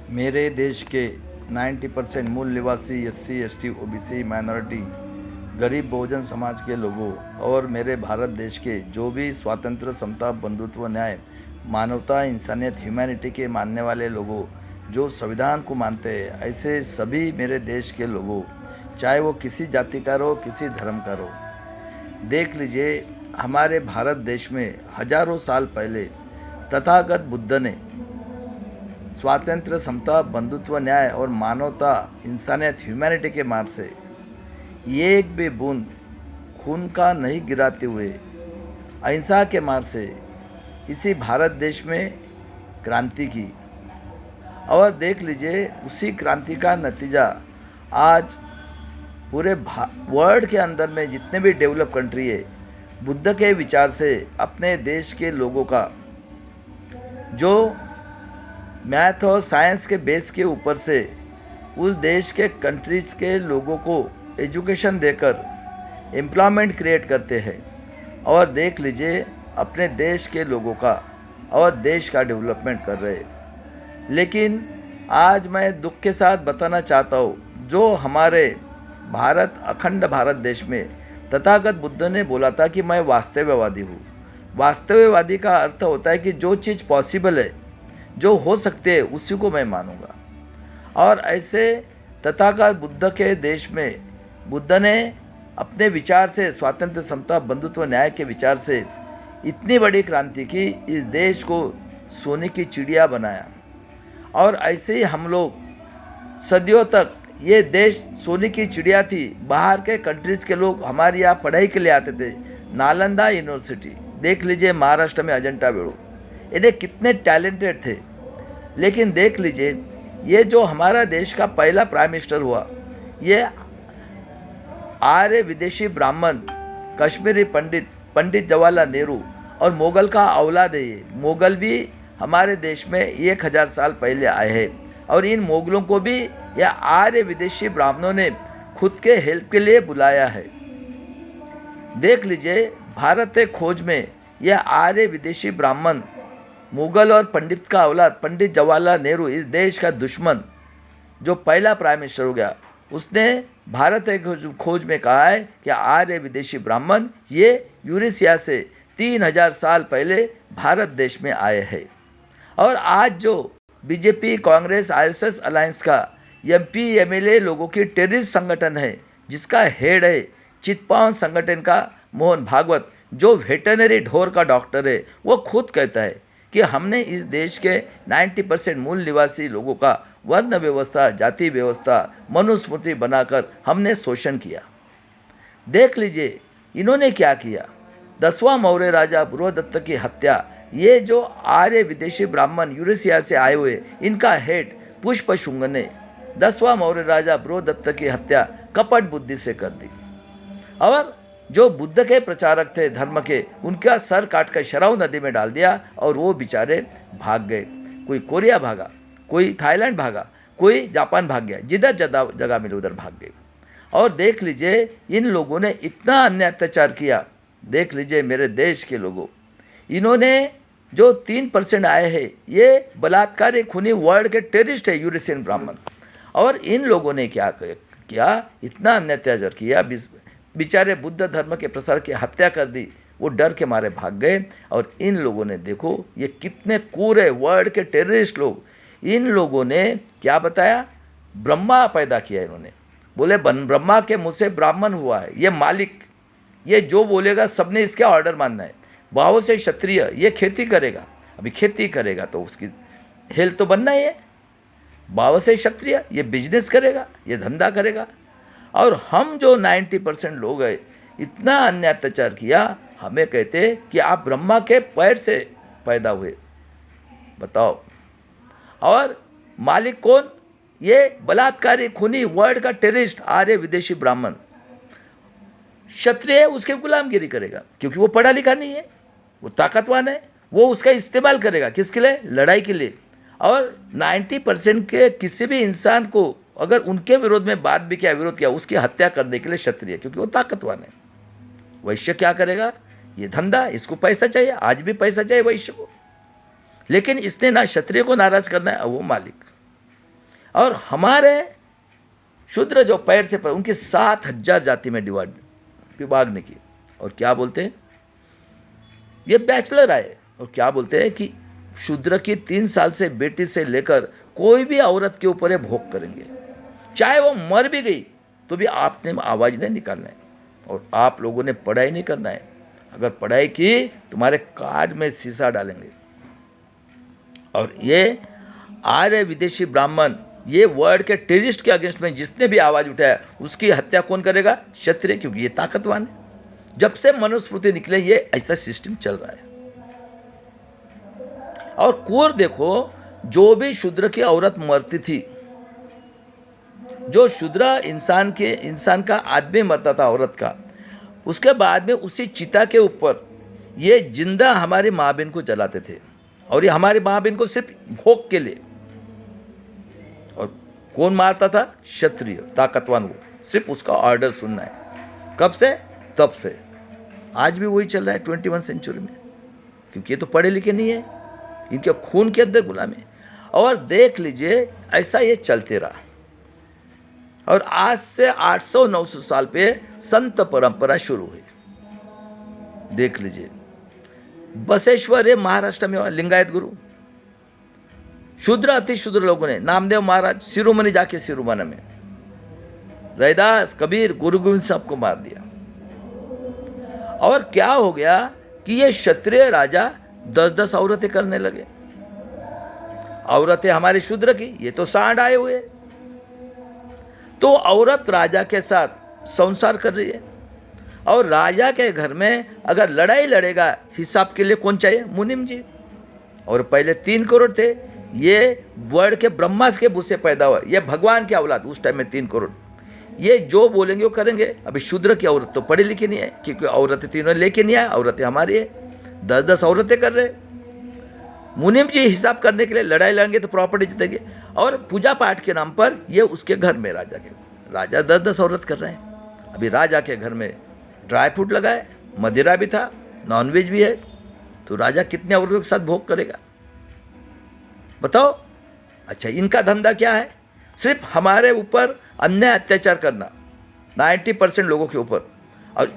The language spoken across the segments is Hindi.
मेरे देश के 90% मूल निवासी एससी, एसटी, ओबीसी, माइनॉरिटी, गरीब बहुजन समाज के लोगों और मेरे भारत देश के जो भी स्वातंत्र्य, समता, बंधुत्व, न्याय, मानवता, इंसानियत, ह्यूमैनिटी के मानने वाले लोगों, जो संविधान को मानते हैं, ऐसे सभी मेरे देश के लोगों, चाहे वो किसी जाति का हो, किसी धर्म का हो। देख लीजिए, हमारे भारत देश में हजारों साल पहले तथागत बुद्ध ने स्वातंत्र्य, समता, बंधुत्व, न्याय और मानवता, इंसानियत, ह्यूमैनिटी के मार्ग से एक भी बूंद खून का नहीं गिराते हुए अहिंसा के मार्ग से इसी भारत देश में क्रांति की। और देख लीजिए, उसी क्रांति का नतीजा आज पूरे वर्ल्ड के अंदर में जितने भी डेवलप कंट्री है, बुद्ध के विचार से अपने देश के लोगों का जो मैथ और साइंस के बेस के ऊपर से उस देश के कंट्रीज़ के लोगों को एजुकेशन देकर एम्प्लॉयमेंट क्रिएट करते हैं। और देख लीजिए, अपने देश के लोगों का और देश का डेवलपमेंट कर रहे हैं। लेकिन आज मैं दुख के साथ बताना चाहता हूँ, जो हमारे अखंड भारत देश में तथागत बुद्ध ने बोला था कि मैं वास्तववादी हूँ। वास्तववादी का अर्थ होता है कि जो चीज़ पॉसिबल है, जो हो सकते हैं, उसी को मैं मानूंगा। और ऐसे तथागत बुद्ध के देश में बुद्ध ने अपने विचार से, स्वातंत्र्य, समता, बंधुत्व, न्याय के विचार से इतनी बड़ी क्रांति की, इस देश को सोने की चिड़िया बनाया। और ऐसे ही हम लोग सदियों तक, ये देश सोने की चिड़िया थी। बाहर के कंट्रीज़ के लोग हमारे यहाँ पढ़ाई के लिए आते थे। नालंदा यूनिवर्सिटी देख लीजिए, महाराष्ट्र में अजंता बेड़ो, इन्हें कितने टैलेंटेड थे। लेकिन देख लीजिए, ये जो हमारा देश का पहला प्राइम मिनिस्टर हुआ, ये आर्य विदेशी ब्राह्मण, कश्मीरी पंडित जवाहरलाल नेहरू और मुगल का औलाद है। ये मुगल भी हमारे देश में 1000 साल पहले आए हैं। और इन मुगलों को भी यह आर्य विदेशी ब्राह्मणों ने खुद के हेल्प के लिए बुलाया है। देख लीजिए, भारत के खोज में यह आर्य विदेशी ब्राह्मण, मुगल और पंडित का औलाद पंडित जवाहरलाल नेहरू, इस देश का दुश्मन, जो पहला प्राइम मिनिस्टर हो गया, उसने भारत के खोज में कहा है कि आर्य विदेशी ब्राह्मण ये यूरेशिया से 3000 साल पहले भारत देश में आए हैं। और आज जो बीजेपी, कांग्रेस, आरएसएस अलायंस का एमपी, एमएलए लोगों की टेररिस्ट संगठन है, जिसका हेड है चितपावन संगठन का मोहन भागवत, जो वेटरनरी ढोर का डॉक्टर है, वो खुद कहता है कि हमने इस देश के 90% मूल निवासी लोगों का वर्ण व्यवस्था, जाति व्यवस्था, मनुस्मृति बनाकर हमने शोषण किया। देख लीजिए, इन्होंने क्या किया। 10वां मौर्य राजा बृहदत्त की हत्या, ये जो आर्य विदेशी ब्राह्मण यूरेशिया से आए हुए, इनका हेड पुष्पशुंग ने 10वां मौर्य राजा बृहदत्त की हत्या कपट बुद्धि से कर दी। और जो बुद्ध के प्रचारक थे धर्म के, उनका सर काट कर शराव नदी में डाल दिया और वो बेचारे भाग गए। कोई कोरिया भागा, कोई थाईलैंड भागा, कोई जापान भाग गया, जिधर जगह मिले उधर भाग गए। और देख लीजिए, इन लोगों ने इतना अन्याय अत्याचार किया। देख लीजिए, मेरे देश के लोगों, इन्होंने जो 3% आए हैं, ये बलात्कारी, खूनी, वर्ल्ड के टेररिस्ट है, यूरेशियन ब्राह्मण। और इन लोगों ने क्या किया, इतना अन्याय अत्याचार किया, बेचारे बुद्ध धर्म के प्रसार की हत्या कर दी। वो डर के मारे भाग गए। और इन लोगों ने, देखो ये कितने क्रूर है, वर्ल्ड के टेररिस्ट लोग। इन लोगों ने क्या बताया, ब्रह्मा पैदा किया। इन्होंने बोले ब्रह्मा के मुँह से ब्राह्मण हुआ है, ये मालिक, ये जो बोलेगा सबने इसके ऑर्डर मानना है। बाहों से क्षत्रिय, ये खेती करेगा, अभी खेती करेगा तो उसकी हेल्थ तो बनना ही है। बाहों से क्षत्रिय, ये बिजनेस करेगा, ये धंधा करेगा। और हम जो 90% लोग हैं, इतना अन्याय अत्याचार किया। हमें कहते कि आप ब्रह्मा के पैर से पैदा हुए, बताओ। और मालिक कौन, ये बलात्कारी, खूनी, वर्ल्ड का टेररिस्ट, आर्य विदेशी ब्राह्मण। क्षत्रिय उसके गुलामगिरी करेगा, क्योंकि वो पढ़ा लिखा नहीं है, वो ताकतवान है, वो उसका इस्तेमाल करेगा किसके लिए, लड़ाई के लिए। और 90% के किसी भी इंसान को अगर उनके विरोध में बात भी किया, विरोध किया, उसकी हत्या करने के लिए क्षत्रिय, क्योंकि वो ताकतवान है। वैश्य क्या करेगा, ये धंधा, इसको पैसा चाहिए, आज भी पैसा चाहिए वैश्य को। लेकिन इसने ना क्षत्रिय को नाराज करना है, वो मालिक। और हमारे शूद्र जो पैर से पैर, उनकी 7,000 जाति में विभाग ने की। और क्या बोलते हैं, ये बैचलर आए और क्या बोलते हैं कि शूद्र की 3 साल से बेटी से लेकर कोई भी औरत के ऊपर ये भोग करेंगे, चाहे वो मर भी गई तो भी आपने आवाज़ नहीं निकालना है और आप लोगों ने पढ़ाई नहीं करना है। अगर पढ़ाई की तुम्हारे काज में शीशा डालेंगे। और ये आर्य विदेशी ब्राह्मण, ये वर्ल्ड के टेररिस्ट के अगेंस्ट में जिसने भी आवाज़ उठाया उसकी हत्या कौन करेगा? क्षत्रिय, क्योंकि ये ताकतवान है। जब से मनुस्मृति निकले ये ऐसा सिस्टम चल रहा है। और कुर देखो, जो भी शूद्र की औरत मरती थी, जो शूद्र इंसान का आदमी मरता था औरत का, उसके बाद में उसी चिता के ऊपर ये जिंदा हमारी माँ बहन को जलाते थे। और ये हमारी माँ बहन को सिर्फ भोग के लिए। और कौन मारता था? क्षत्रिय, ताकतवान, वो सिर्फ उसका ऑर्डर सुनना है। कब से? तब से। आज भी वही चल रहा है 21 सेंचुरी में, क्योंकि ये तो पढ़े लिखे नहीं है, इनके खून के अंदर गुलामी। और देख लीजिए ऐसा ये चलते रहा। और आज से 800-900 साल पे संत परंपरा शुरू हुई। देख लीजिए, बसेश्वर है महाराष्ट्र में, लिंगायत गुरु, शूद्र अति शूद्र लोगों ने, नामदेव महाराज शिरोमणि जाके शिरोमणि में, रैदास, कबीर, गुरु गोविंद साहब को मार दिया। और क्या हो गया कि ये क्षत्रिय राजा 10-10 औरतें करने लगे। औरतें हमारे शूद्र की, ये तो सांड आए हुए। तो औरत राजा के साथ संसार कर रही है। और राजा के घर में अगर लड़ाई लड़ेगा, हिसाब के लिए कौन चाहिए? मुनिम जी। और पहले 3 करोड़ थे, ये वर्ल्ड के ब्रह्मा के बुझ से पैदा हुआ, ये भगवान की औलाद, उस टाइम में 3 करोड़। ये जो बोलेंगे वो करेंगे। अभी शूद्र की औरत तो पढ़ी लिखी नहीं है, क्योंकि औरतें तीनों लेके नहीं आए, औरतें हमारी है, 10-10 औरतें कर रहे। मुनिम जी हिसाब करने के लिए लड़ाई लड़ेंगे तो प्रॉपर्टी जीतेंगे। और पूजा पाठ के नाम पर ये उसके घर में राजा 10-10 औरत कर रहे हैं। अभी राजा के घर में ड्राई फ्रूट लगा है, मदिरा भी था, नॉनवेज भी है, तो राजा कितने औरतों के साथ भोग करेगा? बताओ। अच्छा, इनका धंधा क्या है? सिर्फ हमारे ऊपर अन्याय अत्याचार करना, 90% लोगों के ऊपर। और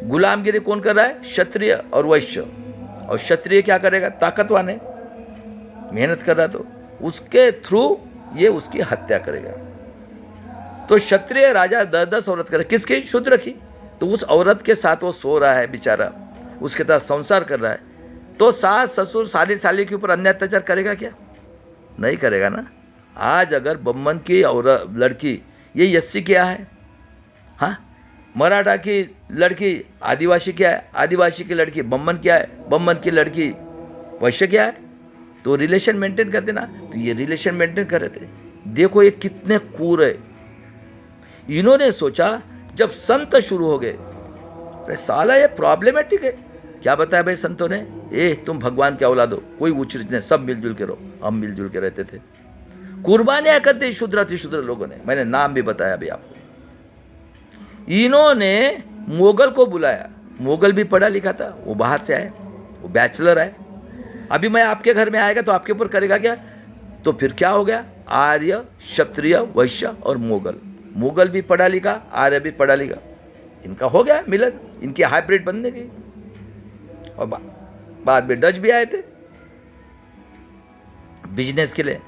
गुलामगिरी कौन कर रहा है? क्षत्रिय और वैश्य। और क्षत्रिय क्या करेगा? ताकतवान है, मेहनत कर रहा, तो उसके थ्रू ये उसकी हत्या करेगा। तो क्षत्रिय राजा 10-10 औरत करे, किसकी? शूद्र की। तो उस औरत के साथ वो सो रहा है बेचारा, उसके साथ संसार कर रहा है, तो सास ससुर साली साली के ऊपर अन्याय अत्याचार करेगा क्या? नहीं करेगा ना। आज अगर बम्बन की औरत लड़की, ये यस्सी क्या है? हाँ, मराठा की लड़की आदिवासी क्या है? आदिवासी की लड़की बम्बन क्या है? बम्बन की लड़की वैश्य क्या है? तो रिलेशन मेंटेन करते ना, तो ये रिलेशन मेंटेन कर रहे थे। देखो ये कितने क्रूर है। इन्होंने सोचा जब संत शुरू हो गए, अरे साला ये प्रॉब्लमेटिक है। क्या बताया भाई संतों ने? तुम भगवान के औलाद हो, कोई ऊंच नीच नहीं, सब मिलजुल के रहो। हम मिलजुल के रहते थे, कुर्बानियां करते शूद्र अतिशूद्र लोगों ने। मैंने नाम भी बताया अभी आपको। इन्होंने मोगल को बुलाया, मोगल भी पढ़ा लिखा था, वो बाहर से आए, वो बैचलर आए। अभी मैं आपके घर में आएगा तो आपके ऊपर करेगा क्या? तो फिर क्या हो गया? आर्य, क्षत्रिय, वैश्य और मोगल। मोगल भी पढ़ा लिखा, आर्य भी पढ़ा लिखा, इनका हो गया मिलन, इनकी हाइब्रिड बनने की। और बाद में डच भी आए थे बिजनेस के लिए।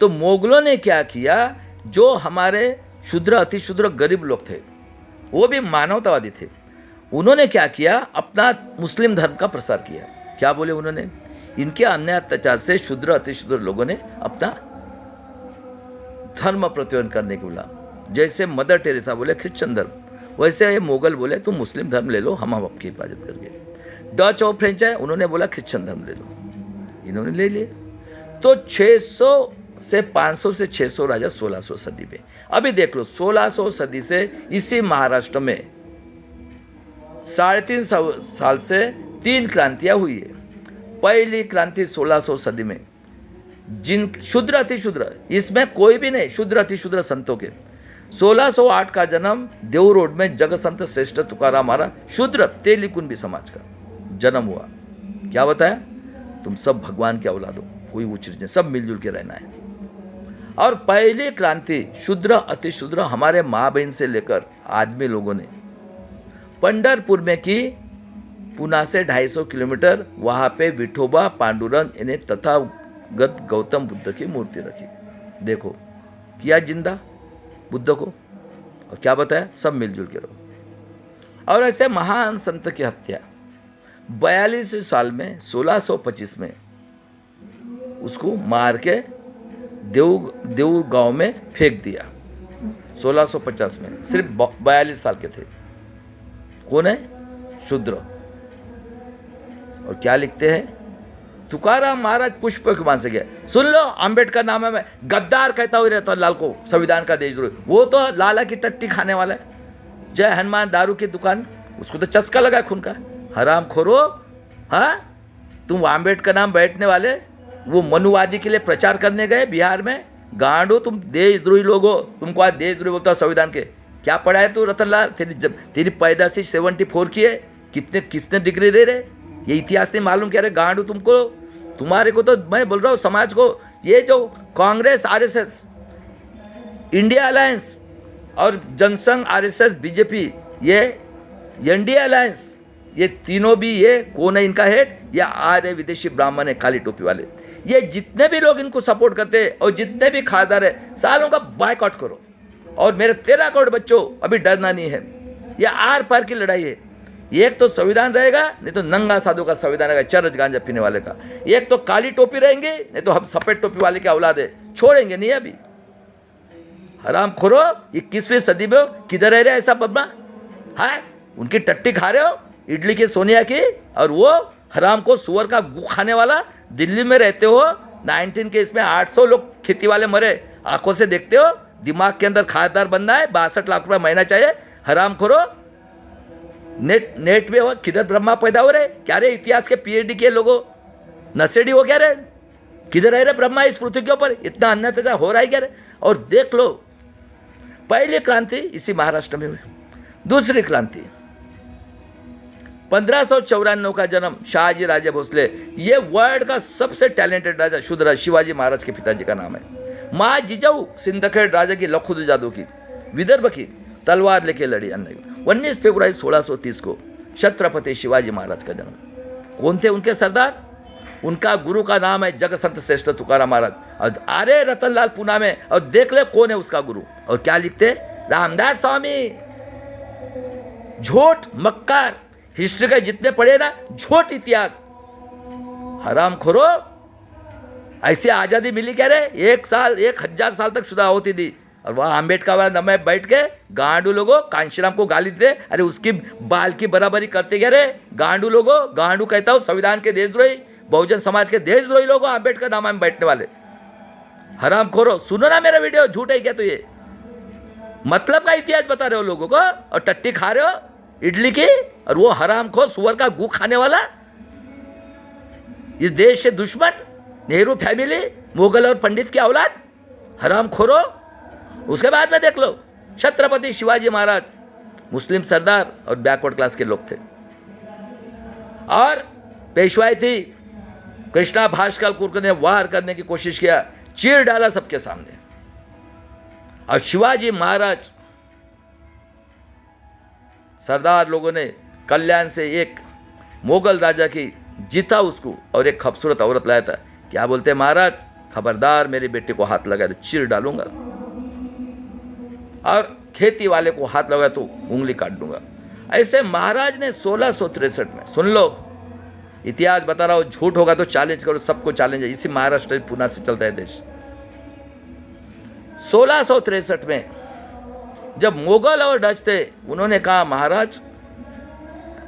तो मोगलों ने क्या किया? जो हमारे शूद्र अतिशूद्र गरीब लोग थे, वो भी मानवतावादी थे, उन्होंने क्या किया? अपना मुस्लिम धर्म का प्रसार किया। क्या बोले उन्होंने? इनके अन्याय अत्याचार से शूद्र अतिशूद्र लोगों ने अपना धर्म प्रतिबंध करने को बोला। जैसे मदर टेरेसा बोले क्रिश्चियन धर्म, वैसे ये मोगल बोले तुम मुस्लिम धर्म ले लो, हम आपकी हिफाजत करेंगे। डच और फ्रेंच है, उन्होंने बोला क्रिश्चियन धर्म ले लो, इन्होंने ले लिए। तो 600 से 500 से 600 राजा 1600 सदी में। अभी देख लो 1600 सदी से इसी महाराष्ट्र में 350 साल से 3 क्रांतियां हुई है। पहली क्रांति 1600 सदी में, जिन शूद्र अतिशूद्र, इसमें कोई भी नहीं, शूद्र अतिशूद्र संतों के। 1608 का जन्म देव रोड में जगसंत श्रेष्ठ तुकाराम महाराज शूद्र तेलिकुंबी समाज का जन्म हुआ। क्या बताया? तुम सब भगवान के औलाद हो, कोई ऊंच नीच नहीं, सब मिलजुल के रहना है। और पहली क्रांति शूद्र अति शूद्र हमारे माँ बहन से लेकर आदमी लोगों ने पंढरपुर में की, पुणे से 250 किलोमीटर, वहाँ पे विठोबा पांडुरंग इन्हें तथागत गौतम बुद्ध की मूर्ति रखी। देखो किया जिंदा बुद्ध को, और क्या बताया, सब मिलजुल के रहो। और ऐसे महान संत की हत्या 42 साल में 1625 में उसको मार के देव गांव में फेंक दिया। 1650 में, सिर्फ 42 साल के थे। कौन है? शूद्र। और क्या लिखते हैं? तुकाराम महाराज पुष्प विमान से गया। सुन लो, अंबेडकर नाम है, मैं गद्दार कहता हुआ रहता लाल को, संविधान का देशद्रोही। वो तो लाला की टट्टी खाने वाला है। जय हनुमान दारू की दुकान, उसको तो चस्का लगा खून का। हराम खोरो, हाँ तुम अंबेडकर नाम बैठने वाले, वो मनुवादी के लिए प्रचार करने गए बिहार में। गांडो, तुम देशद्रोही लोग हो। तुमको आज देशद्रोही बोलता संविधान के। क्या पढ़ा है तू रतनलाल? तेरी पैदाशी 74 की है। किसने डिग्री ले रहे? ये इतिहास नहीं मालूम क्या रे गांडू तुमको? तुम्हारे को तो मैं बोल रहा हूँ समाज को, ये जो कांग्रेस, आरएसएस, इंडिया अलायंस और जनसंघ, आरएसएस, बीजेपी, ये एनडीए अलायंस, ये तीनों भी, ये कौन है इनका हेड? ये आर्य विदेशी ब्राह्मण है, काली टोपी वाले। ये जितने भी लोग इनको सपोर्ट करते हैं और जितने भी खासदार है, सालों का बायकॉट करो। और मेरे 13 करोड़ बच्चों, अभी डरना नहीं है। ये आर पार की लड़ाई है। एक तो संविधान रहेगा, नहीं तो नंगा साधु का संविधान रहेगा, चरस गांजा पीने वाले का। एक तो काली टोपी रहेंगे, नहीं तो हम सफेद टोपी वाले के औलाद है, छोड़ेंगे नहीं अभी। हराम खोरो, 21वीं सदी में किधर रह रहे ऐसा बदमा? हाँ, उनकी टट्टी खा रहे हो, इडली की, सोनिया की, और वो हराम को सुअर का गू खाने वाला। दिल्ली में रहते हो, 19 के इसमें 800 लोग खेती वाले मरे, आंखों से देखते हो। दिमाग के अंदर खासदार बनना है, 62 लाख रुपया महीना चाहिए। हराम खोरो, नेट में हो, किधर ब्रह्मा पैदा हो रहे? क्या रे इतिहास के पीएचडी के लोगों, नशेड़ी हो क्या रे? किधर रह रहे ब्रह्मा इस पृथ्वी के ऊपर? इतना अन्याय हो रहा है क्या रे? और देख लो, पहली क्रांति इसी महाराष्ट्र में हुई। दूसरी क्रांति 1594 का जन्म शहाजी राजे भोसले। ये वर्ल्ड का सबसे टैलेंटेड राजा शूद्र शिवाजी महाराज के पिताजी का नाम है। माँ जिजाऊ सिंदखेड़ राजा की लखुद जादू की, विदर्भ की तलवार लेके लड़ी। 19 फरवरी 1630 को छत्रपति शिवाजी महाराज का जन्म। कौन थे उनके सरदार? उनका गुरु का नाम है जग संत श्रेष्ठ तुकाराम महाराज। और अरे रतनलाल पुणे में, और देख ले कौन है उसका गुरु। और क्या लिखते? रामदास स्वामी। झूठ, मक्कार, हिस्ट्री के जितने पढ़े ना, झूठ इतिहास। हराम खोरो, ऐसी आज़ादी मिली क्या रे? 1000 साल तक शुदा होती थी। और वह अम्बेडकर वाला नमे बैठ के गांडू लोगों कांशीराम को गाली दे, अरे उसकी बाल की बराबरी करते क्या रे? गांडू लोगों, गांडू कहता हूँ संविधान के देशद्रोही, बहुजन समाज के देशद्रोही लोगों, अम्बेडकर नाम में बैठने वाले। हराम खोरो, सुनो ना मेरा वीडियो, झूठ है क्या? तो ये मतलब का इतिहास बता रहे हो लोगों को, और टट्टी खा रहे हो इडली की। और वो हराम खो सुअर का गू खाने वाला, इस देश से दुश्मन, नेहरू फैमिली, मुगल और पंडित की औलाद। हराम खोरो। उसके बाद में देख लो, छत्रपति शिवाजी महाराज मुस्लिम सरदार और बैकवर्ड क्लास के लोग थे। और पेशवाई थी, कृष्णा भास्कर कुर्क ने वार करने की कोशिश किया, चीर डाला सबके सामने। और शिवाजी महाराज सरदार लोगों ने कल्याण से एक मुगल राजा की जीता उसको, और एक खूबसूरत औरत लाया था। क्या बोलते महाराज? खबरदार मेरी बेटी को हाथ लगाए तो चीर डालूंगा, और खेती वाले को हाथ लगाए तो उंगली काट दूंगा। ऐसे महाराज ने 1663 में, सुन लो इतिहास बता रहा हूँ, झूठ होगा तो चैलेंज करो, सबको चैलेंज है। इसी महाराष्ट्र पुणे से चलता है देश। 1663 में जब मुगल और डच थे, उन्होंने कहा महाराज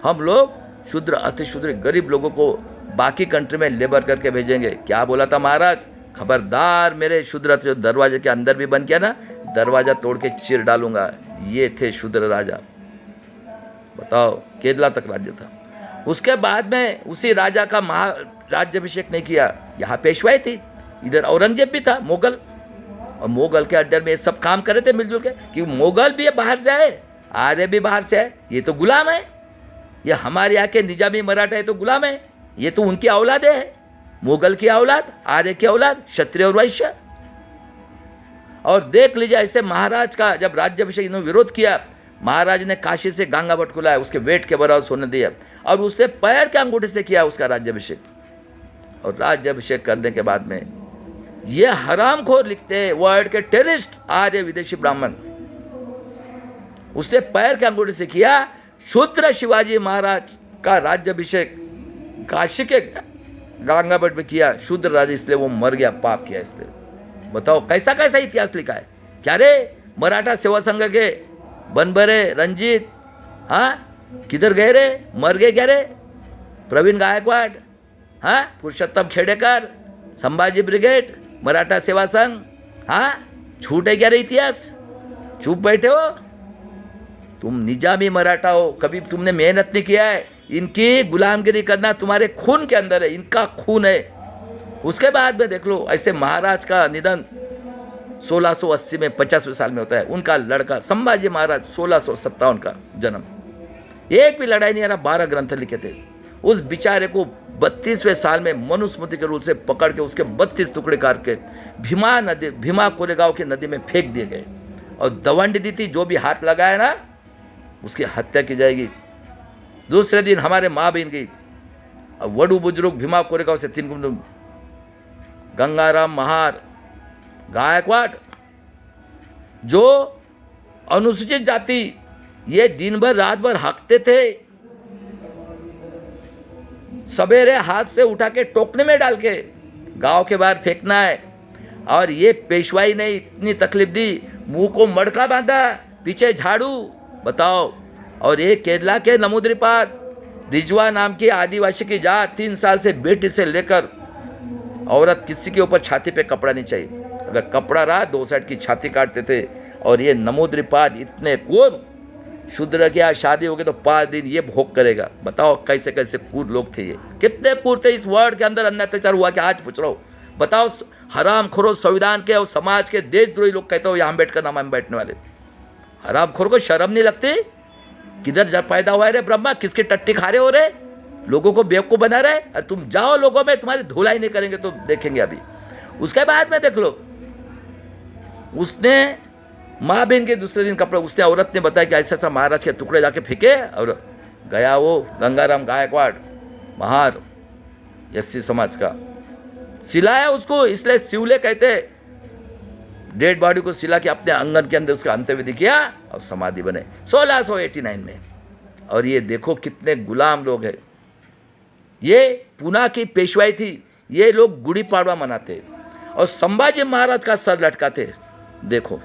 हम लोग शूद्र, अति शूद्र, गरीब लोगों को बाकी कंट्री में लेबर करके भेजेंगे। क्या बोला था महाराज? खबरदार मेरे शूद्र, जो दरवाजे के अंदर भी बंद किया ना, दरवाजा तोड़ के चीर डालूंगा। ये थे शूद्र राजा। बताओ, केरला तक राज्य था। उसके बाद में उसी राजा का राज्याभिषेक नहीं किया, यहाँ पेशवाई थी, इधर औरंगजेब भी था मुगल, और मुगल के अंडर में सब काम कर रहे थे मिलजुल के। कि मुगल भी बाहर से आए, आर्य भी बाहर से आए, ये तो गुलाम है। ये हमारे यहाँ के निजामी मराठा है तो गुलाम है, ये तो उनकी औलाद है, मुगल की औलाद, आर्य की औलाद, क्षत्रिय और वैश्य। और देख लीजिए ऐसे महाराज का जब राज्याभिषेक इन्होंने विरोध किया, महाराज ने काशी से गंगा भट्ट को लाया, उसके वेट के बराबर सोने दिया और उसने पैर के अंगूठे से किया उसका राज्याभिषेक। और राज्याभिषेक करने के बाद में ये हरामखोर लिखते हैं वर्ल्ड के टेररिस्ट आर्य विदेशी ब्राह्मण, उसने पैर के अंगूठे से किया। शूद्र शिवाजी महाराज का राज्याभिषेक काशी के गंगा भट्ट में किया, शूद्र राजा, इसलिए वो मर गया, पाप किया इसलिए। बताओ कैसा कैसा इतिहास लिखा है। क्या रे मराठा सेवा संघ के बनबरे रंजीत, हाँ किधर गए रे, मर गए क्या रे? प्रवीण गायकवाड़, हाँ पुरुषोत्तम खेड़ेकर, संभाजी ब्रिगेड, मराठा सेवा संघ, हाँ झूठ है क्या रे इतिहास? चुप बैठे हो तुम, निजामी मराठा हो, कभी तुमने मेहनत नहीं किया है। इनकी गुलामगिरी करना तुम्हारे खून के अंदर है, इनका खून है। उसके बाद में देख लो ऐसे महाराज का निधन 1680 में 50वें साल में होता है। उनका लड़का संभाजी महाराज 1657 का जन्म, एक भी लड़ाई नहीं आ रहा, 12 ग्रंथ लिखे थे। उस बेचारे को 32वें साल में मनुस्मृति के रूल से पकड़ के उसके 32 टुकड़े करके भीमा कोरेगांव की नदी में फेंक दिए गए और दवंड दी थी, जो भी हाथ लगाया ना उसकी हत्या की जाएगी। दूसरे दिन हमारे माँ बहन की वडू बुजुर्ग भीमा कोरेगांव से 3 गुंड गंगाराम महार गायकवाड़, जो अनुसूचित जाति, ये दिन भर रात भर हकते थे, सवेरे हाथ से उठा के टोकने में डाल के गांव के बाहर फेंकना है। और ये पेशवाई ने इतनी तकलीफ दी, मुंह को मड़का बांधा, पीछे झाड़ू, बताओ। और ये केरला के नमूद्रीपाद रिजवा नाम की आदिवासी की जात 3 साल से बेटी से लेकर औरत, किसी के ऊपर छाती पे कपड़ा नहीं चाहिए, अगर कपड़ा रहा 2 साइड की छाती काटते थे। और ये नमूद्रीपाद इतने क्रूर, शूद्र क्या शादी हो गई तो 5 दिन ये भोग करेगा। बताओ कैसे कैसे क्रूर लोग थे ये, कितने क्रूर थे। इस वर्ल्ड के अंदर अत्याचार हुआ कि आज पूछ रहा हूँ। बताओ हरामखोरों, संविधान के और समाज के देशद्रोही लोग कहते हो ये अम्बेडकर नाम में बैठने वाले हरामखोर को शर्म नहीं लगती? किधर जब पैदा हुआ है रे ब्रह्मा, किसकी टट्टी खा रहे हो रे? लोगों को बेवकूफ़ बना रहे। और तुम जाओ लोगों में, तुम्हारी धुलाई नहीं करेंगे तो देखेंगे अभी। उसके बाद में देख लो, उसने माँ बहन के दूसरे दिन कपड़े, उसने औरत ने बताया कि ऐसा ऐसा महाराज के टुकड़े जाके फेंके, और गया वो गंगाराम गायकवाड़ महार एससी समाज का, सिलाया उसको, इसलिए सिवले कहते, डेड बॉडी को सिला के अपने आंगन के अंदर उसका अंत्यविधि किया और समाधि बने 1689 में। और ये देखो कितने गुलाम लोग हैं। ये पूना की पेशवाई थी, ये लोग गुड़ी पाड़वा मनाते और संभाजी महाराज का सर लटकाते, देखो,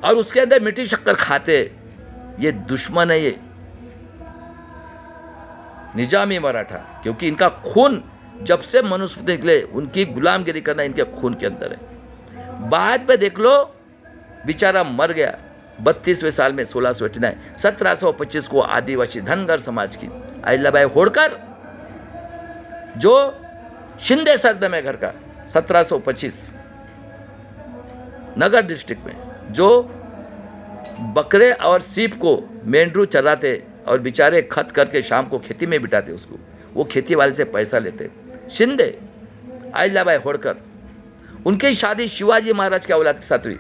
और उसके अंदर मिट्टी शक्कर खाते। ये दुश्मन है ये निजामी मराठा, क्योंकि इनका खून जब से मनुस्मृति निकले, उनकी गुलामगिरी करना इनके खून के अंदर है। बाद में देख लो बेचारा मर गया 32वें साल में 1689। 1725 को आदिवासी धनगर समाज की अहिल्याबाई होड़कर, जो शिंदे सरदे में घर का 1725 नगर डिस्ट्रिक्ट में, जो बकरे और सीप को मेंढरू चराते और बेचारे खत करके शाम को खेती में बिठाते उसको, वो खेती वाले से पैसा लेते। शिंदे अहिल्याबाई होड़कर, उनकी शादी शिवाजी महाराज के औलाद के साथ हुई,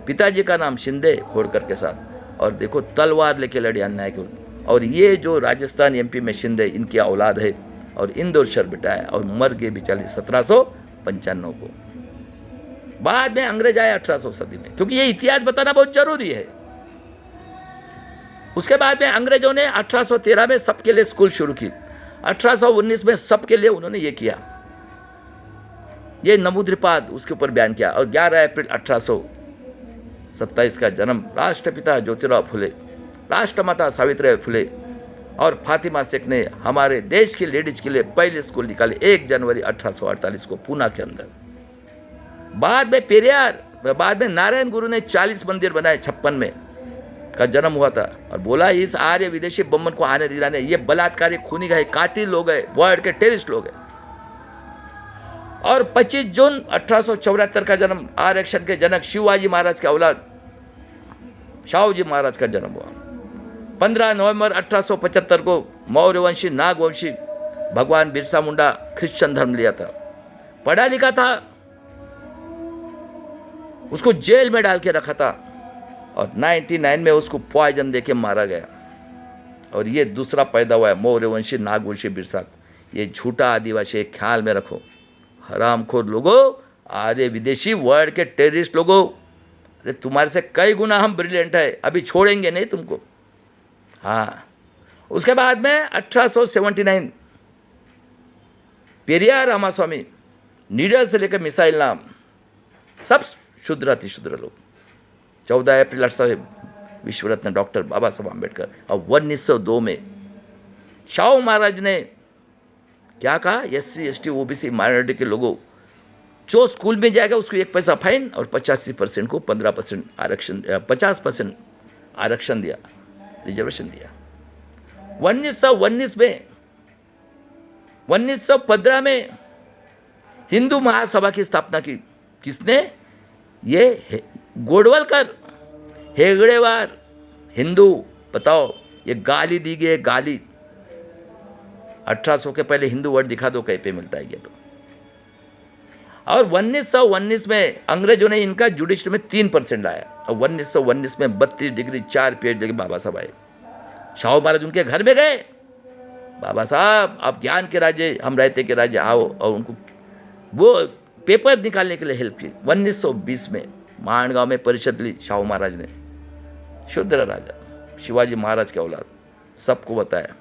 पिताजी का नाम शिंदे होड़कर के साथ। और देखो तलवार लेके लड़े अन्याय के। और ये जो राजस्थान एमपी में शिंदे, इनकी औलाद है और इंदौर शहर बिठाया और मर गए बेचारे 1795 को। बाद में अंग्रेज आए 1800 सदी में, क्योंकि ये इतिहास बताना बहुत जरूरी है। उसके बाद में अंग्रेजों ने 1813 में सबके लिए स्कूल शुरू की, 1819 में सबके लिए उन्होंने ये किया, ये नमूद्रीपाद उसके ऊपर बयान किया। और 11 अप्रैल 1827 का जन्म राष्ट्रपिता ज्योतिराव फुले, राष्ट्रमाता सावित्रीबाई फुले और फातिमा शेख ने हमारे देश की लेडीज के लिए पहले स्कूल निकाले 1 जनवरी 1848 को पूना के अंदर। बाद में पेरियार, बाद में नारायण गुरु ने 40 मंदिर बनाए 56 में का जन्म हुआ था। और बोला इस आर्य विदेशी बम्बन को आने दिलाने, ये बलात्कारी, खूनी गए, कातिल लोग हैं, वर्ल्ड के टेररिस्ट लोग हैं। और 25 जून 1874 का जन्म आरक्षण के जनक शिवाजी महाराज के औलाद शाहूजी महाराज का जन्म हुआ। 15 नवंबर 1875 को मौर्यवंशी नागवंशी भगवान बिरसा मुंडा क्रिश्चियन धर्म लिया था। पढ़ा लिखा था, उसको जेल में डाल के रखा था और 99 में उसको पॉइजन दे के मारा गया। और ये दूसरा पैदा हुआ है मौर्यवंशी नागवंशी बिरसा। ये झूठा आदिवासी एक ख्याल में रखो, हरामखोर लोगों, आर्य विदेशी वर्ल्ड के टेररिस्ट लोगों, अरे तुम्हारे से कई गुना हम ब्रिलियंट है, अभी छोड़ेंगे नहीं तुमको। हाँ, उसके बाद में 1879 पेरियार रामास्वामी, नीडल से लेकर मिसाइल नाम, सब शुद्र अति शुद्र लोग। 14 अप्रैल 18 विश्व रत्न डॉक्टर बाबा साहब आम्बेडकर। और 1902 में शाहू महाराज ने क्या कहा, SC ST OBC माइनॉरिटी के लोगों जो स्कूल में जाएगा उसको 1 पैसा फाइन और 85% को 15% आरक्षण, 50% आरक्षण दिया, रिजर्वेशन दिया। 1915 में हिंदू महासभा की स्थापना की। किसने? ये गोडवलकर, हेगड़ेवार, हिंदू। बताओ, ये गाली दी गई, गाली। 1800 के पहले हिंदू वर्ड दिखा दो कहीं पे मिलता है ये तो। और 1919 में अंग्रेजों ने इनका जुडिशरी में 3% लाया और 1919 में 32 डिग्री 4 PhD लेके बाबा साहब आए। शाहू महाराज उनके घर में गए, बाबा साहब आप ज्ञान के राज्य, हम रहते के राज्य, आओ। और उनको वो पेपर निकालने के लिए हेल्प की। 1920 में माणगांव में परिषद ली शाहू महाराज ने। शुद्र राजा शिवाजी महाराज के औलाद, सबको बताया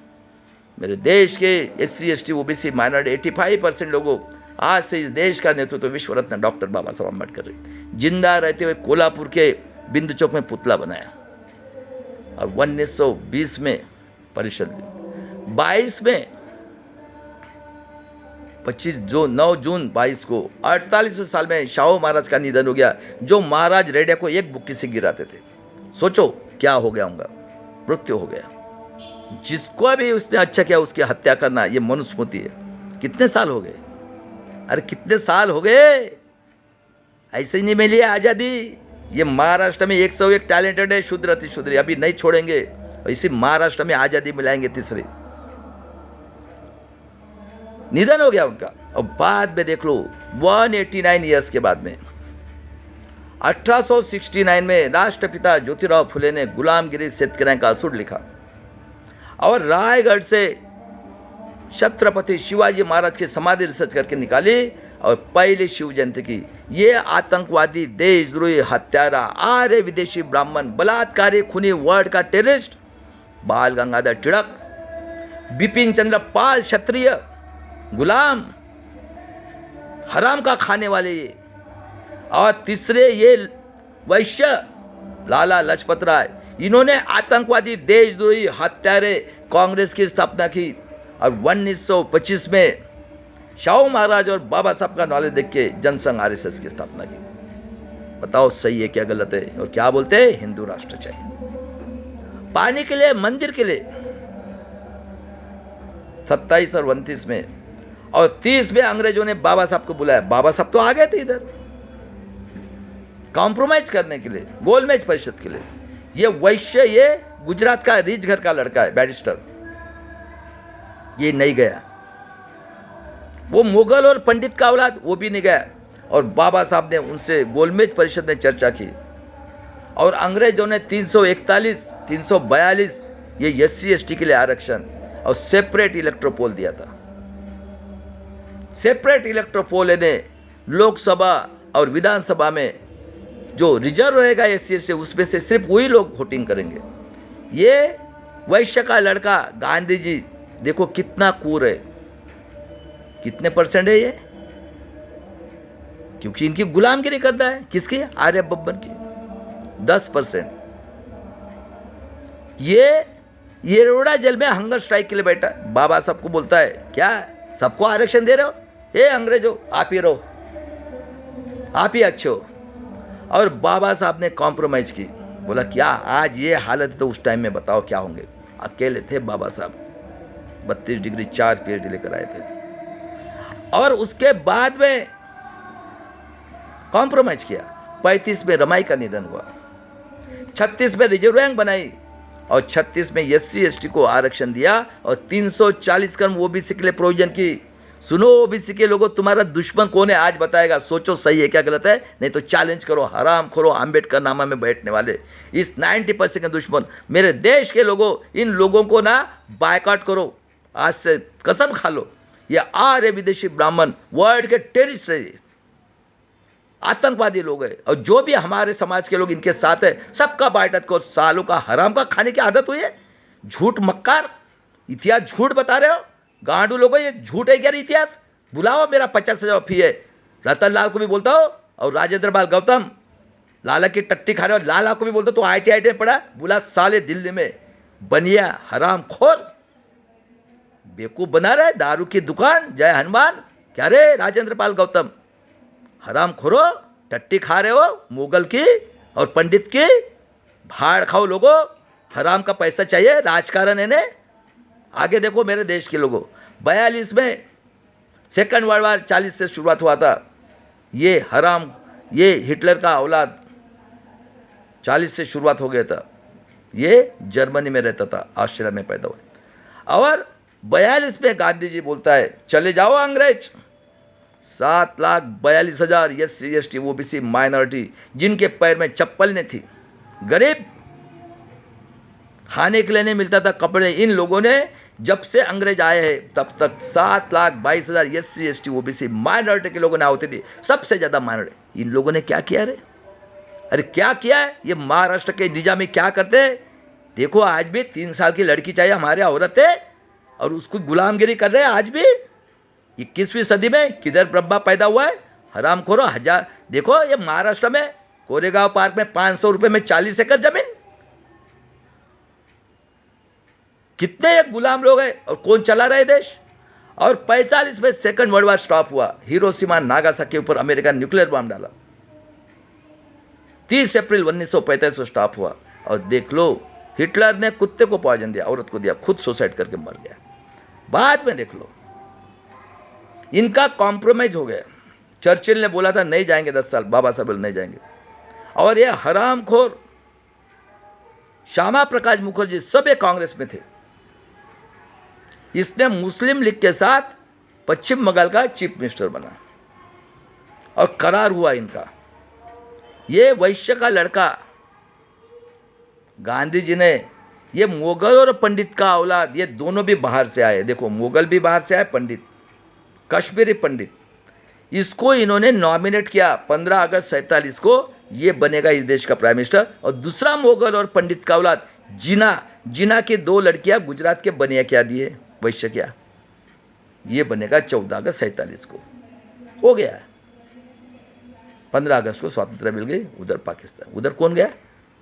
मेरे देश के SC ST OBC माइनॉरिटी 85% लोगों, आज से इस देश का नेतृत्व विश्व रत्न डॉक्टर बाबा साहब अम्बेडकर जिंदा रहते हुए कोल्हापुर के बिंदु चौक में पुतला बनाया। और 1920 में परिषद ली। 22 में 9 जून 22 को 48 साल में शाहू महाराज का निधन हो गया, जो महाराज रेडिया को एक बुक्की से गिराते थे। सोचो क्या हो गया होगा, मृत्यु हो गया। जिसको भी उसने अच्छा किया उसकी हत्या करना, ये मनुस्मृति है। कितने साल हो गए, अरे कितने साल हो गए, ऐसे ही नहीं मिली आज़ादी। ये महाराष्ट्र में 101 टैलेंटेड है, शुद्र अति शुद्र, अभी नहीं छोड़ेंगे। इसी महाराष्ट्र में आज़ादी मिलाएंगे तीसरी। निधन हो गया उनका। और बाद में देख लो 189 ईयर्स के बाद में 1869 में राष्ट्रपिता ज्योतिराव फुले ने गुलामगिरी शेतकऱ्यांचा असूड लिखा और रायगढ़ से छत्रपति शिवाजी महाराज की समाधि रिसर्च करके निकाली और पहली शिव जयंती की। ये आतंकवादी, देशद्रोही, हत्यारा, आर्य विदेशी ब्राह्मण, बलात्कारी, खूनी, वर्ल्ड का टेररिस्ट बाल गंगाधर तिलक, बिपिन चंद्र पाल क्षत्रिय, गुलाम, हराम का खाने वाले ये, और तीसरे ये वैश्य लाला लाजपत राय, इन्होंने आतंकवादी, देशद्रोही, हत्यारे कांग्रेस की स्थापना की। और 1925 में शाहू महाराज और बाबा साहब का नॉलेज देख के जनसंघ RSS की स्थापना की। बताओ सही है क्या गलत है? और क्या बोलते हैं? हिंदू राष्ट्र चाहिए। पानी के लिए, मंदिर के लिए 27 और 29 में और 30 में अंग्रेजों ने बाबा साहब को बुलाया। बाबा साहब तो आ गए थे इधर कॉम्प्रोमाइज करने के लिए, गोलमेज परिषद के लिए। ये वैश्य, ये गुजरात का रिच घर का लड़का है, बैरिस्टर, ये नहीं गया। वो मुगल और पंडित का औलाद, वो भी नहीं गया। और बाबा साहब ने उनसे गोलमेज परिषद में चर्चा की और अंग्रेजों ने 341, 342 ये SC ST के लिए आरक्षण और सेपरेट इलेक्ट्रोपोल दिया था। सेपरेट इलेक्ट्रोपोल ने लोकसभा और विधानसभा में जो रिजर्व रहेगा SC ST, उसमें से सिर्फ वही लोग वोटिंग करेंगे। ये वैश्य का लड़का गांधी जी, देखो कितना कूर है, कितने % है ये? क्योंकि इनकी गुलामगिरी करता है। किसकी? आर्य बब्बर की 10%। ये येरवड़ा जेल में हंगर स्ट्राइक के लिए बैठा। बाबा साहब को बोलता है क्या सबको आरक्षण दे रहे हो? ए अंग्रेजों, आप ही रहो, आप ही अच्छे हो। और बाबा साहब ने कॉम्प्रोमाइज की, बोला क्या आज ये हालत है तो उस टाइम में बताओ क्या होंगे। अकेले थे बाबा साहब, 32 डिग्री 4 PhD लेकर आए थे। और उसके बाद में कॉम्प्रोमाइज किया। 35 में रमाई का निधन हुआ, 36 में रिजर्व रैंक बनाई और 36 में SC ST को आरक्षण दिया और 340 कर्म OBC के लिए प्रोविजन की। सुनो ओबीसी के लोगों, तुम्हारा दुश्मन कौन है आज बताएगा। सोचो सही है क्या गलत है, नहीं तो चैलेंज करो। हराम खोरो अम्बेडकर नामा में बैठने वाले इस 90% के दुश्मन मेरे देश के लोगों, इन लोगों को ना बायकॉट करो। आज से कसम खा लो, ये आर्य विदेशी ब्राह्मण वर्ल्ड के टेररिस्ट है, आतंकवादी लोग हैं। और जो भी हमारे समाज के लोग इनके साथ है, सबका बायकॉट करो। सालों का हराम का खाने की आदत हुई है। झूठ मक्कार, इतिहास झूठ बता रहे हो गांडू लोगों, ये झूठ है क्या इतिहास। बुलाओ, मेरा 50,000 फी है। रतन लाल को भी बोलता हो और राजेंद्र पाल गौतम लाला की टट्टी खा रहे हो, लाला को भी बोलता तो IIT में पढ़ा, बुला साले दिल्ली में बनिया हराम खोर बेवकूफ बना रहे। दारू की दुकान जय हनुमान क्या रे राजेंद्र पाल गौतम, हराम खोरो टट्टी खा रहे हो मुगल की और पंडित की। भाड़ खाओ लोगों, हराम का पैसा चाहिए राजकारण है ने। आगे देखो मेरे देश के लोगों, 42 में सेकंड वर्ल्ड वार 40 से शुरुआत हुआ था। ये हराम, ये हिटलर का औलाद 40 से शुरुआत हो गया था। ये जर्मनी में रहता था, ऑस्ट्रेलिया में पैदा हुआ। और 42 में गांधी जी बोलता है चले जाओ अंग्रेज। 7,42,000 SC ST OBC माइनॉरिटी जिनके पैर में चप्पल नहीं थी, गरीब, खाने के लिए नहीं मिलता था कपड़े, इन लोगों ने जब से अंग्रेज आए हैं तब तक 7,22,000 SC ST OBC माइनॉरिटी के लोगों ने होती थी, सबसे ज़्यादा माइनॉरिटी। इन लोगों ने क्या किया रे, अरे क्या किया है। ये महाराष्ट्र के निजामी क्या करते हैं देखो, आज भी 3 साल की लड़की चाहिए हमारे औरत है और उसको गुलामगिरी कर रहे हैं आज भी। 21वीं सदी में किधर ब्रह्मा पैदा हुआ है, हराम खोरो। हजार देखो, ये महाराष्ट्र में कोरेगांव पार्क में 500 रुपये में 40 एकड़ जमीन, कितने गुलाम लोग हैं और कौन चला रहे देश। और 45 में सेकंड वर्ल्ड वार स्टॉप हुआ, हिरोशिमा नागासाकी के ऊपर अमेरिका ने न्यूक्लियर बम डाला। 30 अप्रैल 1945 को स्टॉप हुआ। और देख लो हिटलर ने कुत्ते को पॉइजन दिया, औरत को दिया, खुद सुसाइड करके मर गया। बाद में देख लो इनका कॉम्प्रोमाइज हो गया। चर्चिल ने बोला था नहीं जाएंगे 10 साल, बाबा साहब नहीं जाएंगे। और ये हरामखोर श्यामा प्रकाश मुखर्जी सब ये कांग्रेस में थे। इसने मुस्लिम लीग के साथ पश्चिम बंगाल का चीफ मिनिस्टर बना और करार हुआ इनका। ये वैश्य का लड़का गांधी जी ने, ये मुगल और पंडित का औलाद, ये दोनों भी बाहर से आए। देखो मुगल भी बाहर से आए, पंडित, कश्मीरी पंडित। इसको इन्होंने नॉमिनेट किया 15 अगस्त 47 को, ये बनेगा इस देश का प्राइम मिनिस्टर। और दूसरा मुगल और पंडित का औलाद जिना की 2 लड़कियां गुजरात के बनिया क्या दिए, वैश्य क्या, ये बनेगा 14 अगस्त 47 को। हो गया 15 अगस्त को स्वतंत्रता मिल गई। उधर पाकिस्तान, उधर कौन गया,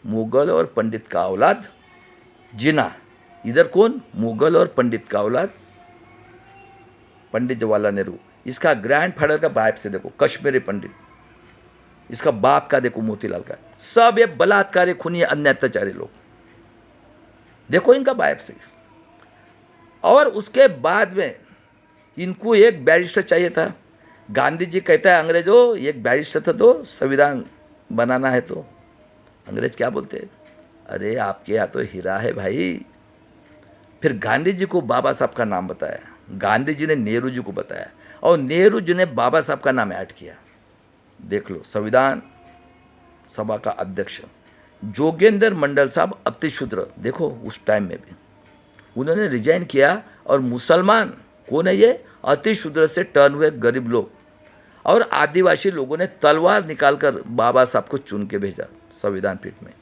मुगल और पंडित का औलाद जिना। इधर कौन, मुगल और पंडित का औलाद पंडित जवाहरलाल नेहरू। इसका ग्रैंडफादर का बाप से देखो कश्मीरी पंडित, इसका बाप का देखो मोतीलाल का। सब ये बलात्कारी, खूनी, अन्य अत्याचारी लोग, देखो इनका बाप से। और उसके बाद में इनको एक बैरिस्टर चाहिए था। गांधी जी कहता है अंग्रेजों एक बैरिस्टर था तो संविधान बनाना है, तो अंग्रेज क्या बोलते हैं, अरे आपके यहाँ तो हीरा है भाई। फिर गांधी जी को बाबा साहब का नाम बताया, गांधी जी ने नेहरू जी को बताया और नेहरू जी ने बाबा साहब का नाम ऐड किया। देख लो संविधान सभा का अध्यक्ष जोगेंद्र मंडल साहब अतिशूद्र, देखो उस टाइम में भी उन्होंने रिजाइन किया। और मुसलमान कौन है, ये अतिशूद्र से टर्न हुए गरीब लोग और आदिवासी लोगों ने तलवार निकालकर बाबा साहब को चुन के भेजा संविधान पीठ में।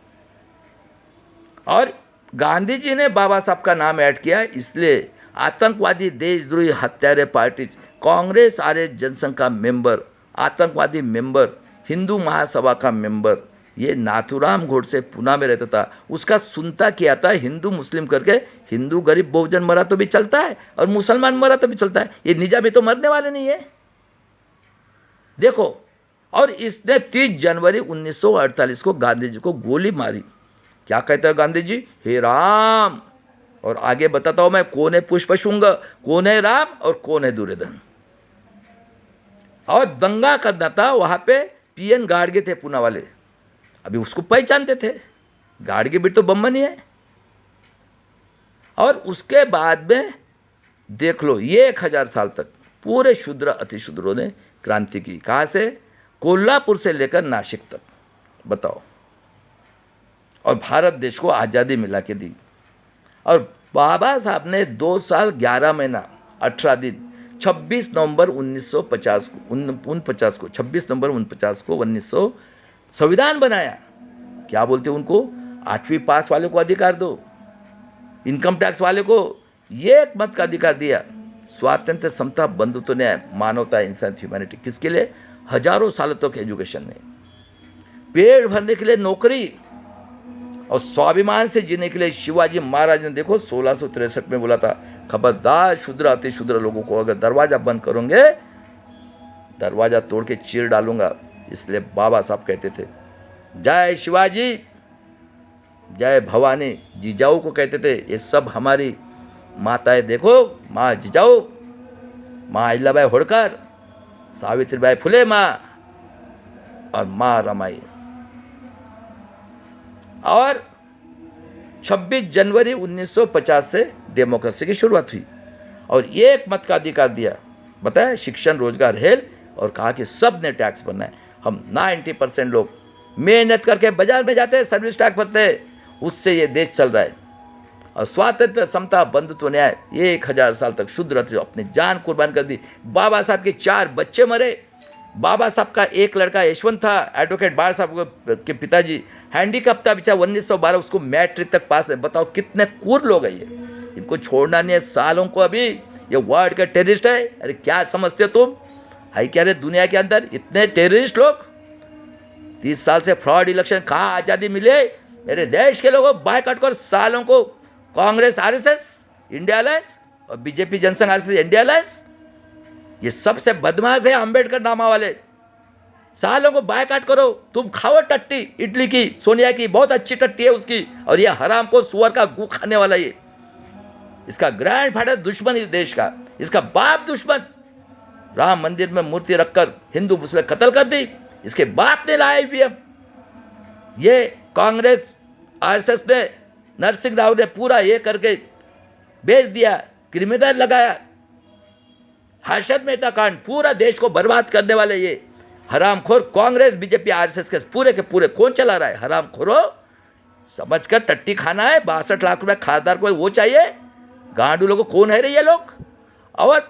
और गांधी जी ने बाबा साहब का नाम ऐड किया, इसलिए आतंकवादी, देशद्रोही, हत्यारे पार्टी, कांग्रेस आर्य जनसंघ का मेंबर, आतंकवादी मेंबर, हिंदू महासभा का मेंबर, ये नाथूराम गोडसे पुणे में रहता था। उसका सुनता किया था हिंदू मुस्लिम करके, हिंदू गरीब बहुजन मरा तो भी चलता है और मुसलमान मरा तो भी चलता है, ये निजामी तो मरने वाले नहीं है। देखो, और इसने 30 जनवरी 1948 को गांधी जी को गोली मारी। क्या कहता है गांधी जी, हे राम, और आगे बताता हूं मैं कौन है पुष्पशुंग, कौन है राम और कौन है दुर्योधन। और दंगा करना था वहां पे, PN गाडगे थे पुणे वाले, अभी उसको पहचानते थे, गाडगे भी तो बम्बन ही है। और उसके बाद में देख लो ये 1000 साल तक पूरे शूद्र अतिशूद्रों ने क्रांति की। कहाँ से? कोल्हापुर से लेकर नासिक तक, बताओ। और भारत देश को आज़ादी मिला के दी। और बाबा साहब ने 2 साल 11 महीना 18 दिन 26 नवंबर 1950 को 49 को 26 नवंबर 49 को 1900 संविधान बनाया। क्या बोलते हैं उनको? 8वीं पास वाले को अधिकार दो, इनकम टैक्स वाले को ये मत का अधिकार दिया। स्वातंत्र्य, समता, बंधुत्व, न्याय, मानवता, इंसान, ह्यूमैनिटी, किसके लिए? हजारों सालों तक एजुकेशन में, पेट भरने के लिए नौकरी और स्वाभिमान से जीने के लिए शिवाजी महाराज ने देखो 1663 में बोला था, खबरदार शूद्र अति शूद्र लोगों को अगर दरवाजा बंद करोगे दरवाजा तोड़ के चीर डालूंगा। इसलिए बाबा साहब कहते थे जय शिवाजी, जय भवानी। जिजाऊ को कहते थे, ये सब हमारी माताएं देखो, माँ जिजाऊ, माँ अहिल्याबाई होळकर, सावित्रीबाई फुले माँ और माँ रमाई। और 26 जनवरी 1950 से डेमोक्रेसी की शुरुआत हुई और एक मत का अधिकार दिया। बताया शिक्षण, रोजगार, हेल्थ, और कहा कि सब ने टैक्स भरना है। हम 90% लोग मेहनत करके बाजार में जाते हैं, सर्विस टैक्स भरते हैं, उससे ये देश चल रहा है। और स्वातंत्र्य, समता, बंधुत्व, न्याय, 1000 साल तक शूद्र अपनी जान कुर्बान कर दी। बाबा साहब के 4 बच्चे मरे। बाबा साहब का एक लड़का यशवंत था, एडवोकेट बार साहब के पिताजी, हैंडीकैप था बेचारा, 1912 उसको मैट्रिक तक पास है। बताओ कितने क्रूर लोग हैं ये, इनको छोड़ना नहीं है सालों को। अभी ये वर्ल्ड का टेररिस्ट है। अरे क्या समझते हो तुम? है क्या रे दुनिया के अंदर इतने टेररिस्ट लोग? 30 साल से फ्रॉड इलेक्शन, कहाँ आज़ादी मिले? मेरे देश के लोगों बायकॉट कर सालों को कांग्रेस, आरएसएस, इंडिया अलायंस और BJP Jansangh RSS India alliance, ये सबसे बदमाश है अंबेडकर नामा वाले। सालों को बायकॉट करो। तुम खाओ टट्टी इडली की, सोनिया की बहुत अच्छी टट्टी है उसकी, और ये हराम को सुअर का गू खाने वाला ये, इसका ग्रैंड फादर दुश्मन इस देश का, इसका बाप दुश्मन। राम मंदिर में मूर्ति रखकर हिंदू मुस्लिम कत्ल कर दी, इसके बाप ने लाया ईवीएम। ये कांग्रेस, आरएसएस ने, नरसिंह राव ने पूरा ये करके बेच दिया, क्रिमिनल लगाया। हर्षद मेहता कांड, पूरा देश को बर्बाद करने वाले ये हरामखोर कांग्रेस, बीजेपी, आरएसएस के पूरे कौन चला रहा है? हरामखोरो, समझकर टट्टी खाना है। 62 लाख रुपए खासदार को वो चाहिए। गांडू लोगों कौन है रे ये लोग? और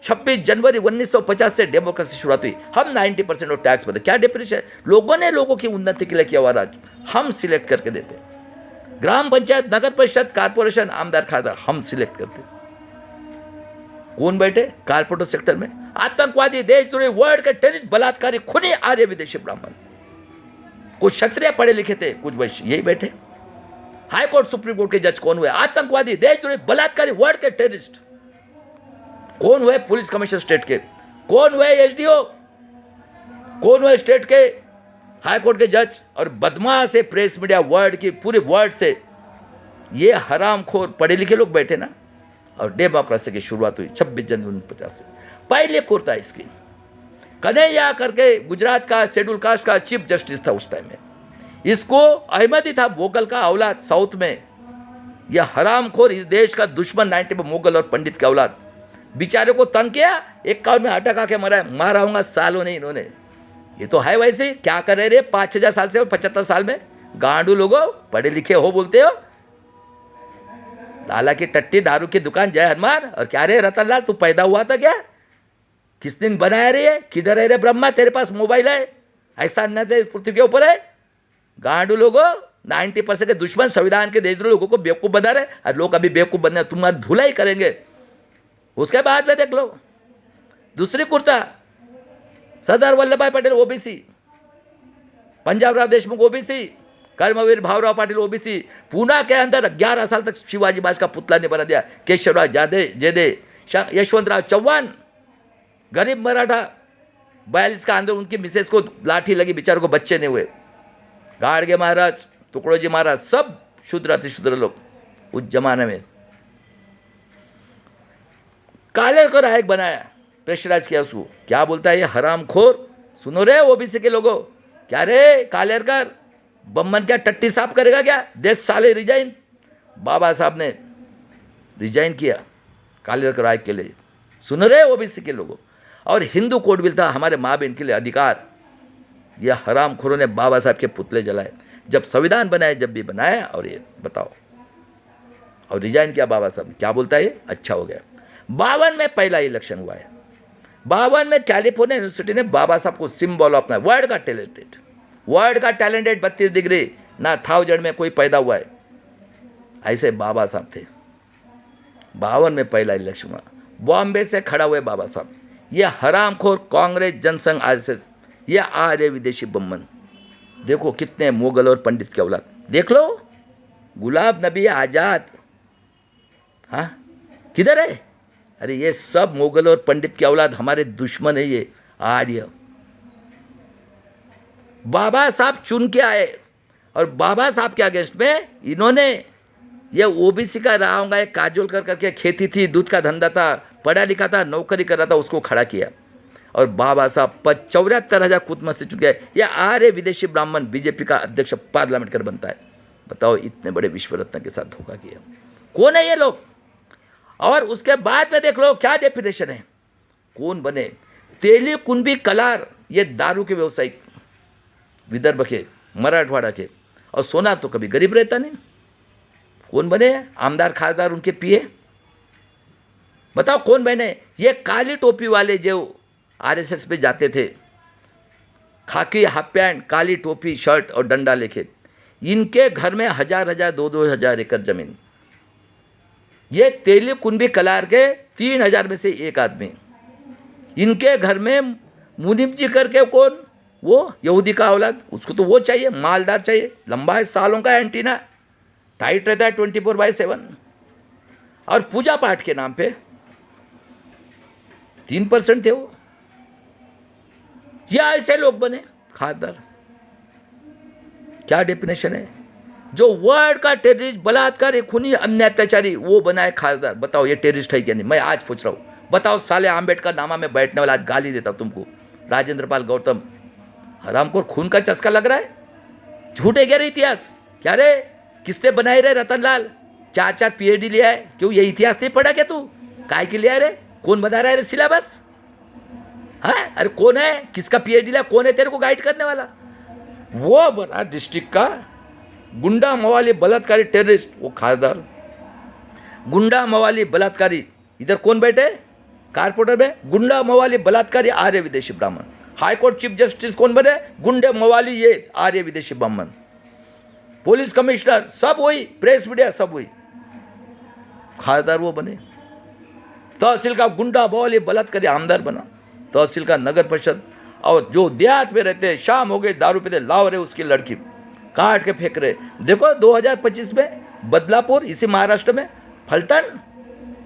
26 जनवरी 1950 से डेमोक्रेसी शुरुआत हुई। हम 90% ऑफ टैक्स भरते। क्या डिफरेंस है? लोगों ने लोगों की उन्नति के लिए किया हुआ राज हम सिलेक्ट करके देते। ग्राम पंचायत, नगर परिषद, कारपोरेशन, आमदार, खासदार हम सिलेक्ट करते। कौन बैठे? कारपोरेटर सेक्टर में आतंकवादी, देशद्रोही, वर्ल्ड के टेररिस्ट, बलात्कारी, खूनी, आर्य विदेशी ब्राह्मण। कुछ क्षत्रिय पढ़े लिखे थे, कुछ वैश्य, यही बैठे। हाई कोर्ट, सुप्रीम कोर्ट के जज कौन हुए? आतंकवादी, देशद्रोही, बलात्कारी, वर्ल्ड के टेररिस्ट। कौन हुए? पुलिस कमिश्नर स्टेट के। कौन हुए? एसडीओ। कौन हुए? स्टेट के हाई कोर्ट के जज। और बदमाश है प्रेस मीडिया, वर्ल्ड की पूरे वर्ल्ड से ये हरामखोर पढ़े लिखे लोग बैठे ना। और डेमोक्रेसी की शुरुआत हुई 26 जनवरी 1950 से। पहले कोर्ट था इसकी, कन्हैया करके गुजरात का शेड्यूल कास्ट का चीफ जस्टिस था उस टाइम में। इसको अहमदी था, मुगल का औलाद साउथ में। यह हरामखोर इस देश का दुश्मन, 90 में मुगल और पंडित का औलाद, बेचारे को तंग किया, 51 में अटका के मारा होगा सालों ने इन्होंने। ये तो है वैसे क्या कर रहे रे 5000 साल से और 75 साल में? गांडू लोगों, पढ़े लिखे हो बोलते हो। लाला की टट्टी, दारू की दुकान, जय हनुमान। और क्या रे रतनलाल, तू पैदा हुआ था क्या? किस दिन बनाया रे? किधर है रे ब्रह्मा? तेरे पास मोबाइल है? ऐसा अन्ना से पृथ्वी के ऊपर है। गांडू लोगों, 90% के दुश्मन, संविधान के देशद्रोही लोगों को बेवकूफ़ बना रहे। और लोग अभी बेवकूफ़ बनने तुम्हारा धुलाई करेंगे। उसके बाद में देख लो दूसरी कुर्ता, सरदार वल्लभ भाई पटेल ओबीसी, पंजाब राव देशमुख ओबीसी, कर्मवीर भावराव पाटिल ओबीसी। पूना के अंदर 11 साल तक शिवाजी महाराज का पुतला नहीं बना दिया। केशवराव जेदे, यशवंतराव चौहान, गरीब मराठा, 42 का आंदोलन, उनकी मिसेस को लाठी लगी, बेचारों को बच्चे नहीं हुए। गाड़गे महाराज, टुकड़ोजी महाराज, सब शूद्र अतिशूद्र लोग उस जमाने में। काले को नायक बनाया, प्रेशराइज किया उसको। क्या बोलता है ये हरामखोर? सुनो रे ओबीसी के लोगों, क्या रे कालेरकर बम्मन क्या टट्टी साफ करेगा क्या? 10 साल रिजाइन। बाबा साहब ने रिजाइन किया कालेरकर नायक के लिए। सुन रहे ओबीसी के लोगों? और हिंदू कोड बिल था हमारे माँ बहन के लिए अधिकार। यह हरामखोरों ने बाबा साहब के पुतले जलाए, जब संविधान बनाए, जब भी बनाया। और ये बताओ, और रिजाइन किया बाबा साहब। क्या बोलता है ये? अच्छा हो गया। 52 में पहला इलेक्शन हुआ है। 52 में कैलिफोर्निया यूनिवर्सिटी ने बाबा साहब को सिंबल अपना, वर्ल्ड का टैलेंटेड 32 डिग्री ना 1000 में कोई पैदा हुआ है, ऐसे बाबा साहब थे। 52 में पहला इलेक्शन हुआ, बॉम्बे से खड़ा हुए बाबा साहब। ये हरामखोर कांग्रेस, जनसंघ, आरएसएस, ये आर्य विदेशी बम्मन, देखो कितने मुगल और पंडित की औलाद। देख लो, गुलाब नबी आज़ाद, हाँ किधर है? अरे ये सब मुगल और पंडित की औलाद, हमारे दुश्मन है ये आर्य। बाबा साहब चुन के आए, और बाबा साहब के अगेंस्ट में इन्होंने ये ओबीसी का रहा होगा, एक काजोल कर करके खेती थी, दूध का धंधा था, पढ़ा लिखा था, नौकरी कर रहा था, उसको खड़ा किया। और बाबा साहब 74,000 कूदमस्ती चुन गए। यह आर्य विदेशी ब्राह्मण बीजेपी का अध्यक्ष पार्लियामेंट कर बनता है। बताओ, इतने बड़े विश्व रत्न के साथ धोखा किया। कौन है ये लोग? और उसके बाद में देख लो क्या डेफिनेशन है, कौन बने? तेली कुंभी कलार, ये दारू के व्यवसायिक, विदर्भ के, मराठवाड़ा के, और सोना तो कभी गरीब रहता नहीं। कौन बने? आमदार खासदार उनके पिए। बताओ कौन बने? ये काली टोपी वाले जो आरएसएस पे जाते थे, खाकी हाफ पैंट, काली टोपी, शर्ट और डंडा लेके, इनके घर में 1000 2 हजार एकड़ जमीन। ये तेली कुंभी कलार के 3000 में से एक आदमी, इनके घर में मुनीम जी करके कौन, वो यहूदी का औलाद, उसको तो वो चाहिए, मालदार चाहिए, लंबा है, सालों का एंटीना, टाइट रहता है 24/7, और पूजा पाठ के नाम पे 3% थे वो। या ऐसे लोग बने खासदार। क्या डेफिनेशन है? जो वर्ल्ड का टेररिस्ट, बलात्कारी, खूनी, अन्य अत्याचारी, वो बना है खासदार। बताओ ये टेररिस्ट है क्या नहीं? मैं आज पूछ रहा हूँ, बताओ। साले आम्बेडकर नामा में बैठने वाला, आज गाली देता तुमको, राजेंद्र पाल गौतम, हरामखोर, खून का चस्का लग रहा है। झूठे गए इतिहास क्या रे? किसने बनाए रे? रतनलाल 4 PhD लिया है, क्यों ये इतिहास नहीं पढ़ा क्या तू? काय के लिया रे? कौन बता रहा है रे सिलेबस? हाँ, अरे कौन है? किसका PhD लिया? कौन है तेरे को गाइड करने वाला? वो बना डिस्ट्रिक्ट का गुंडा मवाली बलात्कारी टेररिस्ट, वो खासदार। गुंडा मवाली बलात्कारी, इधर कौन बैठे कारपोरेटर में? गुंडा मवाली बलात्कारी आर्य विदेशी ब्राह्मण। हाईकोर्ट चीफ जस्टिस कौन बने? गुंडे मवाली, ये आर्य विदेशी ब्राह्मण। पुलिस कमिश्नर सब वही, प्रेस मीडिया सब वही, खासदार वो बने। तहसील का गुंडा मवाली बलात्कारी आमदार बना, तहसील का नगर परिषद। और जो देहात में रहते, शाम हो गई, दारू पीते, लाव रहे उसकी लड़की, काट के फेंक रहे। देखो 2025 में बदलापुर, इसी महाराष्ट्र में, फलटन,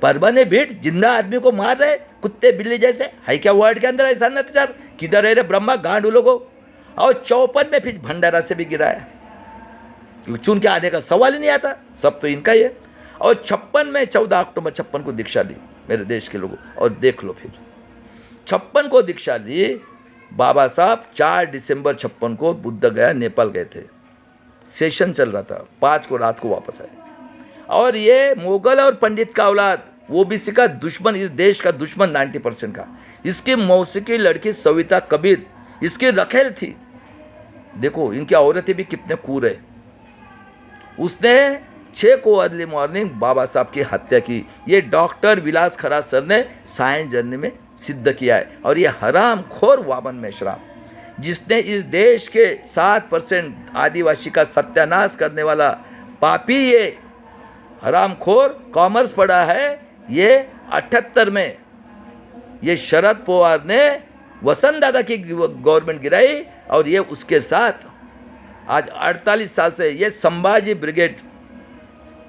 परभनी, भीट, जिंदा आदमी को मार रहे कुत्ते बिल्ली जैसे। है क्या वर्ड के अंदर ऐसा अत्याचार? किधर है रे ब्रह्मा गांड लोगों? और 54 में फिर भंडारा से भी गिराया, क्योंकि चुन के आने का सवाल ही नहीं आता, सब तो इनका ही है। और 56 में 14 अक्टूबर 56 को दीक्षा ली मेरे देश के लोगों। और देख लो फिर 56 को दीक्षा ली बाबा साहब। 4 दिसंबर 56 को बुद्ध गया, नेपाल गए थे, सेशन चल रहा था, 5 को रात को वापस आए। और ये मुगल और पंडित का औलाद, ओबीसी का दुश्मन, इस देश का दुश्मन 90% का। इसकी मौसी की लड़की सविता कबीर, इसकी रखेल थी। देखो इनकी औरतें भी कितने कूर है। उसने 6 को अर्ली मॉर्निंग बाबा साहब की हत्या की। ये डॉक्टर विलास खराज सर ने साइंस जर्नी में सिद्ध किया है। और ये हरामखोर वामन मेश्राम, जिसने इस देश के 7% आदिवासी का सत्यानाश करने वाला पापी, ये हरामखोर, कॉमर्स पढ़ा है। ये 78 में ये शरद पवार ने वसंत दादा की गवर्नमेंट गिराई, और ये उसके साथ आज 48 साल से ये संभाजी ब्रिगेड,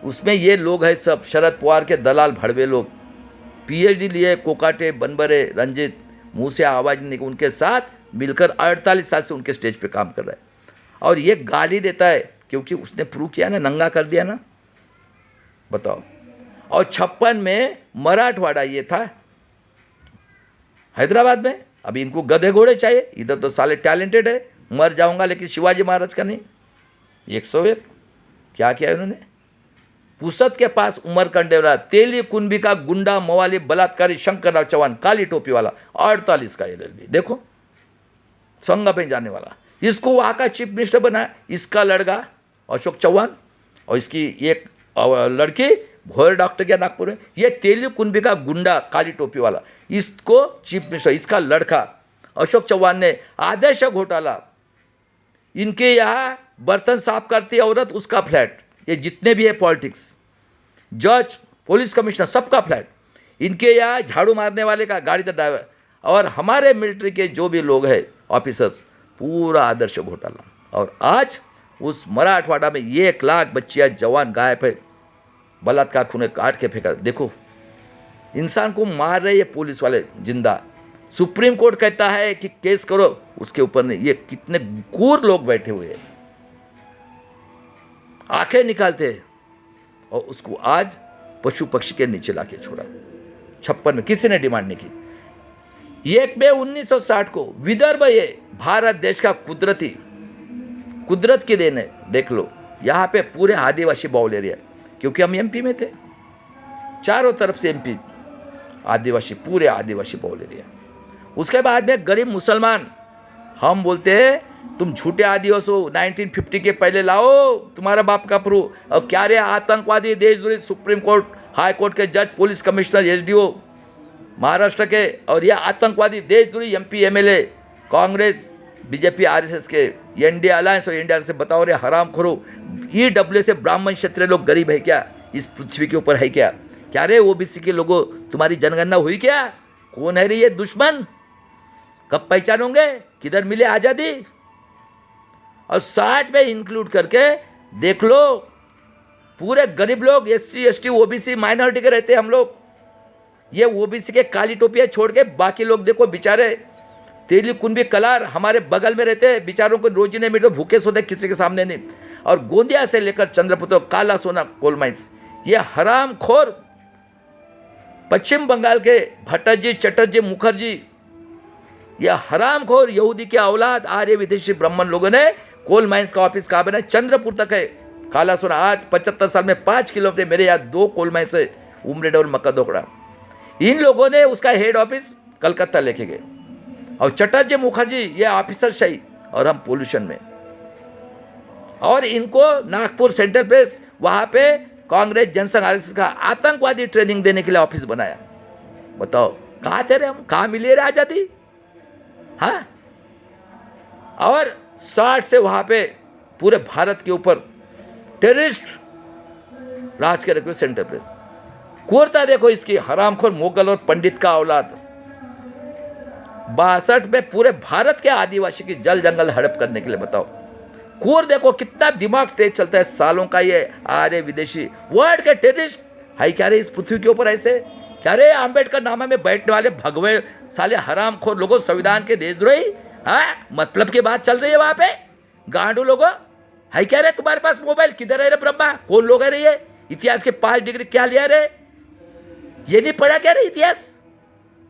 उसमें ये लोग हैं सब शरद पवार के दलाल भड़वे लोग, PhD लिए, कोकाटे, बनबरे, रंजित, मुंह से आवाज़ नहीं, उनके साथ मिलकर 48 साल से उनके स्टेज पे काम कर रहा है। और ये गाली देता है क्योंकि उसने प्रूव किया ना, नंगा कर दिया ना। बताओ। और 56 में मराठवाड़ा ये था हैदराबाद में। अभी इनको गधे घोड़े चाहिए, इधर तो साले टैलेंटेड है, मर जाऊंगा लेकिन शिवाजी महाराज का नहीं। 101 क्या किया इन्होंने? पुसद के पास उमर कंडेवरा, तेली कुंभी का गुंडा मवाली बलात्कारी शंकरराव चौहान काली टोपी वाला 48 का LLB, देखो संगा पे जाने वाला, इसको वहाँ का चीफ मिनिस्टर बनाया। इसका लड़का अशोक चौहान और इसकी एक लड़की भोयर डॉक्टर क्या नागपुर में, ये तेली कुंभी का गुंडा काली टोपी वाला, इसको चीफ मिनिस्टर, इसका लड़का अशोक चौहान ने आदर्श घोटाला, इनके यहाँ बर्तन साफ करती औरत उसका फ्लैट, ये जितने भी है पॉलिटिक्स, जज, पुलिस कमिश्नर, सबका फ्लैट, इनके यहाँ झाड़ू मारने वाले का गाड़ी का ड्राइवर, और हमारे मिलिट्री के जो भी लोग हैं ऑफिसर्स, पूरा आदर्श घोटाला। और आज उस मराठवाड़ा में 1 लाख बच्चियाँ जवान गायब है, बलात्कार खूने काट के फेंका। देखो इंसान को मार रहे ये पुलिस वाले जिंदा, सुप्रीम कोर्ट कहता है कि केस करो, उसके ऊपर नहीं। ये कितने क्रूर लोग बैठे हुए हैं, आंखें निकालते हैं, और उसको आज पशु पक्षी के नीचे लाके छोड़ा। 56 में किसी ने डिमांड नहीं की। 1 मई 1960 को विदर्भ, ये भारत देश का कुदरत की देन है। देख लो यहाँ पे पूरे आदिवासी बाउल एरिया, क्योंकि हम MP में थे, चारों तरफ से MP आदिवासी, पूरे आदिवासी बाउल एरिया। उसके बाद में गरीब मुसलमान, हम बोलते हैं तुम झूठे आदिवासी हो, 1950 के पहले लाओ तुम्हारा बाप का प्रूफ। और क्या रे आतंकवादी देशद्रोही सुप्रीम कोर्ट, हाई कोर्ट के जज, पुलिस कमिश्नर, SDO महाराष्ट्र के, और यह आतंकवादी देशद्रोही MP MLA Congress BJP RSS के, NDA अलायंस और इंडिया से, बताओ रे हराम खोरो, EW से ब्राह्मण क्षत्रिय लोग गरीब है क्या इस पृथ्वी के ऊपर है क्या? क्या रे OBC के लोगों तुम्हारी जनगणना हुई क्या? कौन है रे ये दुश्मन? कब पहचानोगे? किधर मिले आज़ादी? और 60 में इंक्लूड करके देख लो, पूरे गरीब लोग SC ST OBC माइनॉरिटी के रहते हैं हम लोग। ये OBC के काली टोपियाँ छोड़ के बाकी लोग देखो बेचारे तेली कुंभी कलार हमारे बगल में रहते हैं, बेचारों को रोजी नहीं मिलते, भूखे सोते किसी के सामने नहीं। और गोंदिया से लेकर चंद्रपुर काला सोना कोल माइंस, ये हराम खोर पश्चिम बंगाल के भट्टजी, चटर्जी, मुखर्जी, ये हराम खोर यहूदी के औलाद आर्य विदेशी ब्राह्मण लोगों ने कोल माइंस का ऑफिस कहाँ बना? चंद्रपुर तक है काला सोना। आज 75 साल में 5 किलोमीटर मेरे यहाँ 2 कोल माइंस है, उमरेड और मक्का दोकड़ा। इन लोगों ने उसका हेड ऑफिस कलकत्ता लेके गए। और चटर्जी, मुखर्जी, ये ऑफिसर शाही, और हम पोल्यूशन में। और इनको नागपुर सेंट्रल प्लेस, वहाँ पे कांग्रेस जनसंघ RSS का आतंकवादी ट्रेनिंग देने के लिए ऑफिस बनाया। बताओ कहाँ थे रे हम? कहाँ मिले रे आज़ादी? हाँ। और 60 से वहाँ पे पूरे भारत के ऊपर टेररिस्ट राज के रखे सेंट्रल प्लेस। क्रूरता देखो इसकी, हरामखोर मुगल और पंडित का औलाद। 62 में पूरे भारत के आदिवासी की जल जंगल हड़प करने के लिए, बताओ क्रूर देखो कितना दिमाग तेज चलता है सालों का। ये आर्य विदेशी वर्ल्ड के टेररिस्ट है क्या रे इस पृथ्वी के ऊपर? ऐसे क्या रे आम्बेडकर नामा में बैठने वाले भगवे साले हरामखोर लोगों, संविधान के देशद्रोही। हाँ, मतलब की बात चल रही है वहाँ पे। गांडू लोगों है क्या रे तुम्हारे पास मोबाइल? किधर है रे ब्रह्मा? कौन लोग है रे ये? इतिहास के 5 डिग्री क्या लिया रे? ये नहीं पढ़ा क्या रे इतिहास?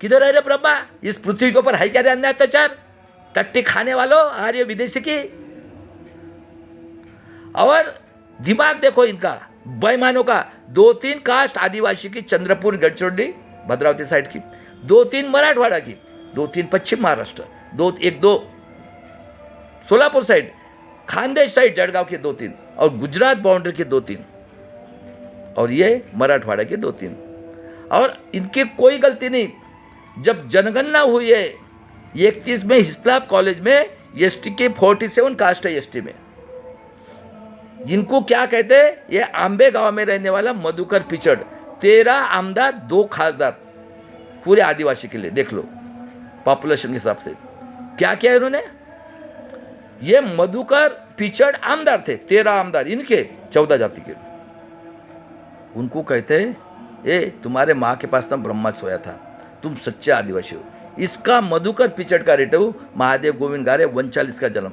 किधर है रे ब्रह्मा? इस पृथ्वी के ऊपर है क्या रे अन्याय अत्याचार? टट्टी खाने वालों आर्य विदेशी की। और दिमाग देखो इनका, बेईमानों का। 2-3 कास्ट आदिवासी की, चंद्रपुर, गढ़चिरौली, भद्रावती साइड की, 2-3 मराठवाड़ा की, 2-3 पश्चिम महाराष्ट्र, 1-2 सोलापुर साइड, खानदेश साइड जड़गांव के 2-3, और गुजरात बाउंड्री के 2-3, और ये मराठवाड़ा के 2-3। और इनकी कोई गलती नहीं। जब जनगणना हुई है 31 में हिस्लाप कॉलेज में, ST के 47 कास्ट है ST में। इनको क्या कहते हैं? ये आंबे गांव में रहने वाला मधुकर पिचड़, 13 आमदार, 2 खासदार पूरे आदिवासी के लिए। देख लो पॉपुलेशन के हिसाब से क्या किया इन्होंने। ये मधुकर पिचड़ आमदार थे, 13 आमदार इनके, 14 जाति के। उनको कहते हैं ए तुम्हारे माँ के पास ना ब्रह्मा सोया था, तुम सच्चे आदिवासी हो। इसका मधुकर पिचड़ का रिलेटिव महादेव गोविंद गारे 39 का जन्म,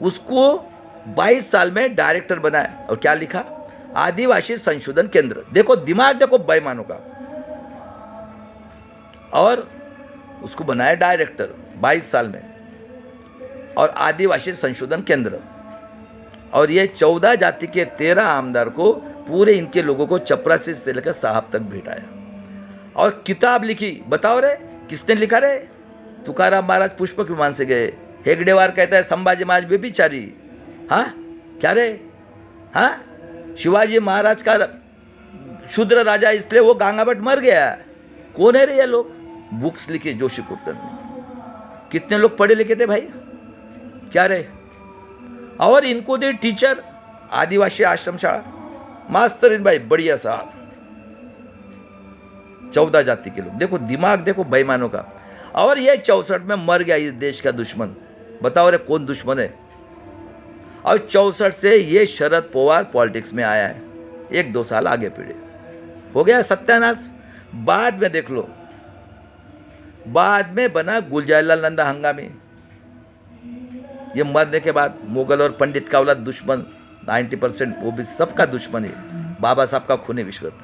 उसको 22 साल में डायरेक्टर बनाया। और क्या लिखा? आदिवासी संशोधन केंद्र। देखो दिमाग देखो बेईमानों का। और उसको बनाया डायरेक्टर 22 साल में, और आदिवासी संशोधन केंद्र। और ये 14 जाति के 13 आमदार को पूरे इनके लोगों को चपरासी से लेकर साहब तक भेटाया और किताब लिखी। बताओ रे किसने लिखा रे? तुकाराम महाराज पुष्पक विमान से गए। हेगडेवार कहता है संभाजी महाराज व्यभिचारी। हाँ क्या रे? हाँ शिवाजी महाराज का शूद्र राजा इसलिए वो गांगाभट्ट मर गया। कौन है रे ये लोग? बुक्स लिखे जोशी कुलकर्णी ने। कितने लोग पढ़े लिखे थे भाई? क्या रे? और इनको दे टीचर आदिवासी आश्रम शाला मास्टर इन भाई बढ़िया साहब। 14 जाति के लोग, देखो दिमाग देखो बेईमानों का। और ये 64 में मर गया इस देश का दुश्मन। बताओ रे कौन दुश्मन है? और 64 से ये शरद पवार पॉलिटिक्स में आया है। 1-2 साल आगे पीढ़े हो गया सत्यानाश। बाद में देख लो, बाद में बना गुलजारीलाल नंदा हंगामी। ये मरने के बाद मुगल और पंडित का औलाद दुश्मन 90% वो भी सबका दुश्मन है। बाबा साहब का खून है विश्वरत्न।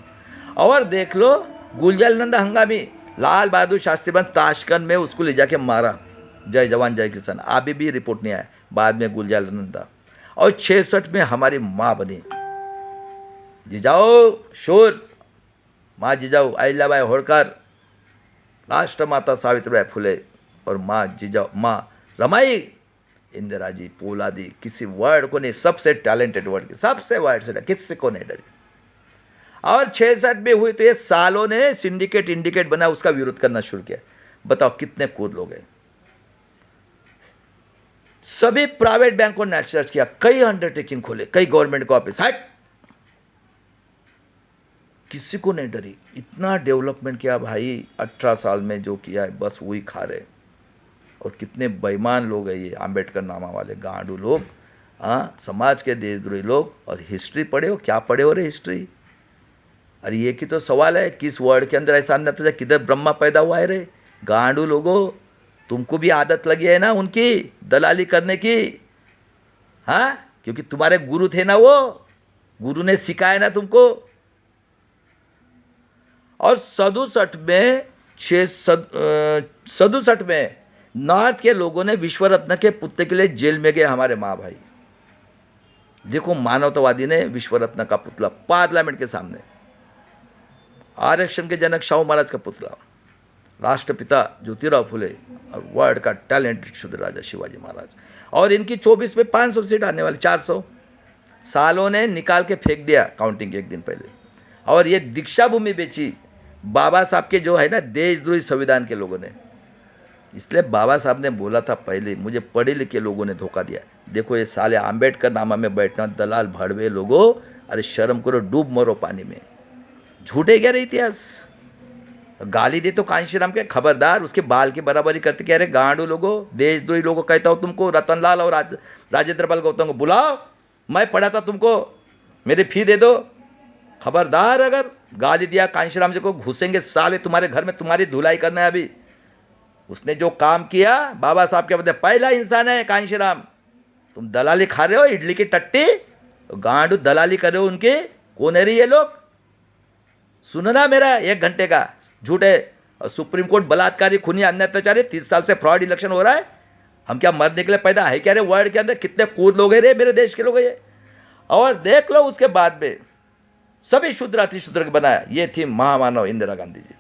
और देख लो गुलजारीलाल नंदा हंगामी, लाल बहादुर शास्त्री बन ताशकंद में उसको ले जाके मारा। जय जवान जय किसान अभी भी रिपोर्ट नहीं आया। बाद में गुलजारीलाल नंदा। और 66 में हमारी माँ बनी जिजाऊ शूर माँ जिजाऊ अहिल्याबाई होळकर, राष्ट्रमाता सावित्रीबाई फुले और माँ जिजाऊ माँ रमाई इंदिरा जी पोलादी। किसी वर्ड को नहीं, सबसे टैलेंटेड वर्ड की सबसे वर्ड से किसी को नहीं डरी। और 66 में हुई तो ये सालों ने सिंडिकेट इंडिकेट बना उसका विरोध करना शुरू किया। बताओ कितने कूद लोग हैं। सभी प्राइवेट बैंकों ने नेशनलाइज किया, कई अंडरटेकिंग खोले, कई गवर्नमेंट को ऑफिस हट, किसी को नहीं डरी। इतना डेवलपमेंट किया भाई 18 साल में जो किया है बस वही खा रहे। और कितने बेईमान लोग हैं ये आम्बेडकर नामा वाले गांडू लोग। हाँ समाज के देशद्रोही लोग। और हिस्ट्री पढ़े हो? क्या पढ़े हो रे हिस्ट्री? अरे ये की तो सवाल है किस वर्ड के अंदर ऐसा अन्य किधर ब्रह्मा पैदा हुआ है रे? गांडू लोगों तुमको भी आदत लगी है ना उनकी दलाली करने की। हाँ क्योंकि तुम्हारे गुरु थे ना, वो गुरु ने सिखाया ना तुमको। और 67 में नॉर्थ के लोगों ने विश्वरत्न के पुत्र के लिए जेल में गए हमारे माँ भाई। देखो मानवतावादी ने विश्वरत्न का पुतला पार्लियामेंट के सामने, आरक्षण के जनक शाहू महाराज का पुतला, राष्ट्रपिता ज्योतिराव फुले और वर्ल्ड का टैलेंटेड शूद्र राजा शिवाजी महाराज। और इनकी 24 में 500 सीट आने वाली, 400 सालों ने निकाल के फेंक दिया काउंटिंग के एक दिन पहले। और ये दीक्षा भूमि बेची बाबा साहब के जो है ना देशद्रोही संविधान के लोगों ने। इसलिए बाबा साहब ने बोला था पहले, मुझे पढ़े लिखे लोगों ने धोखा दिया। देखो ये साले आम्बेडकर नामा में बैठना दलाल भड़वे लोगों, अरे शर्म करो, डूब मरो पानी में। झूठे क्या रहे इतिहास? गाली दे तो कांशीराम के खबरदार, उसके बाल की बराबरी करते कह रहे गांडू लोगों, देशद्रोही लोगों। कहता हूँ तुमको रतनलाल और राजेंद्र पाल गौतम को बुलाओ, मैं पढ़ा था तुमको, मेरी फी दे दो। खबरदार अगर गाली दिया कांशीराम जी को घुसेंगे साले तुम्हारे घर में, तुम्हारी धुलाई करना है अभी। उसने जो काम किया बाबा साहब के बदले पहला इंसान है कांशीराम। तुम दलाली खा रहे हो इडली की टट्टी, गांडू दलाली कर रहे हो उनके। कौन है रे ये लोग? सुनना मेरा 1 घंटे का झूठे। और सुप्रीम कोर्ट बलात्कारी खूनी अन्य अत्याचारी 30 साल से फ्रॉड इलेक्शन हो रहा है। हम क्या मरने के लिए पैदा है क्या रे? वर्ल्ड के अंदर कितने कूद लोग हैं रे मेरे देश के लोग ये। और देख लो उसके बाद में सभी शूद्र अतिशूद्र बनाया। ये थी महामानव इंदिरा गांधी जी।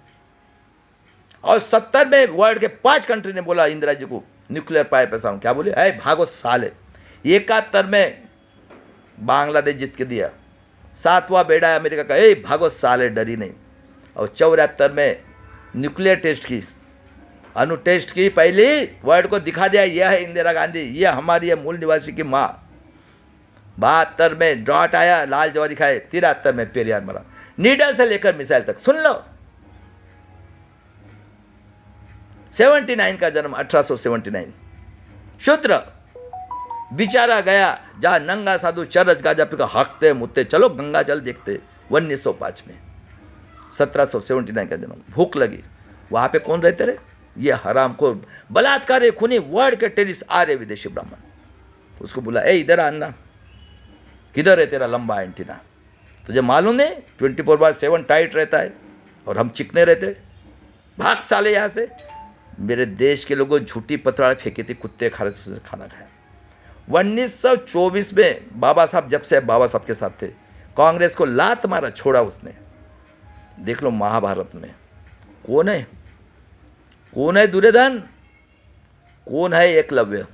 और 70 में वर्ल्ड के 5 कंट्री ने बोला इंदिरा जी को न्यूक्लियर पाए पैसा हूँ। क्या बोले? अरे भागो साले। 71 में बांग्लादेश जीत के दिया। 7वां बेड़ा है अमेरिका का, ए भागो साले, डरी नहीं। और 74 में न्यूक्लियर टेस्ट की, अणु टेस्ट की पहली, वर्ल्ड को दिखा दिया यह है इंदिरा गांधी, यह हमारी है मूल निवासी की माँ। 72 में ड्रॉट आया, लाल जवारी खाए। 73 में पेरियार मरा। नीडल से लेकर मिसाइल तक सुन लो। 79 का जन्म 1879। शूद्र बेचारा गया जहाँ नंगा साधु चरच गाजा पिका हकते मुत्ते, चलो गंगा जल देखते। 1905 में 1779 का जन्म। भूख लगी, वहाँ पे कौन रहते रहे? ये हरामखोर बलात्कारी खूनी वर्ल्ड के टेरिस आर्य विदेशी ब्राह्मण। उसको बोला, ए इधर आना, किधर है तेरा लंबा एंटीना? तुझे मालूम नहीं 24/7 टाइट रहता है और हम चिकने रहते। भाग साले यहाँ से। मेरे देश के लोगों झूठी पतराड़े फेंकी थी, कुत्ते खा रहे से खाना खाया। 1924 में बाबा साहब, जब से बाबा साहब के साथ थे, कांग्रेस को लात मारा, छोड़ा उसने। देख लो महाभारत में कौन है, कौन है दुर्योधन, कौन है एकलव्य।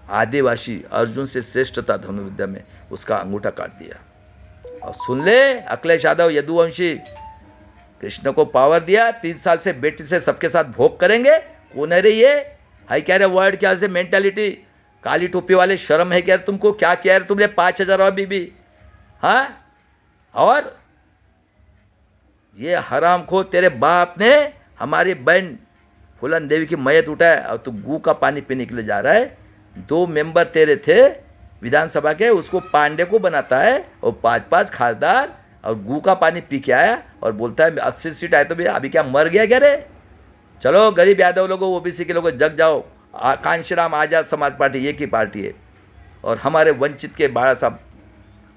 आदिवासी अर्जुन से श्रेष्ठ था धनुर्विद्या में, उसका अंगूठा काट दिया। और सुन ले अखिलेश यादव यदुवंशी, कृष्ण को पावर दिया, 3 साल से बेटी से सबके साथ भोग करेंगे। कौन है रे ये, हाई क्या रे वर्ड, क्या से मेंटालिटी, काली टोपी वाले, शर्म है क्या तुमको, क्या किया रे तुमने 5,000 और बीबी। हाँ, और ये हराम खो तेरे बाप ने हमारी बहन फूलन देवी की मैयत उठाया और तू गू का पानी पीने के लिए जा रहा है। 2 मेंबर तेरे थे विधानसभा के, उसको पांडे को बनाता है और 5-5 खासदार, और गू का पानी पी के आया और बोलता है 80 सीट आए तो भी अभी क्या मर गया क्या रे। चलो गरीब यादव लोगों, ओबीसी के लोगों, जग जाओ। कांशीराम आज़ाद समाज पार्टी एक ही पार्टी है, और हमारे वंचित के बाबा साहब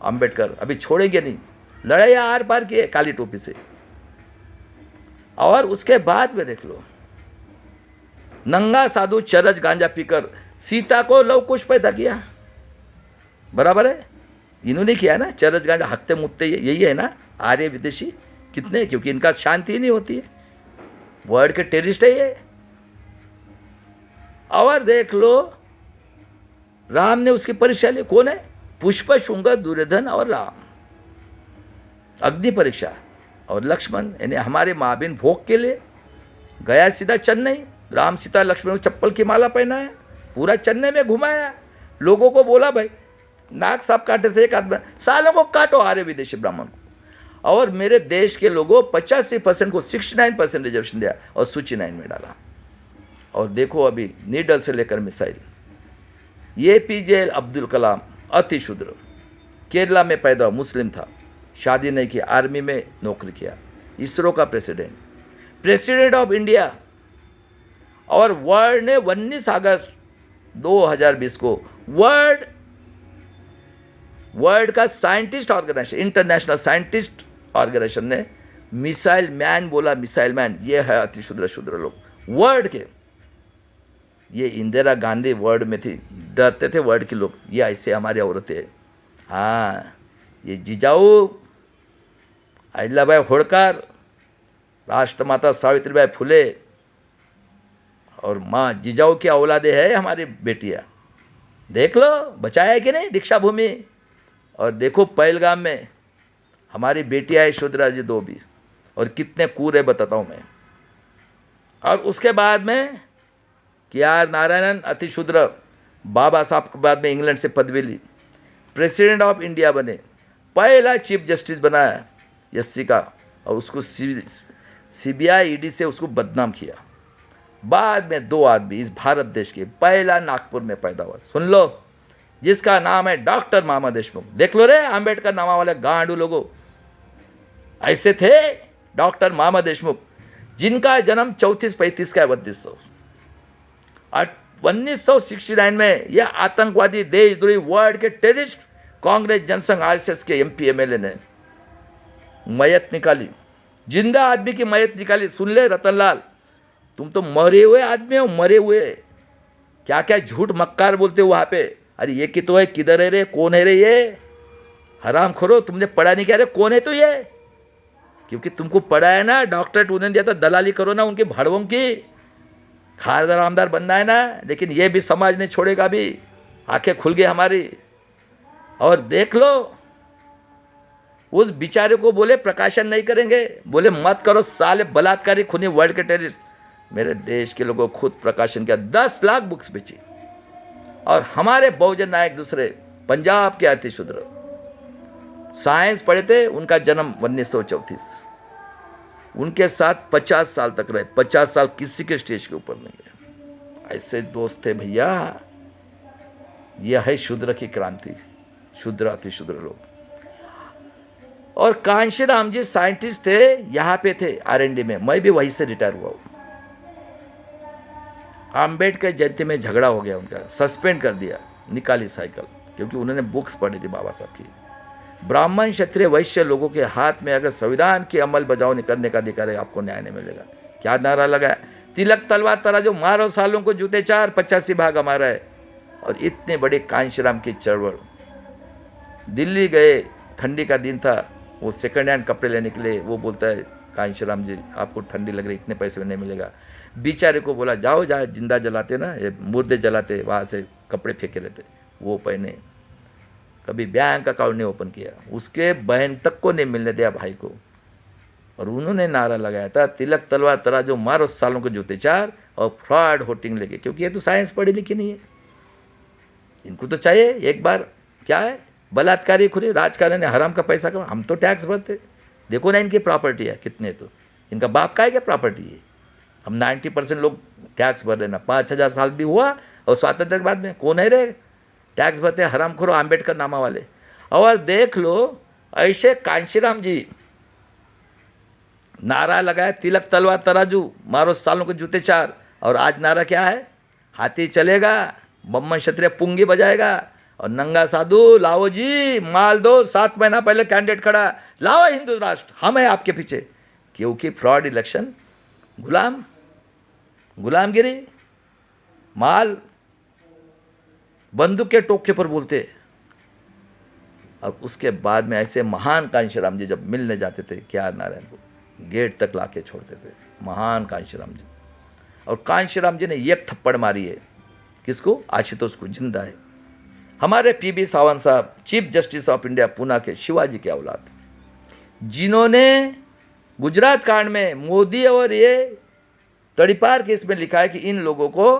अम्बेडकर अभी छोड़ेंगे नहीं, लड़ाई आर पार की है काली टोपी से। और उसके बाद में देख लो, नंगा साधु चरस गांजा पीकर सीता को लव कुश पैदा किया, बराबर है, इन्होंने किया ना। चरस गांजा हत्ते मुत्ते यही है ना, आर्य विदेशी कितने, क्योंकि इनका शांति ही नहीं होती है, वर्ल्ड के टेररिस्ट है ये। और देख लो राम ने उसकी परीक्षा ली, कौन है, पुष्प, शुंग, दुर्योधन और राम, अग्नि परीक्षा। और लक्ष्मण यानी हमारे महाबीन भोग के लिए गया सीधा चेन्नई, राम सीता लक्ष्मण को चप्पल की माला पहनाया, पूरा चेन्नई में घुमाया, लोगों को बोला भाई नाक साफ काटे से एक आदमी, सालों को काटो आर्य विदेशी ब्राह्मण को। और मेरे देश के लोगों 85% को 69% रिजर्वेशन दिया और सूची 9 में डाला। और देखो अभी नीडल से लेकर मिसाइल, ये APJ अब्दुल कलाम अति शूद्र, केरला में पैदा हुआ, मुस्लिम था, शादी नहीं की, आर्मी में नौकरी किया, इसरो का प्रेसिडेंट ऑफ इंडिया। और वर्ल्ड ने 19 अगस्त 2020 को वर्ल्ड का scientist organisation, international scientist organisation ने मिसाइल मैन बोला, मिसाइल मैन, ये है अति शूद्र लोग वर्ल्ड के। ये इंदिरा गांधी वर्ल्ड में थी, डरते थे वर्ल्ड के लोग, ये ऐसे हमारी औरतें। हाँ, ये जिजाऊ अहिल्याबाई होळकर, राष्ट्रमाता सावित्रीबाई फुले और माँ जिजाऊ की औलादे है हमारी बेटियाँ। देख लो बचाया है कि नहीं दीक्षा भूमि। और देखो पहलगाम में हमारी बेटियाँ है शुद्रा जी 2 भी, और कितने कूर है बताता हूँ मैं। और उसके बाद में KR नारायणन अति शूद्र, बाबा साहब के बाद में इंग्लैंड से पदवी ली, प्रेसिडेंट ऑफ इंडिया बने, पहला चीफ जस्टिस बनाया SC का, और उसको CBI ED से उसको बदनाम किया। बाद में 2 आदमी इस भारत देश के, पहला नागपुर में पैदा हुआ, सुन लो, जिसका नाम है डॉक्टर मामा देशमुख। देख लो रे अंबेडकर नामा वाले गांडू लोगों, ऐसे थे डॉक्टर मामा देशमुख, जिनका जन्म 34-35 का है 3200। 1969 में यह आतंकवादी देशद्रोही वर्ल्ड के टेररिस्ट कांग्रेस जनसंघ RSS के MP MLA ने मैयत निकाली, जिंदा आदमी की मैयत निकाली। सुन ले रतनलाल, तुम तो मरे हुए आदमी हो, मरे हुए, क्या क्या झूठ मक्कार बोलते हो वहाँ पे। अरे ये कि तो है, किधर है रे, कौन है रे ये, हराम खोरो, तुमने पढ़ा नहीं क्या रे, कौन है तो ये, क्योंकि तुमको पढ़ा है ना, डॉक्टरेट उन्होंने दिया था, दलाली करो ना उनके भाड़वों की, खारदार आमदार बनना है ना। लेकिन ये भी समाज नहीं छोड़ेगा, भी आंखें खुल गई हमारी। और देख लो उस बेचारे को बोले प्रकाशन नहीं करेंगे, बोले मत करो साले बलात्कारी खूनी वर्ल्ड के टेररिस्ट। मेरे देश के लोगों खुद प्रकाशन किया, 10 लाख बुक्स बेची। और हमारे बहुजन नायक दूसरे पंजाब के अति शूद्र साइंस पढ़े थे, उनका जन्म 1934, उनके साथ 50 साल तक रहे, 50 साल किसी के स्टेज के ऊपर नहीं गए। ऐसे दोस्त थे भैया, यह है शूद्र की क्रांति, शूद्र अति शूद्र लोग। और कांशीराम जी साइंटिस्ट थे, यहाँ पे थे R&D में, मैं भी वहीं से रिटायर हुआ हूँ। अम्बेडकर जयंती में झगड़ा हो गया उनका, सस्पेंड कर दिया, निकाली साइकिल, क्योंकि उन्होंने बुक्स पढ़ी थी बाबा साहब की। ब्राह्मण क्षत्रिय वैश्य लोगों के हाथ में अगर संविधान की अमल बजावनी करने का अधिकार है, आपको न्याय नहीं मिलेगा। क्या नारा लगाया, तिलक तलवार तराजू मारो सालों को जूते 4, 85 भाग हमारा है। और इतने बड़े कांशीराम की चळवळ। दिल्ली गए, ठंडी का दिन था, वो सेकंड हैंड कपड़े लेने के लिए, वो बोलता है कांशीराम जी आपको ठंडी लग रही, इतने पैसे में नहीं मिलेगा। बेचारे को बोला जाओ जहाँ जिंदा जलाते ना, ये मुर्दे जलाते, वहाँ से कपड़े फेंके लेते, वो पहने। कभी बैंक अकाउंट नहीं ओपन किया, उसके बहन तक को नहीं मिलने दिया भाई को। और उन्होंने नारा लगाया था तिलक तलवार तराजू मारो सालों के जूते चार, और फ्रॉड होटिंग लेके, क्योंकि ये तो साइंस पढ़ी लिखी नहीं है। इनको तो चाहिए एक बार क्या है, बलात्कारी खुले राजकारण ने हराम का पैसा कमा, हम तो टैक्स भरते, देखो ना इनकी प्रॉपर्टी है कितने, तो इनका बाप का है क्या प्रॉपर्टी है। हम 90% लोग टैक्स भर रहे ना, 5000 साल भी हुआ और स्वातंत्र के बाद में कौन है रे टैक्स भरते, हराम खोरो आम्बेडकर नामा वाले। और देख लो ऐसे कांशीराम जी नारा लगाए तिलक तलवार तराजू मारो सालों के जूते चार, और आज नारा क्या है, हाथी चलेगा बम्मन क्षत्रिय पुंगी बजाएगा, और नंगा साधु लाओ जी माल दो, 7 महीना पहले कैंडिडेट खड़ा, लाओ हिंदू राष्ट्र हम हैं आपके पीछे। क्योंकि फ्रॉड इलेक्शन, गुलामगिरी, माल बंदूक के टोके पर बोलते। और उसके बाद में ऐसे महान कांशीराम जी जब मिलने जाते थे KR नारायण को, गेट तक लाके छोड़ते थे, महान कांशीराम जी। और कांशीराम जी ने एक थप्पड़ मारी है, किसको, आशुतोष को, जिंदा है। हमारे PB सावंत साहब chief justice of India Poona के, शिवाजी के औलाद, जिन्होंने गुजरात कांड में मोदी और ये तड़ीपार केस में लिखा है कि इन लोगों को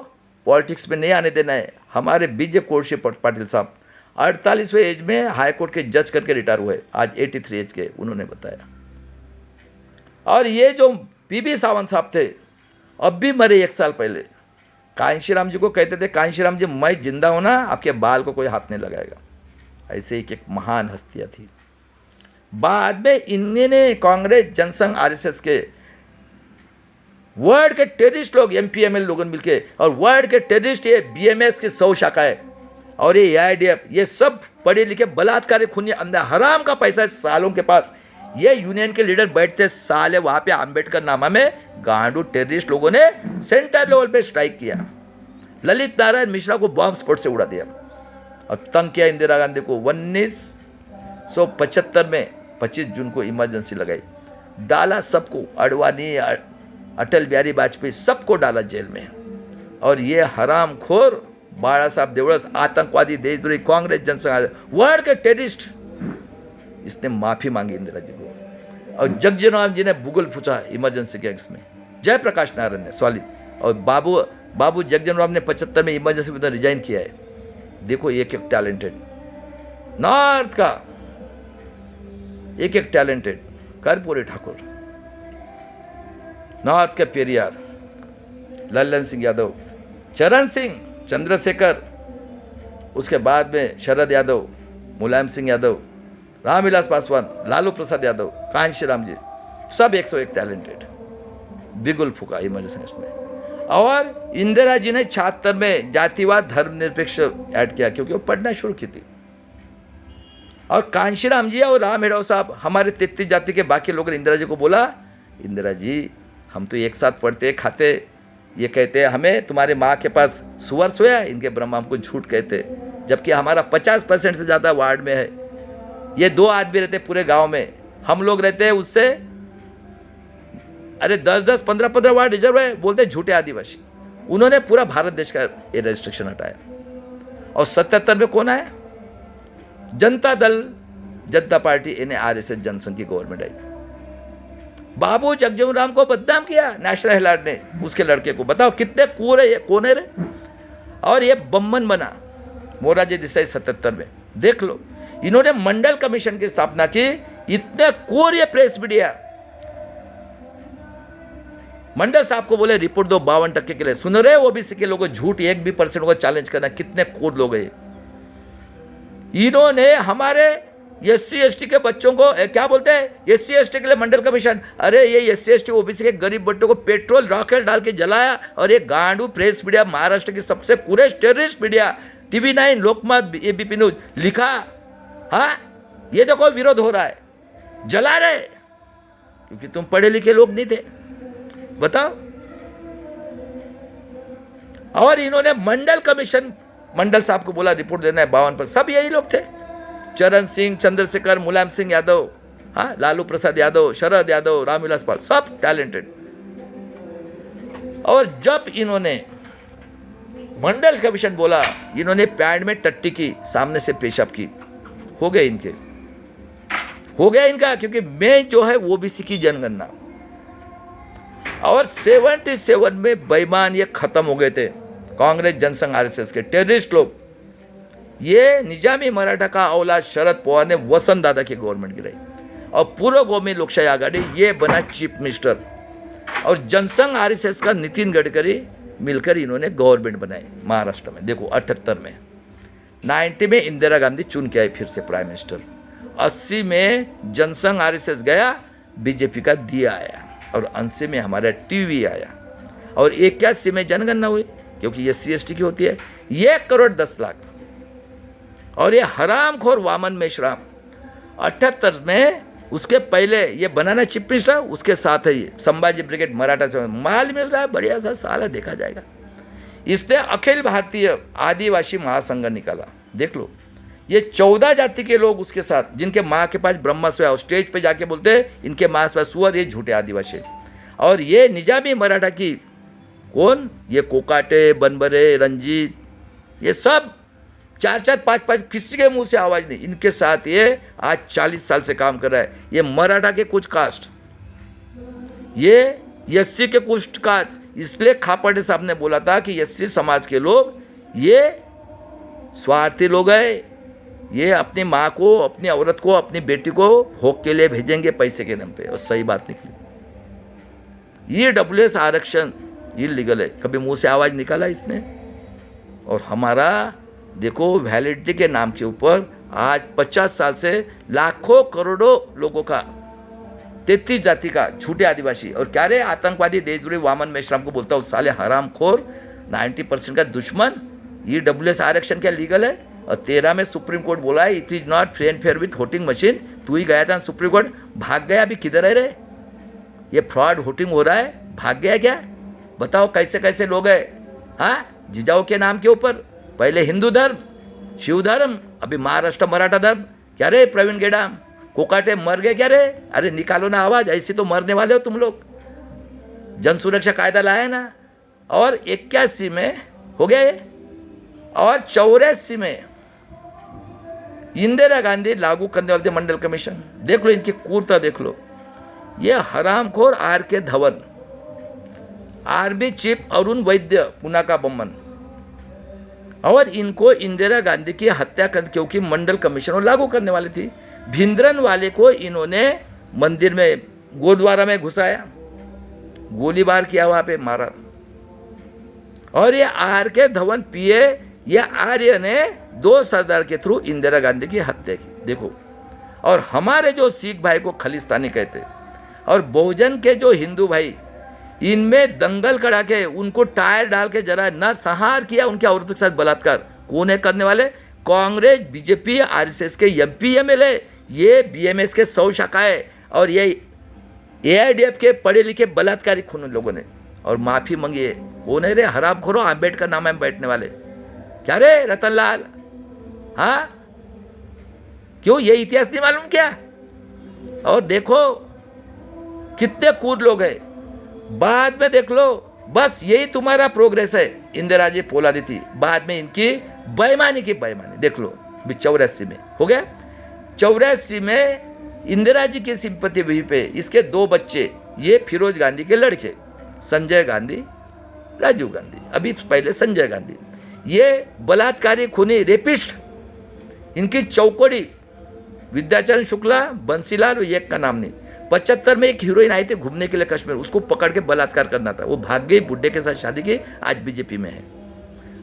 पॉलिटिक्स में नहीं आने देना है। हमारे BJ कोशे पाटिल साहब 48वें एज में हाई कोर्ट के जज करके रिटायर हुए, आज 83 एज के, उन्होंने बताया। और ये जो PB सावंत साहब थे अब भी मरे 1 साल पहले, कांशीराम जी को कहते थे कांशीराम जी मैं जिंदा हूं ना, आपके बाल को कोई हाथ नहीं लगाएगा। ऐसे एक महान हस्तियाँ थी। बाद में इन्होंने कांग्रेस, जनसंघ, RSS के वर्ल्ड के टेररिस्ट लोग, MPML लोगों मिलके, और वर्ल्ड के टेररिस्ट ये BMS की 100 शाखाएं, और ये AIDF, ये सब पढ़े लिखे बलात्कारी खूनी अंधा हराम का पैसा है सालों के पास। ये यूनियन के लीडर बैठते साले वहाँ पे आम्बेडकर नामा में, गांडू टेररिस्ट लोगों ने सेंटर लेवल पे स्ट्राइक किया, ललित नारायण मिश्रा को बॉम्ब स्फोट से उड़ा दिया, और तंग किया इंदिरा गांधी को। 1975 में 25 जून को इमरजेंसी लगाई, डाला सबको, अडवाणी, अटल बिहारी वाजपेयी, सबको डाला जेल में। और ये हरामखोर बाला साहब देवड़स, आतंकवादी, देशद्रोही, कांग्रेस, जनसंघ, वर्ल्ड के टेररिस्ट, इसने माफ़ी मांगी इंदिरा जी को। और जगजीवन राम जी ने भूगोल पूछा इमरजेंसी के एक्स में, जयप्रकाश नारायण ने सॉलिड, और बाबू जगजीवन राम ने 75 में इमरजेंसी में तो रिजाइन किया है। देखो एक एक टैलेंटेड, नॉर्थ का एक एक टैलेंटेड, कर्पूरी ठाकुर, नॉर्थ के पेरियार, लल्लन सिंह यादव, चरण सिंह, चंद्रशेखर, उसके बाद में शरद यादव, मुलायम सिंह यादव, रामविलास पासवान, लालू प्रसाद यादव, कांशीराम जी, सब 101 टैलेंटेड, बिगुल फूका इमरजेंसी में। और इंदिरा जी ने 76 में जातिवाद धर्मनिरपेक्ष ऐड किया, क्योंकि वो पढ़ना शुरू की थी। और कांशीराम जी और राम हेड़ाव साहब, हमारे 33 जाति के बाकी लोगों ने इंदिरा जी को बोला, इंदिरा जी हम तो एक साथ पढ़ते खाते, ये कहते हमें तुम्हारे माँ के पास सुअर सोया, इनके ब्रह्मा हमको झूठ कहते, जबकि हमारा 50% से ज़्यादा वार्ड में है, ये 2 आदमी रहते पूरे गांव में, हम लोग रहते हैं उससे, अरे 10-10, 15-15 वार्ड रिजर्व है, बोलते झूठे आदिवासी। उन्होंने पूरा भारत देश का ये रजिस्ट्रिक्शन हटाया। और 77 में कौन आया, जनता दल, जनता पार्टी, इन्हें RSS जनसंघ की गवर्नमेंट आई। बाबू जगजीवन राम को बदनाम किया नेशनल हेराल्ड ने, उसके लड़के को, बताओ कितने कूर है ये, कौन है रे। और ये बम्मन बना मोरारजी देसाई 77 में, देख लो। इन्होंने मंडल कमीशन की स्थापना की, इतने कूर ये प्रेस मीडिया। मंडल साहब को बोले रिपोर्ट दो 52% के लिए, सुन रहे OBC के लोगों, झूठ 1 भी % को चैलेंज करना, कितने कूर लोग हैं। इन्होंने हमारे SC ST के बच्चों को क्या बोलते हैं, SC ST के लिए मंडल कमीशन, अरे ये SC ST OBC के गरीब बच्चों को पेट्रोल रॉकेट डाल के जलाया। और ये गांडू प्रेस मीडिया, महाराष्ट्र की सबसे कुरेश टेररिस्ट मीडिया, TV9, लोकमत, ABP न्यूज, लिखा, हाँ ये देखो विरोध हो रहा है, जला रहे, क्योंकि तुम पढ़े लिखे लोग नहीं थे, बताओ। और इन्होंने मंडल कमीशन मंडल साहब को बोला रिपोर्ट देना है 52 पर, सब यही लोग थे, चरण सिंह, चंद्रशेखर, मुलायम सिंह यादव, हाँ, लालू प्रसाद यादव, शरद यादव, रामविलास पाल, सब टैलेंटेड। और जब इन्होंने मंडल कमीशन बोला, इन्होंने पैड में टट्टी की, सामने से पेशाब की, हो गया इनका, क्योंकि मैं जो है ओबीसी की जनगणना, और 77 में बेईमान ये खत्म हो गए थे, कांग्रेस जनसंघ आरएसएस के टेररिस्ट लोग। ये निजामी मराठा का औलाद शरद पवार ने वसंत दादा की गवर्नमेंट गिराई, और पूर्व गोमी लोकशाही आघाड़ी ये बना चीफ मिनिस्टर, और जनसंघ आरएसएस का नितिन गडकरी मिलकर इन्होंने गवर्नमेंट बनाई महाराष्ट्र में। देखो 78 में, 90 में इंदिरा गांधी चुन के आई फिर से प्राइम मिनिस्टर, 80 में जनसंघ आरएसएस गया, बीजेपी का दिया आया, और 80 में हमारा टीवी आया, और 81 में जनगणना हुई, क्योंकि SC ST की होती है, 1 करोड़ 10 लाख। और ये हरामखोर वामन मेश्राम 78 में, उसके पहले ये बनाना चीफ मिनिस्टर, उसके साथ है ये संभाजी ब्रिगेड मराठा से माल मिल रहा है बढ़िया सा, साला देखा जाएगा। इसने अखिल भारतीय आदिवासी महासंघ निकाला, देख लो, ये 14 जाति के लोग उसके साथ, जिनके माँ के पास ब्रह्मस्व है, और स्टेज पे जाके बोलते इनके माँ से सुअर, ये झूठे आदिवासी। और ये निजामी मराठा की कौन, ये कोकाटे, बनबरे, रंजीत, ये सब 4-4, 5-5, किसी के मुंह से आवाज़ नहीं, इनके साथ ये आज 40 साल से काम कर रहा है। ये मराठा के कुछ कास्ट, ये SC के कुछ कास्ट, इसलिए खापर्डे साहब ने बोला था कि SC समाज के लोग ये स्वार्थी लोग हैं, ये अपनी माँ को, अपनी औरत को, अपनी बेटी को भोग के लिए भेजेंगे पैसे के दम पे, और सही बात निकली। EWS आरक्षण इलीगल है, कभी मुंह से आवाज़ निकाला इसने। और हमारा देखो वैलिडिटी के नाम के ऊपर आज 50 साल से लाखों करोड़ों लोगों का, 33 जाति का झूठे आदिवासी, और क्या रे आतंकवादी देशद्रोही वामन मेश्राम को बोलता हूँ, साले हरामखोर, 90% का दुश्मन। EWS आरक्षण क्या लीगल है? और 13 में सुप्रीम कोर्ट बोला है it is not free and fair with voting machine. तू ही गया था सुप्रीम कोर्ट, भाग गया, अभी किधर है रे? ये फ्रॉड वोटिंग हो रहा है, भाग गया क्या? बताओ कैसे कैसे लोग हैं, हाँ, जिजाऊ के नाम के ऊपर, पहले हिंदू धर्म, शिव धर्म, अभी महाराष्ट्र मराठा धर्म। क्या रे प्रवीण गेडाम, कोकाटे मर गए क्या रे? अरे निकालो ना आवाज़, ऐसे तो मरने वाले हो तुम लोग। जन सुरक्षा कायदा लाया ना, और 81 में हो गया ये, और 84 में इंदिरा गांधी लागू करने वाले थे मंडल कमीशन। देख लो इनकी क्रूरता, देख लो, ये हरामखोर RK Dhawan, army chief Arun वैद्य, पुना का बम्मन, और इनको इंदिरा गांधी की हत्या कर, क्योंकि मंडल कमीशन लागू करने वाली थी। भिंद्रन वाले को इन्होंने मंदिर में, गुरुद्वारा में घुसाया, गोलीबार किया, वहाँ पे मारा। और ये RK धवन PA, ये आर्य ने 2 सरदार के थ्रू इंदिरा गांधी की हत्या की। देखो, और हमारे जो सिख भाई को खलिस्तानी कहते, और बहुजन के जो हिंदू भाई, इनमें दंगल करा के उनको टायर डाल के जरा नरसंहार किया, उनकी औरतों के साथ बलात्कार। कौन है करने वाले? कांग्रेस, BJP, RSS के MP MLA, ये BMS के 100 शाखाएं, और ये AIDF के पढ़े लिखे बलात्कारी खून लोगों ने, और माफ़ी मांगी है। कौन है रे? हरामखोरो, आम्बेडकर नाम में बैठने वाले। क्या रे रतनलाल, हाँ, क्यों ये इतिहास नहीं मालूम क्या? और देखो कितने कूद लोग हैं, बाद में देख लो, बस यही तुम्हारा प्रोग्रेस है। इंदिरा जी पोलादी थी, बाद में इनकी बेईमानी की बेईमानी देख लो। 84 में हो गया, 84 में इंदिरा जी की सिंपत्ति भी पे इसके 2 बच्चे, ये फिरोज गांधी के लड़के, संजय गांधी, राजीव गांधी, अभी पहले संजय गांधी, ये बलात्कारी खूनी रेपिस्ट, इनकी चौकोड़ी विद्याचरण शुक्ला, बंसीलाल, एक का नाम नहीं। 75 में एक हीरोइन आई थी घूमने के लिए कश्मीर, उसको पकड़ के बलात्कार करना था, वो भाग गई, बुड्ढे के साथ शादी की, आज BJP में है।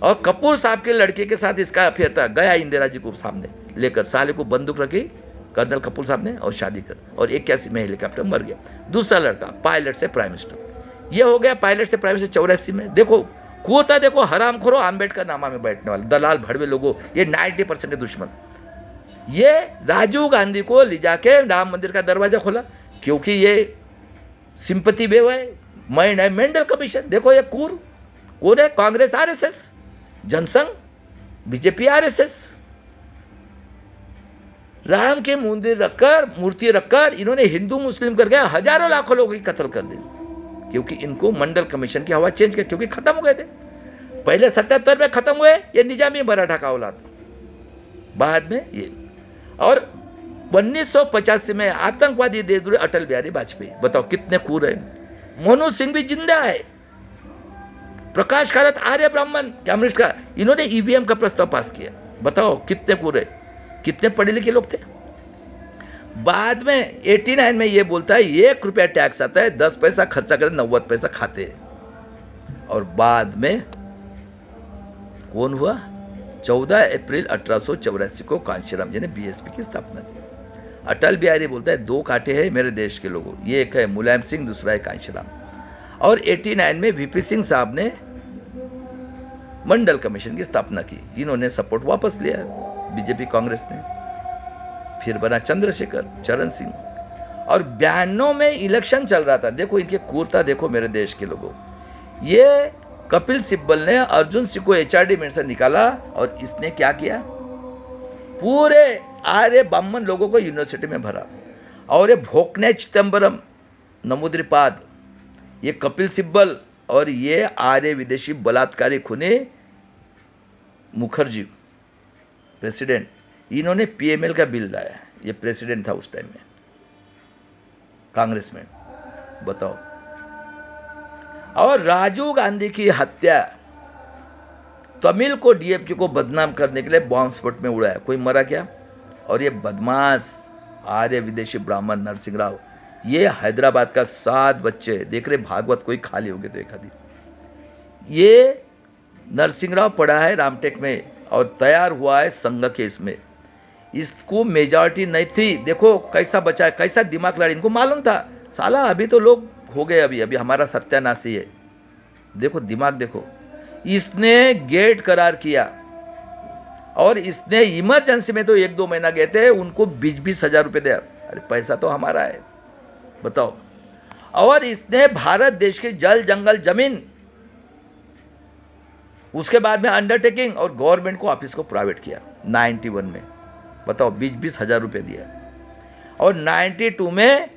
और कपूर साहब के लड़के के साथ इसका अफेयर था, गया इंदिरा जी को सामने लेकर, साले को बंदूक रखी कर्नल कपूर साहब ने, और शादी कर, और 81 में हेलीकॉप्टर मर गया। दूसरा लड़का पायलट से प्राइम मिनिस्टर, ये हो गया पायलट से प्राइम मिनिस्टर 84 में। देखो कुत्ता, देखो हरामखोरो, आम्बेडकर नामा में बैठने वाले दलाल भड़वे लोगों, ये 90% के दुश्मन। ये राजीव गांधी को ले जाके राम मंदिर का दरवाजा खोला, क्योंकि ये सिंपति बेव है, मंडल कमीशन। देखो ये कौन है? Congress, RSS, Jansangh, BJP RSS. Ram के मूर्ति रखकर इन्होंने हिंदू मुस्लिम करके हजारों लाखों लोगों की कत्ल कर दी, क्योंकि इनको मंडल कमीशन की हवा चेंज कर, क्योंकि खत्म हो गए थे। पहले 77 में खत्म हुए ये निजामी मराठा का औलाद, बाद में ये, और 1985 में आतंकवादी देशद्रोही अटल बिहारी वाजपेयी। बताओ कितने क्रूर है। मनोज सिंह भी जिंदा है। प्रकाश कारात आर्य ब्राह्मण कम्युनिस्ट का, इन्होंने ईवीएम का प्रस्ताव पास किया। बताओ कितने क्रूर है, कितने पढ़े लिखे लोग थे। बाद में 89 में ये बोलता है 1 रुपया टैक्स आता है, 10 पैसा खर्चा करते, 90 पैसा खाते हैं। और बाद में कौन हुआ? 14 अप्रैल 1884 को कांशीराम जी ने बीएसपी की स्थापना की। अटल बिहारी बोलता है 2 कांटे हैं मेरे देश के लोगों, ये एक है मुलायम सिंह, दूसरा है कांशीराम। और 89 में वीपी सिंह साहब ने मंडल कमीशन की स्थापना की। इन्होंने सपोर्ट वापस लिया बीजेपी कांग्रेस ने। फिर बना चंद्रशेखर, चरण सिंह। और 92 में इलेक्शन चल रहा था। देखो इनकी क्रूरता देखो मेरे देश के लोगों। ये कपिल सिब्बल ने अर्जुन सिंह को एचआरडी में से निकाला और इसने क्या किया? पूरे आर्य ब्राह्मण लोगों को यूनिवर्सिटी में भरा। और ये भोकने चिदम्बरम, नमूद्रिपाद, ये कपिल सिब्बल और ये आर्य विदेशी बलात्कारी खूनी मुखर्जी प्रेसिडेंट, इन्होंने पीएमएल का बिल लाया। ये प्रेसिडेंट था उस टाइम में कांग्रेस में। बताओ। और राजीव गांधी की हत्या तमिल को, डीएमके को बदनाम करने के लिए बॉम्ब स्फोट में उड़ाया। कोई मरा क्या? और ये बदमाश आर्य विदेशी ब्राह्मण नरसिंह राव, ये हैदराबाद का 7 बच्चे देख रहे, भागवत कोई खाली हो गए तो एक आदि। ये नरसिंह राव पढ़ा है रामटेक में और तैयार हुआ है संघ के इसमें। इसको मेजॉरिटी नहीं थी। देखो कैसा बचा है, कैसा दिमाग लड़ा। इनको मालूम था साला अभी तो लोग हो गए, अभी हमारा सत्यानाशी है। देखो दिमाग देखो। इसने गेट करार किया और इसने इमरजेंसी में तो 1-2 महीना गए थे, उनको 20-20 हज़ार रुपये दिया। अरे पैसा तो हमारा है, बताओ। और इसने भारत देश की जल जंगल जमीन, उसके बाद में अंडरटेकिंग और गवर्नमेंट को ऑफिस को प्राइवेट किया 91 में। बताओ 20-20 हज़ार रुपये दिया। और 92 में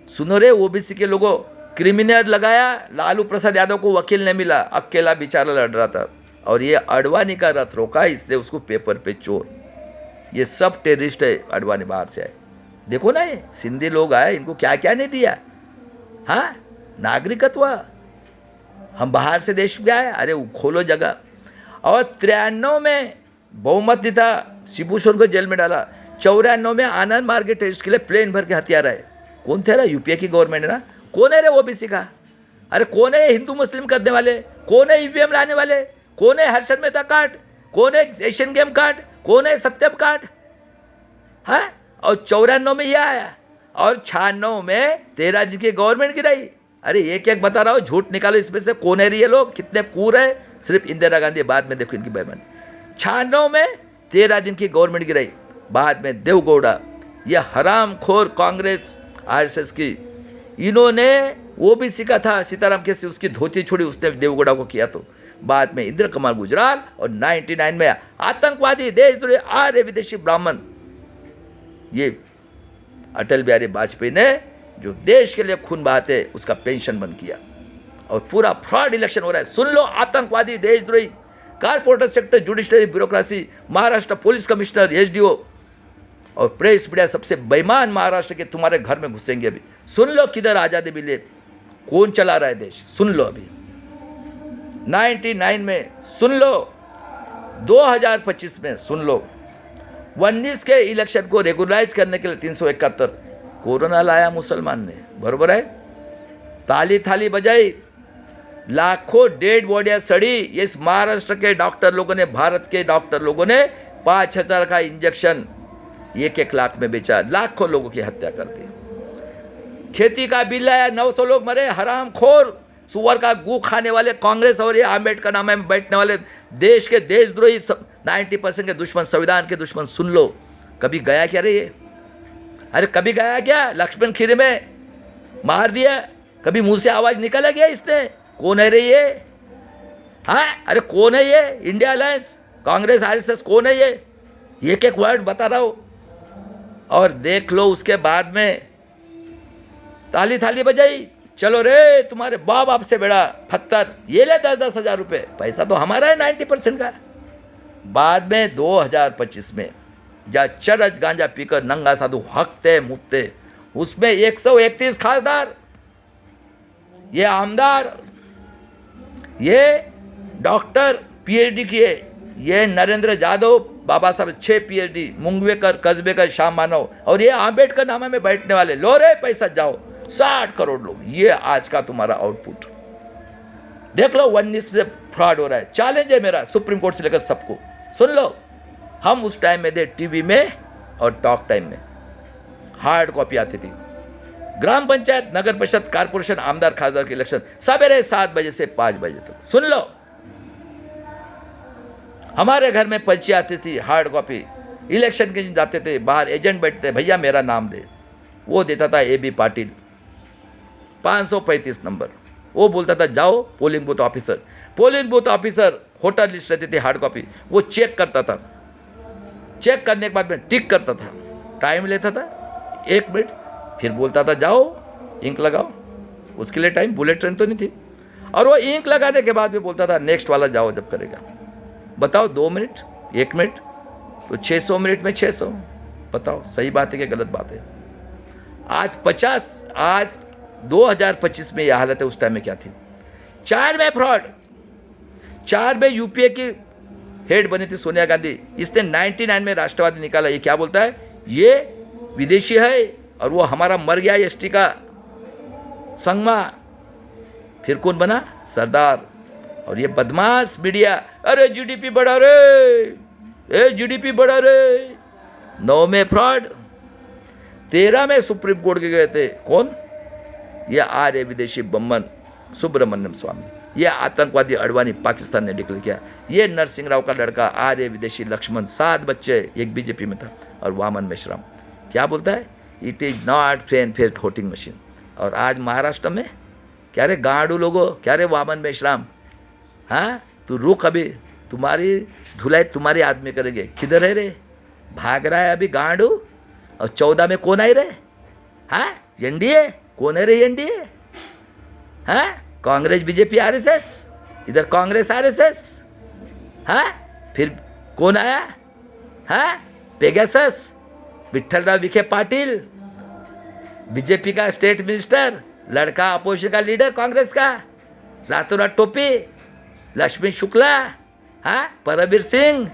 सुनो रे ओबीसी के लोगों, क्रिमिनल लगाया। लालू प्रसाद यादव को वकील नहीं मिला, अकेला बेचारा लड़ रहा था। और ये अडवाणी का रथ रोका, इसलिए उसको पेपर पे चोर। ये सब टेररिस्ट है, अडवाणी बाहर से आए। देखो ना ये सिंधी लोग आए, इनको क्या क्या नहीं दिया। हाँ, नागरिकत्व, हम बाहर से देश में आए, अरे खोलो जगह। और 93 में बहुमत नहीं था, शिबू सोरेन को जेल में डाला। 94 में आनंद मार्ग के टेस्ट के लिए प्लेन भर के हथियार आए। कौन थे? यूपीए की गवर्नमेंट है ना। कौन है रे ओबीसी का? अरे कौन है हिंदू मुस्लिम करने वाले? कौन है ईवीएम लाने वाले? कौन है हर्षद मेहता कांड? कौन है एशियन गेम कांड? कौन है सत्यम कांड? हाँ, और 94 में यह आया और 96 में 13 दिन की गवर्नमेंट गिराई। अरे एक एक बता रहा हूँ, झूठ निकालो इसमें से। कौन है ये लोग? कितने कूर है? सिर्फ इंदिरा गांधी, बाद में देखो इनकी बेईमानी। 96 में 13 दिन की गवर्नमेंट गिराई, बाद में देवगौड़ा, यह हरामखोर कांग्रेस आरएसएस की, इन्होंने ओबीसी का था सीताराम केसी, उसकी धोती छोड़ी, उसने देवगौड़ा को किया। तो बाद में इंदिरा कुमार गुजराल और 99 में आतंकवादी देशद्रोही आर्य विदेशी ब्राह्मण, ये अटल बिहारी वाजपेयी ने जो देश के लिए खून बहाते उसका पेंशन बंद किया। और पूरा फ्रॉड इलेक्शन हो रहा है। सुन लो, आतंकवादी देशद्रोही, corporator sector, judiciary bureaucracy, Maharashtra police commissioner, SDO और प्रेस मीडिया सबसे बेईमान महाराष्ट्र के तुम्हारे घर में घुसेंगे। अभी सुन लो किधर आज़ादी मिले, कौन चला रहा है देश, सुन लो। अभी 99 में सुन लो, 2025 में सुन लो। 19 के इलेक्शन को रेगुलराइज करने के लिए 371 कोरोना लाया मुसलमान ने, बरोबर है। ताली थाली बजाई, लाखों डेड बॉडियाँ सड़ी। इस महाराष्ट्र के डॉक्टर लोगों ने, भारत के डॉक्टर लोगों ने 5000 का इंजेक्शन 1-1 लाख में बेचा, लाखों लोगों की हत्या कर दी। खेती का बिल आया, 900 लोग मरे। हरामखोर सुअर का गू खाने वाले कांग्रेस और ये आम्बेडकर नाम में बैठने वाले देश के देशद्रोही 90% के दुश्मन, संविधान के दुश्मन, सुन लो। कभी गया क्या रे ये? अरे कभी गया क्या? लक्ष्मण खीरी में मार दिया, कभी मुंह से आवाज निकला गया इसने? कौन है रे ये? हाँ, अरे कौन है ये? इंडिया अलायंस कांग्रेस आरएसएस कौन है ये एक एक वर्ड बता रहा हूँ। और देख लो उसके बाद में ताली थाली बजाई, चलो रे तुम्हारे बाप बाप से बड़ा फत्तर, ये ले 10-10 हज़ार रुपये, पैसा तो हमारा है 90% का। बाद में 2025 में जहाँ चरस गांजा पीकर नंगा साधु हकते मुकते, उसमें 131 खासदार, ये आमदार, ये डॉक्टर पीएचडी किए, ये नरेंद्र यादव बाबा साहब 6 पीएचडी, मुंगवेकर, कस्बेकर, श्याम मानव, और ये आम्बेडकर नामा में बैठने वाले, लो रे पैसा जाओ 60 करोड़ लोग। ये आज का तुम्हारा आउटपुट देख लो। 19 से फ्रॉड हो रहा है। चैलेंज है मेरा सुप्रीम कोर्ट से लेकर सबको, सुन लो। हम उस टाइम में थे टीवी में और टॉक टाइम में, हार्ड कॉपी आती थी। ग्राम पंचायत, नगर परिषद, कारपोरेशन, आमदार खासदार के इलेक्शन सवेरे 7 बजे से 5 बजे तक, सुन लो। हमारे घर में पर्ची आती थी, हार्ड कॉपी। इलेक्शन के दिन जाते थे, बाहर एजेंट बैठते, भैया मेरा नाम दे, वो देता था AB पाटिल 535 नंबर। वो बोलता था जाओ polling booth officer. Polling booth officer hotel list रहती थी, हार्ड कॉपी, वो चेक करता था। चेक करने के बाद में टिक करता था, टाइम लेता था 1 मिनट, फिर बोलता था जाओ इंक लगाओ। उसके लिए टाइम, बुलेट ट्रेन तो नहीं थी। और वो इंक लगाने के बाद भी बोलता था नेक्स्ट वाला जाओ जब करेगा। बताओ 2 मिनट, 1 मिनट, तो 600 मिनट में 600। बताओ सही बात है कि गलत बात है? आज 2025 में यह हालत है। उस टाइम में क्या थी? 4 में फ्रॉड, 4 में यूपीए की हेड बनी थी सोनिया गांधी। इसने 99 में राष्ट्रवादी निकाला। ये क्या बोलता है? ये विदेशी है और वो हमारा मर गया एसटी का संगमा। फिर कौन बना? सरदार। और ये बदमाश मीडिया, अरे जीडीपी बढ़ा रे, जीडीपी बढ़ा रे। 9 में फ्रॉड, 13 में सुप्रीम कोर्ट के गए थे। कौन? ये आर्य विदेशी बम्मन सुब्रमण्यम स्वामी। ये आतंकवादी अडवाणी पाकिस्तान ने डिक्लेयर किया। ये नरसिंह राव का लड़का आर्य विदेशी लक्ष्मण, 7 बच्चे, एक बीजेपी में था। और वामन मेश्राम क्या बोलता है? It is not fan fair voting machine. और आज महाराष्ट्र में क्या रे गांडू लोगों, क्या रे वामन मेश्राम, हाँ तू रुक, अभी तुम्हारी धुलाई तुम्हारे आदमी करेंगे। किधर है रे? भाग रहा है अभी गांडू। और 14 में कौन आई रे? हाँ एनडीए। कौन है रे एनडीए? हाँ कांग्रेस बीजेपी आरएसएस, इधर कांग्रेस आरएसएस। हाँ फिर कौन आया? हाँ पेगासस, विठ्ठलराव विखे पाटिल, बीजेपी का स्टेट मिनिस्टर, लड़का अपोजिशन का लीडर कांग्रेस का, रातों रात टोपी, लक्ष्मी शुक्ला, हाँ परमवीर सिंह।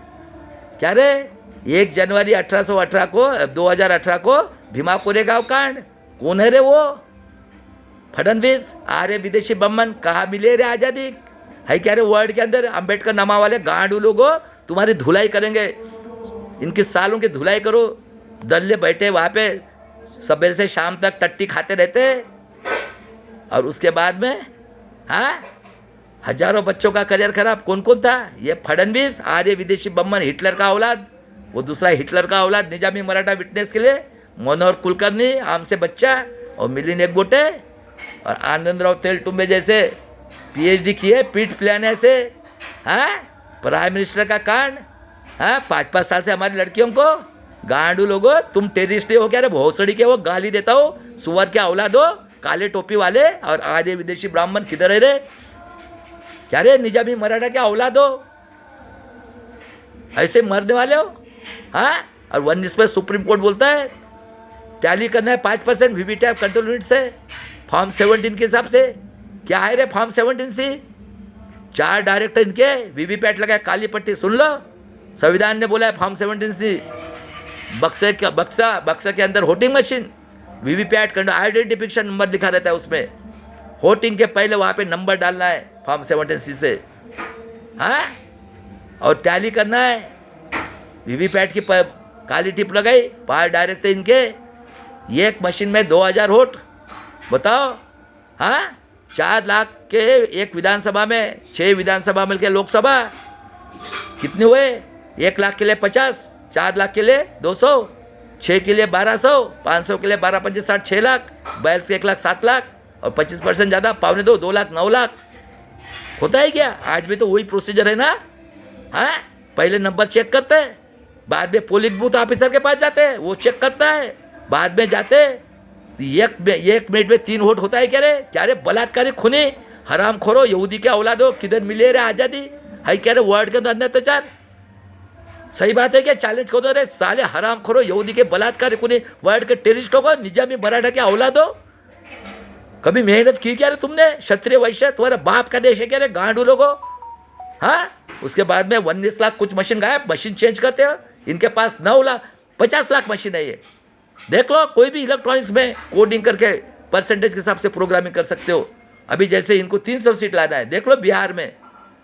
क्या रे? 1 जनवरी 1818 को 2018 को भीमा कोरेगांव कांड। कौन है रे वो? फडणवीस, आर्य विदेशी बम्मन। कहाँ मिले रे आज़ादी? है क्या रे वर्ल्ड के अंदर? अंबेडकर नामा वाले गांडू लोगों तुम्हारी धुलाई करेंगे। इनकी सालों की धुलाई करो। दल्ले बैठे वहाँ पे सवेरे से शाम तक टट्टी खाते रहते। और उसके बाद में हाँ हजारों बच्चों का करियर खराब। कौन कौन था? ये फडणवीस, आर्य विदेशी बम्मन, हिटलर का औलाद। वो दूसरा हिटलर का औलाद निजामी मराठा विटनेस के लिए, मनोहर कुलकर्णी आम से बच्चा, और मिलिंद एकबोटे, और आनंदराव तेलटुंबे जैसे पीएचडी किए पीठ पिलाने से। हाँ प्राइम मिनिस्टर का कांड। हाँ 5-5 साल से हमारी लड़कियों को गांडू लोगो, तुम टेररिस्ट हो क्या रे? भोसड़ी के वो गाली देता हो, सुअर के औलाद हो, काले टोपी वाले। और आर्य विदेशी ब्राह्मण किधर है रे? क्या रे निजामी मराठा के औलाद हो, ऐसे मरने वाले हो? हाँ और 19 पे सुप्रीम कोर्ट बोलता है टैली करना है 5% वीवीपैट कंट्रोल यूनिट से, फॉर्म 17 के हिसाब से। क्या है रे फॉर्म 17 सी? 4 डायरेक्टर इनके वीवीपैट लगाए, काली पट्टी। सुन लो, संविधान ने बोला है फॉर्म 17 सी बक्सा के अंदर voting machine, VVPAT control, identification number लिखा रहता है उसमें। वोटिंग के पहले वहाँ पे नंबर डालना है फॉर्म 17 सी से। हाँ और टैली करना है। वीवीपैट की काली टिप लगाई, 5 डायरेक्टर इनके, एक मशीन में 2000 वोट। बताओ। हाँ 4 लाख के एक विधानसभा में, 6 विधानसभा मिलकर लोकसभा कितने हुए? 1 लाख के लिए 50, 4 लाख के लिए 200, 6 के लिए 1200, 500 के लिए 12-5-60, 6 लाख, 42 के 1 लाख 7 लाख, और 25% ज़्यादा 2.25, 2 लाख 9 लाख। होता है क्या? आज भी तो वही प्रोसीजर है ना। हाँ पहले नंबर चेक करते हैं, बाद में पोलिंग बूथ ऑफिसर के पास जाते हैं, वो चेक करता है, बाद में जाते हैं। तो एक मिनट में 3 वोट होता है क्या रे बलात्कारी खूनी हराम खोरो यहूदी के औलादो, किधर मिले रे आज़ादी है क्या रे वर्ल्ड के अंदर अत्याचार? सही बात है क्या? चैलेंज करो रे साले हराम खोरो यहूदी के बलात्कारी खूनी वर्ल्ड के टेररिस्टों को, निजामी मराठा के औलादो। कभी मेहनत की क्या रे तुमने? क्षत्रिय वैश्य तुम्हारा बाप का देश है क्या रे गांडू लोगो? हाँ, उसके बाद में 19 लाख कुछ मशीन गायब, मशीन चेंज करते हो। इनके पास 50 लाख मशीन है। ये देख लो, कोई भी इलेक्ट्रॉनिक्स में कोडिंग करके परसेंटेज के हिसाब से प्रोग्रामिंग कर सकते हो। अभी जैसे इनको 300 सीट लाना है, देख लो बिहार में।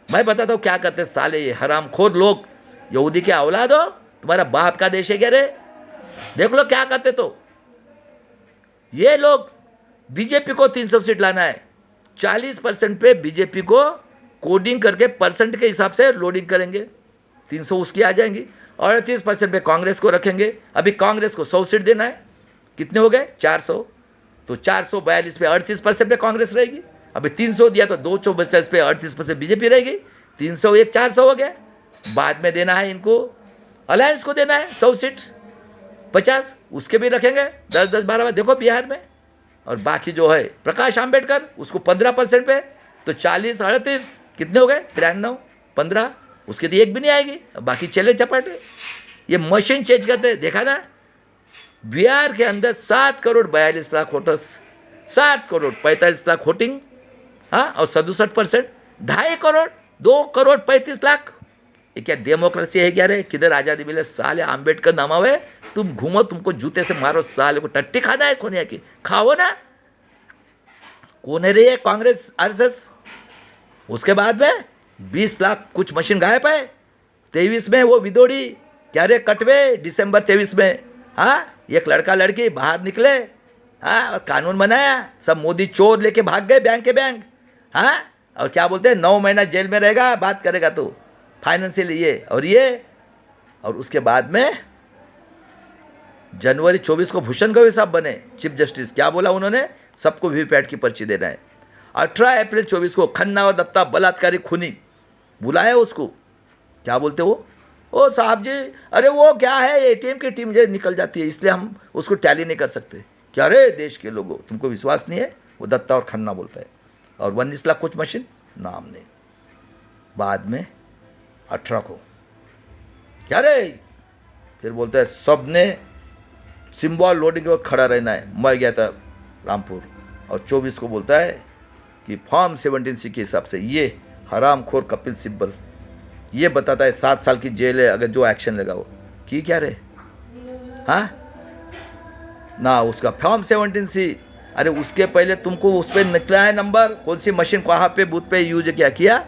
मैं बताता हूँ क्या करते साले ये हरामखोर लोग, यहूदी के औलाद हो, तुम्हारा बाप का देश है क्या रे? देख लो क्या करते। तो ये लोग बीजेपी को 300 सीट लाना है, 40% पे बीजेपी को कोडिंग करके परसेंट के हिसाब से लोडिंग करेंगे, 300 उसकी आ जाएंगी, और 38% पे कांग्रेस को रखेंगे। अभी कांग्रेस को 100 सीट देना है, कितने हो गए? 400। तो 442 पे 38% पे कांग्रेस रहेगी। अभी 300 दिया तो 250 पे 38% बीजेपी रहेगी, 301 400 हो गया। बाद में देना है इनको, अलायंस को देना है 100 सीट, 50 उसके भी रखेंगे, 10-10 12 देखो बिहार में। और बाकी जो है प्रकाश आंबेडकर, उसको 15% पे, तो 40 38 कितने हो गए? 93 15, उसके तो एक भी नहीं आएगी। बाकी चले चपाटे। ये मशीन चेंज करते, देखा ना? बिहार के अंदर 7 करोड़ 42 लाख वोटर्स, 7 करोड़ 45 लाख वोटिंग, हाँ, और 67%, 2.5 करोड़ 2 करोड़ 35 लाख। ये क्या डेमोक्रेसी है क्या रे? किधर आज़ादी मिले साले? आंबेडकर नामावे, तुम घूमो, तुमको जूते से मारो साले को। टट्टी खाना है सोनिया की, खाओ ना। कौन है रे ये? कांग्रेस आरएसएस। उसके बाद में 20 लाख कुछ मशीन गायब है। 23 में वो विदोड़ी क्या रे कटवे, दिसंबर 23 में, हाँ, एक लड़का लड़की बाहर निकले, हाँ, और कानून बनाया, सब मोदी चोर लेके भाग गए बैंक के बैंक, हाँ, और क्या बोलते हैं 9 महीना जेल में रहेगा, बात करेगा तो फाइनेंशियल ये। और उसके बाद में जनवरी 24 को भूषण गवई साहब बने चीफ जस्टिस। क्या बोला उन्होंने? सबको वीवीपैट की पर्ची देना है। 18 अप्रैल 24 को खन्ना और दत्ता बलात्कारी खूनी बुलाया उसको, क्या बोलते वो? ओ साहब जी, अरे वो क्या है, एटीएम की टीम जो निकल जाती है, इसलिए हम उसको टैली नहीं कर सकते। क्या रे देश के लोगों, तुमको विश्वास नहीं है? वो दत्ता और खन्ना बोलता है। और 19 लाख कुछ मशीन, नाम नहीं। बाद में 18 को क्या रे, फिर बोलता है सबने सिंबल लोडिंग के वक्त खड़ा रहना है। मैं गया था रामपुर, और 24 को बोलता है कि फॉर्म 17C के हिसाब से ये हरामखोर कपिल सिब्बल ये बताता है 7 साल की जेल है अगर जो एक्शन लगा वो की क्या रे, हाँ ना। उसका फॉर्म 17C, अरे उसके पहले तुमको उस पर निकला है नंबर, कौन सी मशीन कहाँ पे बूथ पे यूज किया,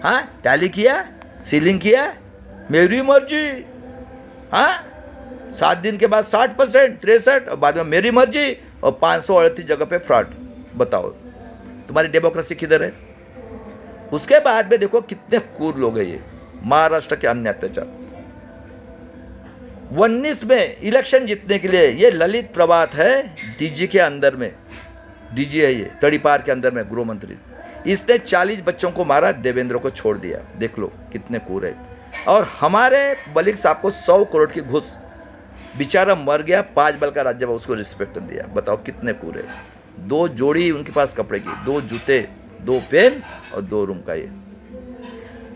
हाँ, टैली किया, सीलिंग किया, मेरी मर्जी, हाँ। 7 दिन के बाद 60%, 63, और बाद में मेरी मर्जी, और 538 जगह पे फ्रॉड। बताओ तुम्हारी डेमोक्रेसी किधर है? उसके बाद में देखो कितने क्रूर लोग हैं ये, महाराष्ट्र के अन्य अत्याचार। 19 में इलेक्शन जीतने के लिए ये ललित प्रभात है डीजी के अंदर में, डीजी है ये तड़ीपार के अंदर में गृह मंत्री, इसने 40 बच्चों को मारा, देवेंद्र को छोड़ दिया। देख लो कितने क्रूर है। और हमारे मलिक साहब को 100 करोड़ की घूस, बेचारा मर गया, 5 बल का राज्य उसको रिस्पेक्ट दिया। बताओ कितने क्रूर है। 2 जोड़ी उनके पास कपड़े की, 2 जूते, 2 पेन और 2 रूम का। ये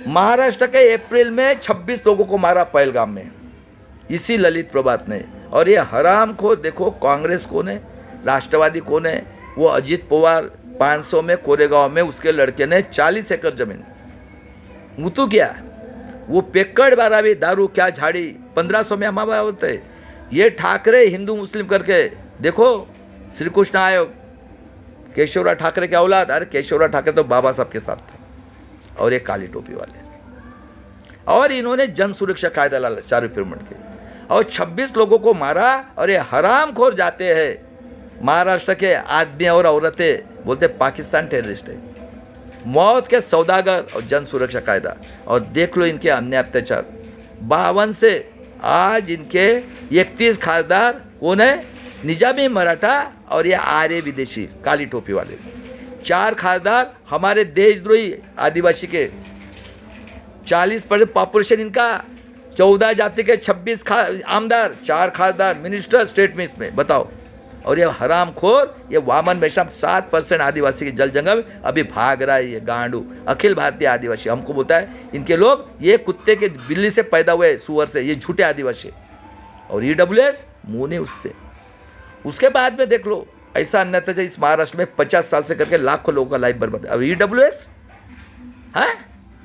महाराष्ट्र के अप्रैल में 26 लोगों को मारा पहलगाम में, इसी ललित प्रभात ने। और ये हराम को देखो, कांग्रेस कौन है, राष्ट्रवादी कौन है? वो अजीत पवार 500 में कोरेगांव में उसके लड़के ने 40 एकड़ जमीन मुतू किया। वो पेक्कड़ बारावी दारू क्या झाड़ी 1500 में हमारा होते हैं। ये ठाकरे हिंदू मुस्लिम करके देखो, श्री कृष्ण आयोग, केशवराव ठाकरे के औलाद, अरे केशवराव ठाकरे तो बाबा साहब के साथ थे, और ये काली टोपी वाले। और इन्होंने जन सुरक्षा कायदा लाला चारों पिरामिड के, और 26 लोगों को मारा। और ये हरामखोर जाते हैं महाराष्ट्र के आदमी और औरतें, बोलते पाकिस्तान टेररिस्ट है, मौत के सौदागर और जन सुरक्षा कायदा। और देख लो इनके अन्य अत्याचार। 52 से आज इनके 31 खासदार कौन है? निजामी मराठा और ये आर्य विदेशी काली टोपी वाले। 4 खासदार हमारे देशद्रोही आदिवासी के, 40% पॉपुलेशन इनका, 14 जाति के 26 आमदार, 4 खासदार, मिनिस्टर स्टेट में इसमें, बताओ। और ये हरामखोर, ये वामन मेश्राम 7% आदिवासी की जल जंगल अभी भाग रहा है। ये गांडू अखिल भारतीय आदिवासी हमको बोलता है इनके लोग ये कुत्ते के बिल्ली से पैदा हुए, सुअर से, ये झूठे आदिवासी। और EWS मुँह नहीं उससे। उसके बाद में देख लो ऐसा अन्यथा इस महाराष्ट्र में 50 साल से करके लाखों लोगों का लाइफ बर्बाद। अब EWS है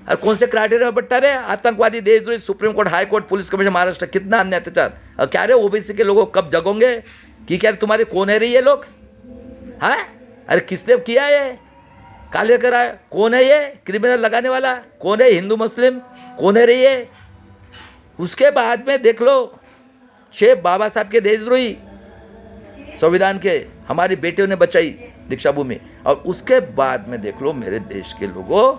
और कौन से क्राइटेरिया में बट्टा रहे? आतंकवादी, देशद्रोही, supreme court, high court, police commissioner Maharashtra, कितना अन्य अत्याचार। और क्या रे OBC के लोगों कब जगोगे कि क्या तुम्हारे कौन है रे ये लोग? हैं? अरे किसने किया ये? काले करा कौन है ये क्रिमिनल लगाने वाला? कौन है? हिंदू मुस्लिम कौन है रे ये? उसके बाद में देख लो 6 बाबा साहब के देशद्रोही, संविधान के हमारी बेटियों ने बचाई दीक्षा भूमि। और उसके बाद में देख लो मेरे देश के लोगों,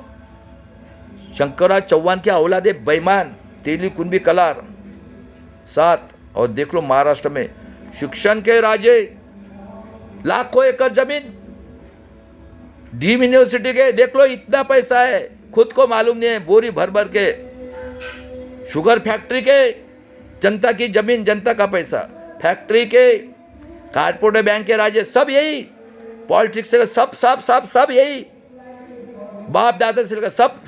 शंकरराज चौहान के औलादे बेईमान, तेली कुंभी कलार 7। और देख लो महाराष्ट्र में शिक्षण के राजे, लाखों एकड़ जमीन, डीम यूनिवर्सिटी के देख लो इतना पैसा है, खुद को मालूम नहीं है। बोरी भर भर के शुगर फैक्ट्री के जनता की जमीन, जनता का पैसा, फैक्ट्री के, कारपोरेट बैंक के राजे, सब यही पॉलिटिक्स से, सब यही बाप दादा से लेकर सब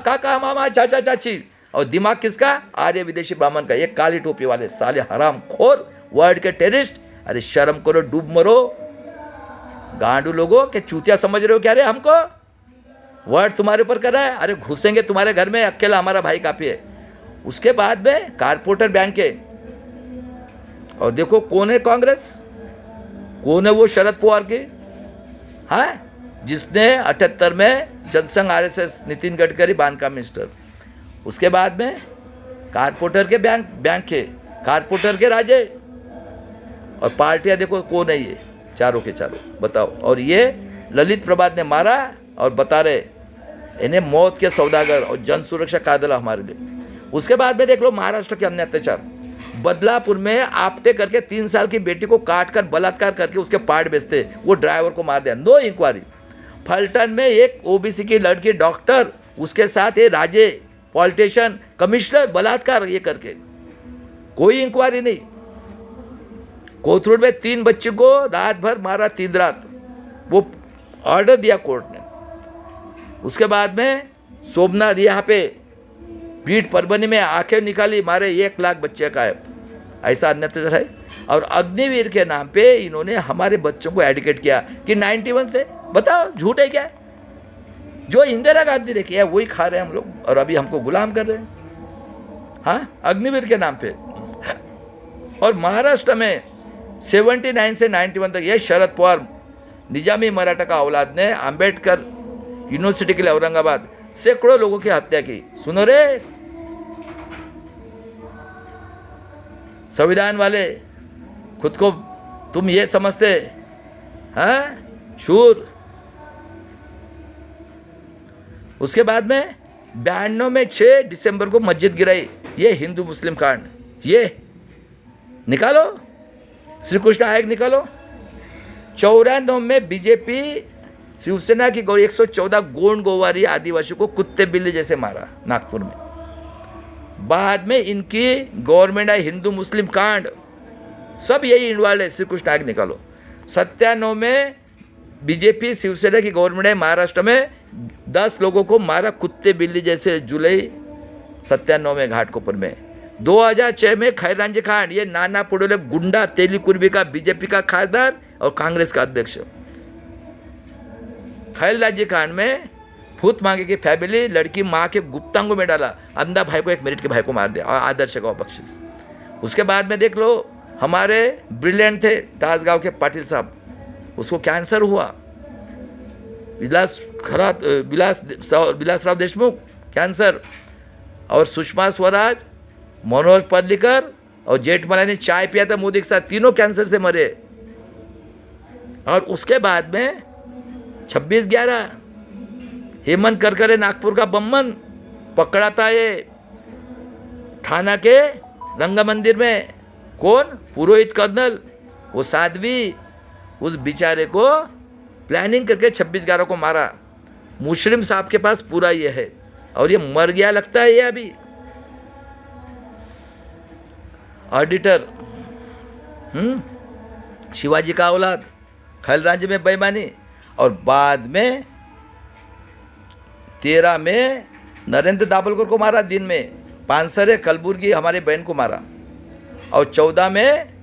काका मामा चाचा चाची। और दिमाग किसका? आर्य विदेशी ब्राह्मण का। ये काली टोपी वाले साले हराम खोर, वर्ल्ड के टेररिस्ट। अरे शर्म करो, डूब मरो गांडू लोगों के। चूतिया समझ रहे हो क्या रे हमको? वर्ड तुम्हारे ऊपर कर रहा है। अरे घुसेंगे तुम्हारे घर में, अकेला हमारा भाई काफी है। उसके बाद में कारपोरेटर बैंक के, और देखो कौन है कांग्रेस, कौन है वो शरद पवार की, हाँ, जिसने 78 में जनसंघ RSS, नितिन गडकरी बांधकाम मिनिस्टर। उसके बाद में कारपोरेटर के बैंक के, कारपोरेटर के राजे। और पार्टियां देखो कौन है ये, चारों के चारों, बताओ। और ये ललित प्रभात ने मारा और बता रहे इन्हें मौत के सौदागर और जन सुरक्षा कायदा हमारे लिए। उसके बाद में देख लो महाराष्ट्र के अन्य अत्याचार। बदलापुर में आपटे करके 3 साल की बेटी को काट कर बलात्कार करके उसके पार्ट बेचते, वो ड्राइवर को मार दिया, नो इंक्वायरी। फलटन में एक OBC की लड़की डॉक्टर, उसके साथ ये राजे, पॉलिटिशियन, कमिश्नर, बलात्कार ये करके, कोई इंक्वायरी नहीं। कोथरूड में 3 बच्चे को रात भर मारा, 3 रात, वो ऑर्डर दिया कोर्ट ने। उसके बाद में सोमनाथ यहाँ पे बीट परभनी में आंखें निकाली, मारे 1 लाख बच्चे गायब। ऐसा अन्यथा है। और अग्निवीर के नाम पे इन्होंने हमारे बच्चों को एडुकेट किया कि 91 से, बताओ झूठ है क्या? जो इंदिरा गांधी ने किया वही खा रहे हैं हम लोग, और अभी हमको गुलाम कर रहे हैं, हाँ, अग्निवीर के नाम पे। और महाराष्ट्र में 79 से 91 तक ये शरद पवार, निजामी मराठा का औलाद ने अंबेडकर यूनिवर्सिटी के लिए औरंगाबाद सैकड़ों लोगों की हत्या की। सुनो रे संविधान वाले, खुद को तुम ये समझते हैं शूर। उसके बाद में 92 में 6 दिसंबर को मस्जिद गिराई, ये हिंदू मुस्लिम कांड, ये निकालो, श्री कृष्ण आयोग निकालो। 94 में बीजेपी शिवसेना की 114 गोंड गोवारी आदिवासी को कुत्ते बिल्ली जैसे मारा नागपुर में। बाद में इनकी गवर्नमेंट है, हिंदू मुस्लिम कांड, सब यही इन्वॉल्व है, श्री कृष्ण आयोग निकालो। 97 में बीजेपी शिवसेना की गवर्नमेंट है, महाराष्ट्र में 10 लोगों को मारा कुत्ते बिल्ली जैसे, जुलाई 97 में घाटकोपर में। 2006 में खैरांजी कांड, ये नाना पुडोले गुंडा, तेली कुर्बी का बीजेपी का खासदार और कांग्रेस का अध्यक्ष। खैरांजी कांड में भूत मांगे की फैमिली, लड़की माँ के गुप्तांगों में डाला, अंधा भाई को, 1 मिनट के भाई को मार दिया, और आदर्श गाँव बख्शिश। उसके बाद में देख लो हमारे ब्रिलियंट थे ताजगांव के पाटिल साहब, उसको कैंसर हुआ। विलासराव देशमुख कैंसर, और सुषमा स्वराज, मनोज पर्रिकर और जेठमलानी ने चाय पिया था मोदी के साथ, तीनों कैंसर से मरे। और उसके बाद में 26/11 हेमंत करकरे नागपुर का बम्मन पकड़ा था, ये थाना के रंगा मंदिर में। कौन? पुरोहित कर्नल, वो साध्वी, उस बेचारे को प्लानिंग करके 26/11 को मारा। मुशर्रफ साहब के पास पूरा ये है। और ये मर गया लगता है ये अभी। ऑडिटर, शिवाजी का औलाद, खलराज में बेईमानी, और बाद में 13 में नरेंद्र दाभोलकर को मारा दिन में, पानसरे कलबुर्गी हमारी बहन को मारा, और 14 में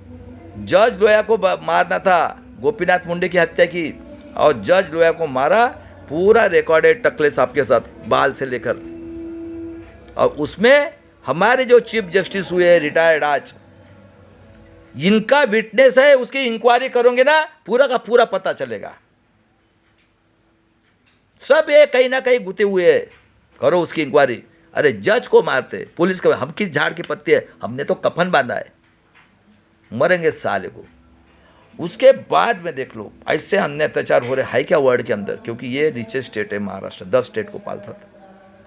जज लोया को मारना था, गोपीनाथ मुंडे की हत्या की और जज लोया को मारा, पूरा रिकॉर्डेड टकले साहब के साथ बाल से लेकर। और उसमें हमारे जो चीफ जस्टिस हुए रिटायर्ड आज, इनका विटनेस है, उसकी इंक्वायरी करोगे ना पूरा का पूरा पता चलेगा। सब ये कहीं ना कहीं गुते हुए है, करो उसकी इंक्वायरी। अरे जज को मारते, पुलिस को, हम किस झाड़ की पत्ती है, हमने तो कफन बांधा है, मरेंगे साले को। उसके बाद में देख लो ऐसे अन्य अत्याचार हो रहे हैं क्या वर्ल्ड के अंदर, क्योंकि ये रिचेस्ट स्टेट है महाराष्ट्र, 10 स्टेट को पालता था।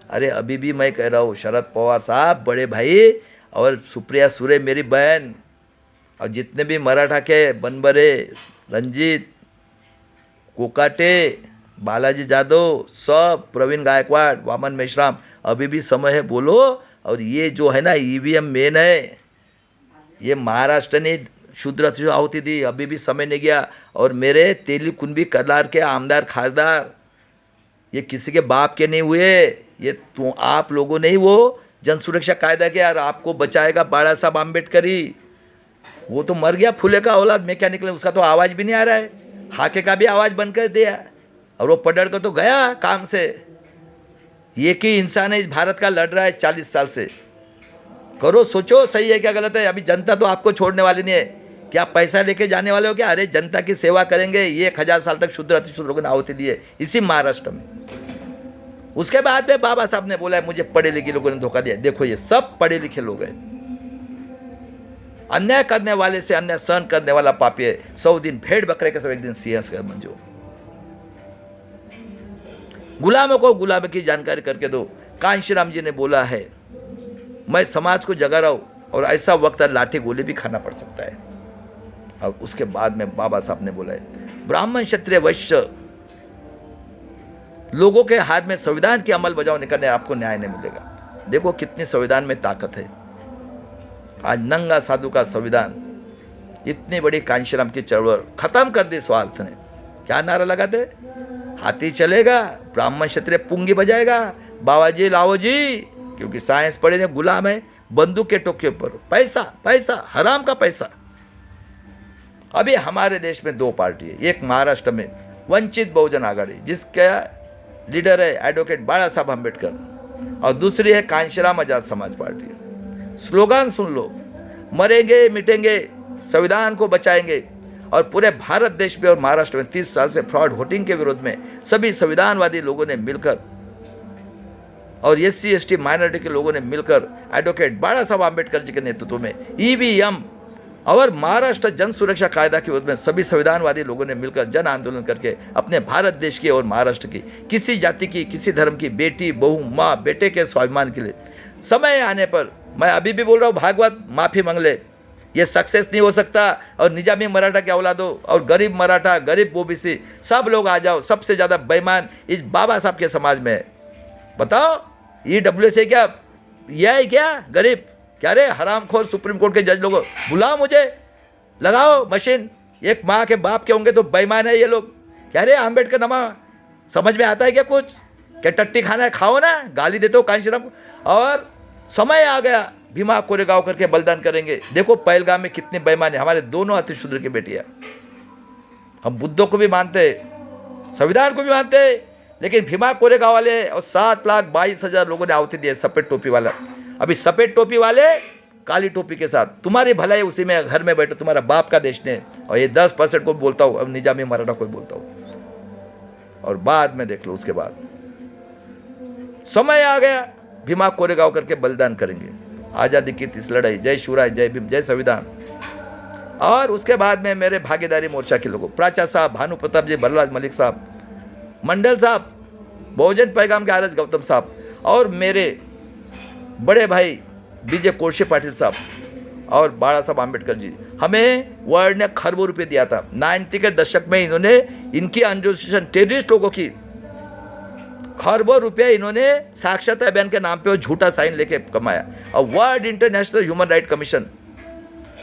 अरे अभी भी मैं कह रहा हूँ, शरद पवार साहब बड़े भाई, और सुप्रिया सुरे मेरी बहन, और जितने भी मराठा के बनबरे, रंजीत, कोकाटे, बालाजी जादव, सब, प्रवीण गायकवाड़, वामन मेश्राम, अभी भी समय है बोलो। और ये जो है ना ईवीएम मेन है, ये महाराष्ट्र ने शूद्र आहुति दी, अभी भी समय नहीं गया। और मेरे तेली कुंभी कलार के आमदार खासदार, ये किसी के बाप के नहीं हुए, ये तो आप लोगों ने ही वो जन सुरक्षा कायदा के, यार आपको बचाएगा बाला साहब आम्बेडकर ही। वो तो मर गया, फूले का औलाद में क्या निकले, उसका तो आवाज़ भी नहीं आ रहा है, हाके का भी आवाज़ बंद कर दिया, और वो पढ़ कर तो गया काम से। ये कि इंसान है इस भारत का, लड़ रहा है 40 साल से। करो, सोचो सही है क्या गलत है। अभी जनता तो आपको छोड़ने वाली नहीं है, क्या पैसा लेके जाने वाले हो क्या? अरे जनता की सेवा करेंगे। ये 1000 साल तक शूद्र अतिशूद्र लोगों ने आहुति दी है इसी महाराष्ट्र में। उसके बाद में बाबा साहब ने बोला है मुझे पढ़े लिखे लोगों ने धोखा दिया। देखो ये सब पढ़े लिखे लोग हैं, अन्याय करने वाले से अन्याय सहन करने वाला पापी है। 100 दिन भेड़ बकरे के सब एक दिन सिंह कर मंजो। गुलामों को गुलामी की जानकारी करके दो। कांशीराम जी ने बोला है मैं समाज को जगा रहा हूं, और ऐसा वक्त लाठी गोली भी खाना पड़ सकता है। और उसके बाद में बाबा साहब ने बोला है ब्राह्मण क्षत्रिय वैश्य लोगों के हाथ में संविधान की अमल बजावनी करने आपको न्याय नहीं मिलेगा। देखो कितनी संविधान में ताकत है। आज नंगा साधु का संविधान, इतनी बड़ी कांशीराम की चळवळ खत्म कर दी स्वार्थ ने। क्या नारा लगाते? हाथी चलेगा, ब्राह्मण क्षत्रिय पुंगी बजाएगा, बाबाजी लाओ जी, क्योंकि साइंस पढ़े ने गुलाम है बंदूक के टोके पर। पैसा पैसा, हराम का पैसा। अभी हमारे देश में 2 पार्टी है, एक महाराष्ट्र में वंचित बहुजन आघाड़ी जिसका लीडर है एडवोकेट बाला साहब अम्बेडकर, और दूसरी है कांशीराम आजाद समाज पार्टी। स्लोगन सुन लो, मरेंगे मिटेंगे, संविधान को बचाएंगे। और पूरे भारत देश में और महाराष्ट्र में 30 साल से फ्रॉड वोटिंग के विरोध में सभी संविधानवादी लोगों ने मिलकर और SC ST माइनॉरिटी के लोगों ने मिलकर एडवोकेट बाला साहब अम्बेडकर जी के नेतृत्व में EVM और महाराष्ट्र जन सुरक्षा कायदा के विरोध में सभी संविधानवादी लोगों ने मिलकर जन आंदोलन करके अपने भारत देश की और महाराष्ट्र की किसी जाति की, किसी धर्म की बेटी, बहू, माँ, बेटे के स्वाभिमान के लिए समय आने पर, मैं अभी भी बोल रहा हूँ, भागवत माफ़ी मांग ले। ये सक्सेस नहीं हो सकता। और निजामी मराठा के औलादों और गरीब मराठा, गरीब OBC सब लोग आ जाओ। सबसे ज़्यादा बेईमान इस बाबा साहब के समाज में है। बताओ EWS है क्या? यह है क्या गरीब? क्या रे हरामखोर सुप्रीम कोर्ट के जज लोगों, बुलाओ मुझे, लगाओ मशीन। एक माँ के बाप के होंगे तो बेईमान है ये लोग। क्या रे अम्बेडकर नमा समझ में आता है क्या कुछ? क्या टट्टी खाना है, खाओ ना, गाली देते हो कांशीराम को। और समय आ गया, भीमा कोरेगांव करके बलिदान करेंगे। देखो पहलगाम में कितनी बेईमानी, हमारे दोनों अतिशूद्र की बेटियां। हम बुद्धों को भी मानते, संविधान को भी मानते, लेकिन भीमा कोरेगांव वाले और 7,22,000 लोगों ने आहुति दी है। सफेद टोपी वाला, अभी सफेद टोपी वाले काली टोपी के साथ, तुम्हारी भलाई उसी में घर में बैठो, तुम्हारा बाप का देश ने। और ये 10% को बोलता हूँ, अब निजामी मराठा को बोलता हूँ। और बाद में देख लो, उसके बाद समय आ गया, भीमा कोरेगांव करके बलिदान करेंगे। आज़ादी की इस लड़ाई, जय शिवराय, जय भीम, जय संविधान। और उसके बाद में मेरे भागीदारी मोर्चा के लोगों, प्राचा साहब, भानु प्रताप जी, बलराज मलिक साहब, मंडल साहब, बहुजन पैगाम के आरएस गौतम साहब, और मेरे बड़े भाई BJ कोशे पाटिल साहब और बाला साहब आम्बेडकर जी, हमें वर्ल्ड ने खरबों रुपये दिया था। 90 के दशक में इन्होंने इनकी एडमिनिस्ट्रेशन टेररिस्ट लोगों की खरबों रुपया इन्होंने साक्षरता अभियान के नाम पे वो झूठा साइन लेके कमाया। और world international human right commission,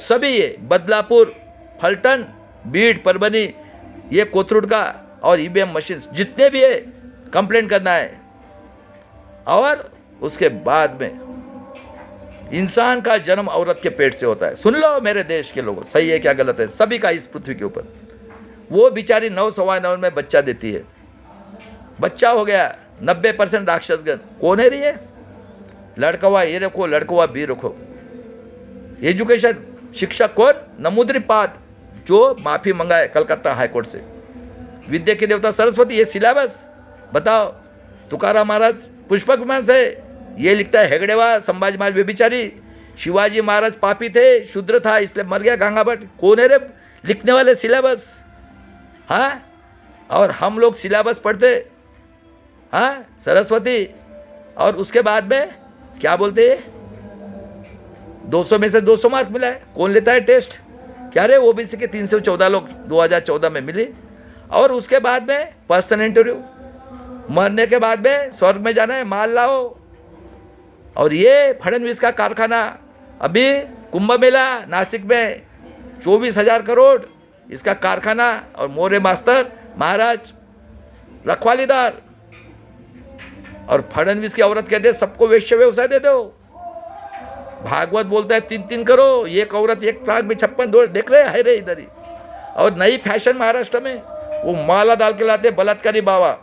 सभी ये बदलापुर, फलटन, बीड, परभनी, ये कोथरूड का और ईवीएम मशीन जितने भी है कंप्लेंट करना है। और उसके बाद में इंसान का जन्म औरत के पेट से होता है। सुन लो मेरे देश के लोगों, सही है क्या गलत है, सभी का इस पृथ्वी के ऊपर। वो बेचारी 9 सवा 9 में बच्चा देती है, बच्चा हो गया, 90% राक्षसगण कौन है रही है? लड़का हुआ ये रखो, लड़का हुआ बी रखो। एजुकेशन शिक्षक कौन? नमूद्रीपाद, जो माफी मंगाए कलकत्ता हाईकोर्ट से। विद्या की देवता सरस्वती, ये सिलेबस बताओ। तुकाराम महाराज पुष्पक विमान से ये लिखता है हेगड़ेवा संभाजी महाराज व्यभिचारी, शिवाजी महाराज पापी थे, शूद्र था इसलिए मर गया गंगा भट्ट। कौन है रे लिखने वाले सिलेबस? हाँ, और हम लोग सिलेबस पढ़ते, हाँ सरस्वती। और उसके बाद में क्या बोलते हैं? 200 में से 200 मार्क मिला है। कौन लेता है टेस्ट? क्या रे ओबीसी के 314 लोग 2014 में मिली। और उसके बाद में पर्सनल इंटरव्यू, मरने के बाद में स्वर्ग में जाना है, माल लाओ। और ये फडणवीस का कारखाना, अभी कुंभ मेला नासिक में 24,000 करोड़ इसका कारखाना। और मोरे मास्टर महाराज रखवालीदार। और फडणवीस की औरत कहते सबको वेश्य व्यवसाय दे दो। भागवत बोलता है 3-3 करो, एक औरत एक प्राग में 56 दो, देख रहे है रे इधर ही। और नई फैशन महाराष्ट्र में वो माला डाल के लाते बलात्कारी बाबा।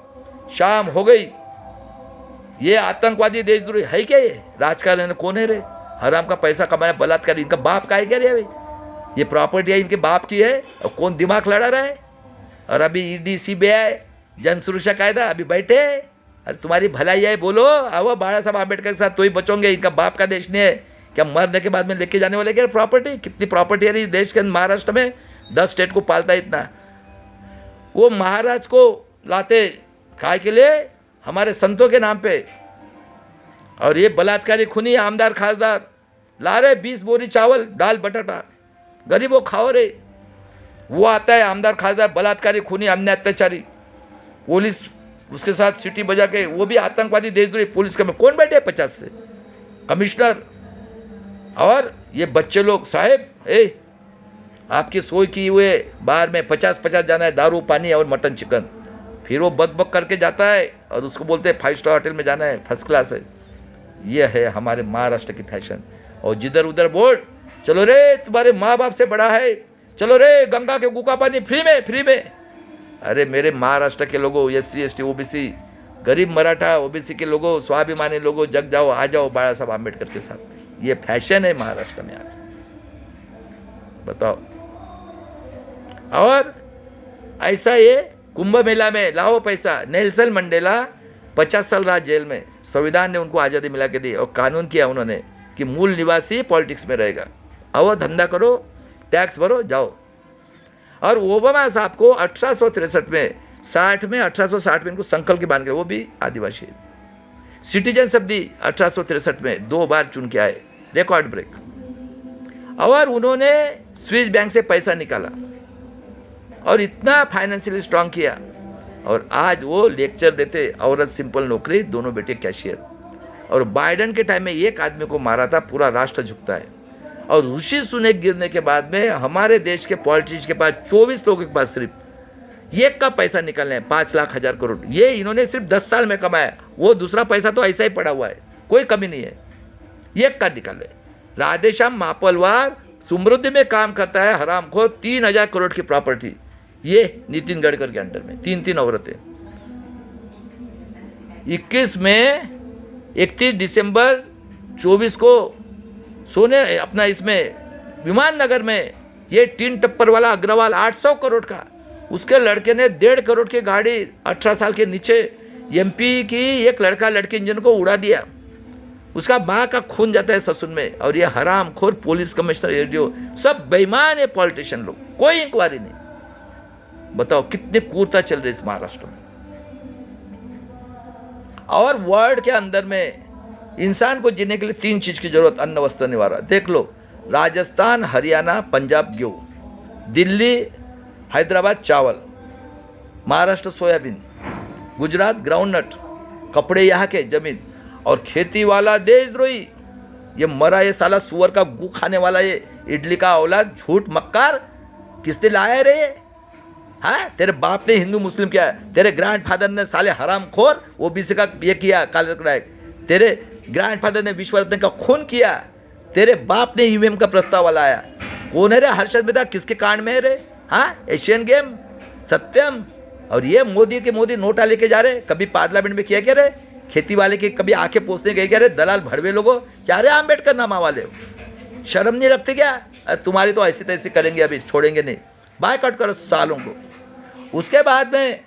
शाम हो गई, ये आतंकवादी देशद्रोही है क्या? ये राजकारण कौन है रे? हराम का पैसा कमाया बलात्कारी, इनका बाप का है क्या रे? ये प्रॉपर्टी है इनके बाप की है, और कौन दिमाग लड़ा रहा है? और अभी ईडी सीबीआई जन सुरक्षा कायदा अभी बैठे। अरे तुम्हारी भलाई है, बोलो आओ बाबा साहब आम्बेडकर के साथ तो ही बचोगे। इनका बाप का देश नहीं है क्या? मरने के बाद में लेके जाने वाले क्या प्रॉपर्टी? कितनी प्रॉपर्टी है देश के महाराष्ट्र में? 10 स्टेट को पालता है इतना। वो महाराज को लाते काय के लिए? हमारे संतों के नाम पे। और ये बलात्कारी खूनी आमदार खासदार ला रहे 20 बोरी चावल दाल बटाटा, गरीबों खाओ रे। वो आता है आमदार खासदार बलात्कारी खूनी अन्य अत्याचारी, पुलिस उसके साथ सीटी बजा के, वो भी आतंकवादी देशद्रोही। पुलिस के में कौन बैठे? 50 से कमिश्नर। और ये बच्चे लोग, साहेब आपकी सोई की हुए बाहर में 50-50 जाना है, दारू पानी और मटन चिकन। फिर वो बक बक करके जाता है और उसको बोलते हैं 5 स्टार होटल में जाना है, फर्स्ट क्लास है। ये है हमारे महाराष्ट्र की फैशन। और जिधर उधर बोल, चलो रे तुम्हारे माँ बाप से बड़ा है, चलो रे गंगा के गुका पानी फ्री में, फ्री में। अरे मेरे महाराष्ट्र के लोगों, SC ST OBC, गरीब मराठा OBC के लोगों, स्वाभिमानी लोगों, जग जाओ, आ जाओ बाबा साहब आम्बेडकर के साथ। ये फैशन है महाराष्ट्र में आज, बताओ। और ऐसा ये कुंभ मेला में लाओ पैसा। नेल्सन मंडेला 50 साल रहा जेल में, संविधान ने उनको आज़ादी मिला के दी और कानून किया उन्होंने कि मूल निवासी पॉलिटिक्स में रहेगा। आओ धंधा करो, टैक्स भरो, जाओ। और ओबामा साहब को 1863 में 1860 में इनको संकल्प के बांध के, वो भी आदिवासी सिटीजनशिप दी 1863 में, 2 बार चुन के आए, रिकॉर्ड ब्रेक। और उन्होंने स्विस बैंक से पैसा निकाला और इतना फाइनेंशियली स्ट्रांग किया। और आज वो लेक्चर देते, औरत सिंपल नौकरी, दोनों बेटे कैशियर। और बाइडेन के टाइम में एक आदमी को मारा था, पूरा राष्ट्र झुकता है। और ऋषि सुनक गिरने के बाद में हमारे देश के पॉलिटिशियन के पास 24 लोगों के पास सिर्फ एक का पैसा निकलना है, 5 लाख 1000 करोड़। ये इन्होंने सिर्फ 10 साल में कमाया। वो दूसरा पैसा तो ऐसा ही पड़ा हुआ है, कोई कमी नहीं है, एक का निकाले। राधेश्याम मापलवार समृद्धि में काम करता है, हरामखोर, 3000 करोड़ की प्रॉपर्टी। ये नितिन गडकरी के अंडर में 3 औरतें। 21 में 31 दिसंबर 24 को सोने अपना इसमें विमान नगर में ये 3 टप्पर वाला अग्रवाल 800 करोड़ का, उसके लड़के ने 1.5 करोड़ की गाड़ी 18 साल के नीचे MP की एक लड़का लड़की इंजन को उड़ा दिया। उसका माँ का खून जाता है ससुर में। और ये हरामखोर पुलिस कमिश्नर एडीओ सब बेईमान है, पॉलिटिशियन लोग, कोई इंक्वायरी नहीं। बताओ कितनी क्रूरता चल रही है इस महाराष्ट्र में। और वर्ल्ड के अंदर में इंसान को जीने के लिए 3 चीज की जरूरत, अन्न वस्त्र निवारा। देख लो, राजस्थान, हरियाणा, पंजाब गेहूँ, दिल्ली हैदराबाद चावल, महाराष्ट्र सोयाबीन, गुजरात ग्राउंडनट, कपड़े यहाँ के, जमीन, और खेती वाला देशद्रोही, ये मरा ये साला सुअर का गू खाने वाला ये इडली का औलाद, झूठ मक्कार, किसने लाया रे? हाँ, तेरे बाप ने हिंदू मुस्लिम किया, तेरे ग्रैंडफादर ने साले हरामखोर ओबीसी का ये किया, काले नायक, तेरे ग्रैंडफादर ने विश्व रत्न का खून किया, तेरे बाप ने ईवीएम का प्रस्ताव लाया। कौन है रे हर्षद मेहता, किसके कांड में है रे? हाँ, एशियन गेम, सत्यम, और ये मोदी के मोदी नोटा लेके जा रहे, कभी पार्लियामेंट में किया क्या रे? खेती वाले के कभी आंखें पोसने गए क्या रे? दलाल भड़वे लोगों, क्या रे आम्बेडकर नामा वाले हो, शर्म नहीं रखते क्या? तुम्हारी तो ऐसी तैसी करेंगे, अभी छोड़ेंगे नहीं, बायकॉट करो सालों को। उसके बाद में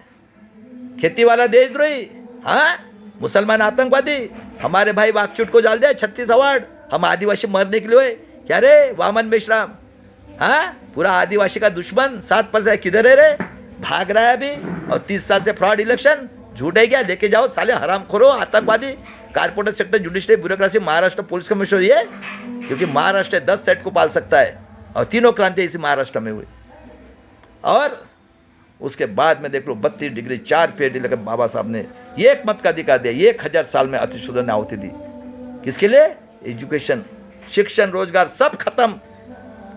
खेती वाला देशद्रोही, हाँ, मुसलमान आतंकवादी, हमारे भाई वाकचूट को डाल दिया 36 अवार्ड, हम आदिवासी मरने के लिए, क्या रे वामन मेश्राम? हाँ, पूरा आदिवासी का दुश्मन 7% किधर है रे? भाग रहा है अभी, और 30 साल से फ्रॉड इलेक्शन, झूठ है क्या? लेके जाओ साले हरामखोरो, आतंकवादी, corporate sector, judiciary, bureaucracy, Maharashtra police commissioner, ये क्योंकि महाराष्ट्र 10 सेट को पाल सकता है, और तीनों क्रांति इसी महाराष्ट्र में हुई। और उसके बाद में देख लो 32 डिग्री 4 PhD लेकर बाबा साहब ने एक मत का अधिकार दिया, 1000 साल में अतिशोधन ने आहुति दी, किसके लिए? एजुकेशन, शिक्षण, रोजगार सब खत्म,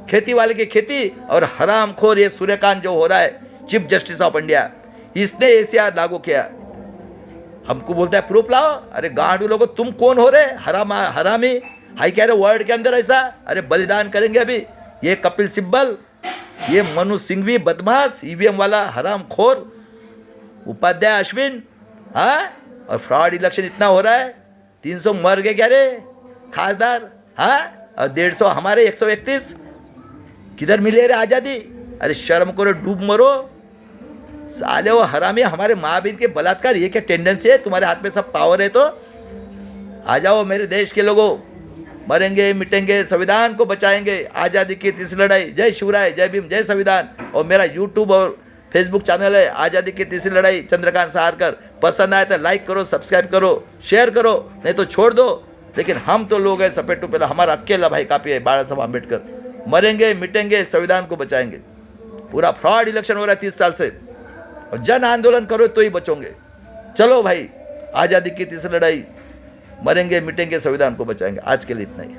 खेती वाले की खेती, और हरामखोर ये सूर्यकांत जो हो रहा है चीफ जस्टिस ऑफ इंडिया, इसने ACR लागू किया, हमको बोलता है प्रूफ लाओ। अरे गांडू लोगों, तुम कौन हो रहे? हरामी, हाई कह रहे वर्ड के अंदर ऐसा? अरे बलिदान करेंगे अभी, ये कपिल सिब्बल, ये मनु सिंघवी बदमाश, ईवीएम वाला हरामखोर, उपाध्याय अश्विन, हाँ, और फ्रॉड इलेक्शन इतना हो रहा है, 300 मर गए क्या रे खासदार, हाँ, और 150 हमारे 131, किधर मिले रे आज़ादी? अरे शर्म करो, डूब मरो साले, वो हरामी, हमारे माँ बहन के बलात्कार, ये क्या टेंडेंसी है? तुम्हारे हाथ में सब पावर है तो आ जाओ मेरे देश के लोगों, मरेंगे मिटेंगे, संविधान को बचाएंगे, आज़ादी की तीसरी लड़ाई, जय शिवराय, जय भीम, जय संविधान। और मेरा यूट्यूब और फेसबुक चैनल है आज़ादी की तीसरी लड़ाई चंद्रकांत सहारकर, पसंद आए तो लाइक करो, सब्सक्राइब करो, शेयर करो, नहीं तो छोड़ दो। लेकिन हम तो लोग हैं सफेद टू पहला, हमारा अकेला भाई काफ़ी है, बाबा साहब अम्बेडकर, मरेंगे मिटेंगे, संविधान को बचाएंगे। पूरा फ्रॉड इलेक्शन हो रहा है 30 साल से, और जन आंदोलन करो तो ही बचोगे। चलो भाई, आज़ादी की तीसरी लड़ाई, मरेंगे मिटेंगे, संविधान को बचाएंगे। आज के लिए इतना ही।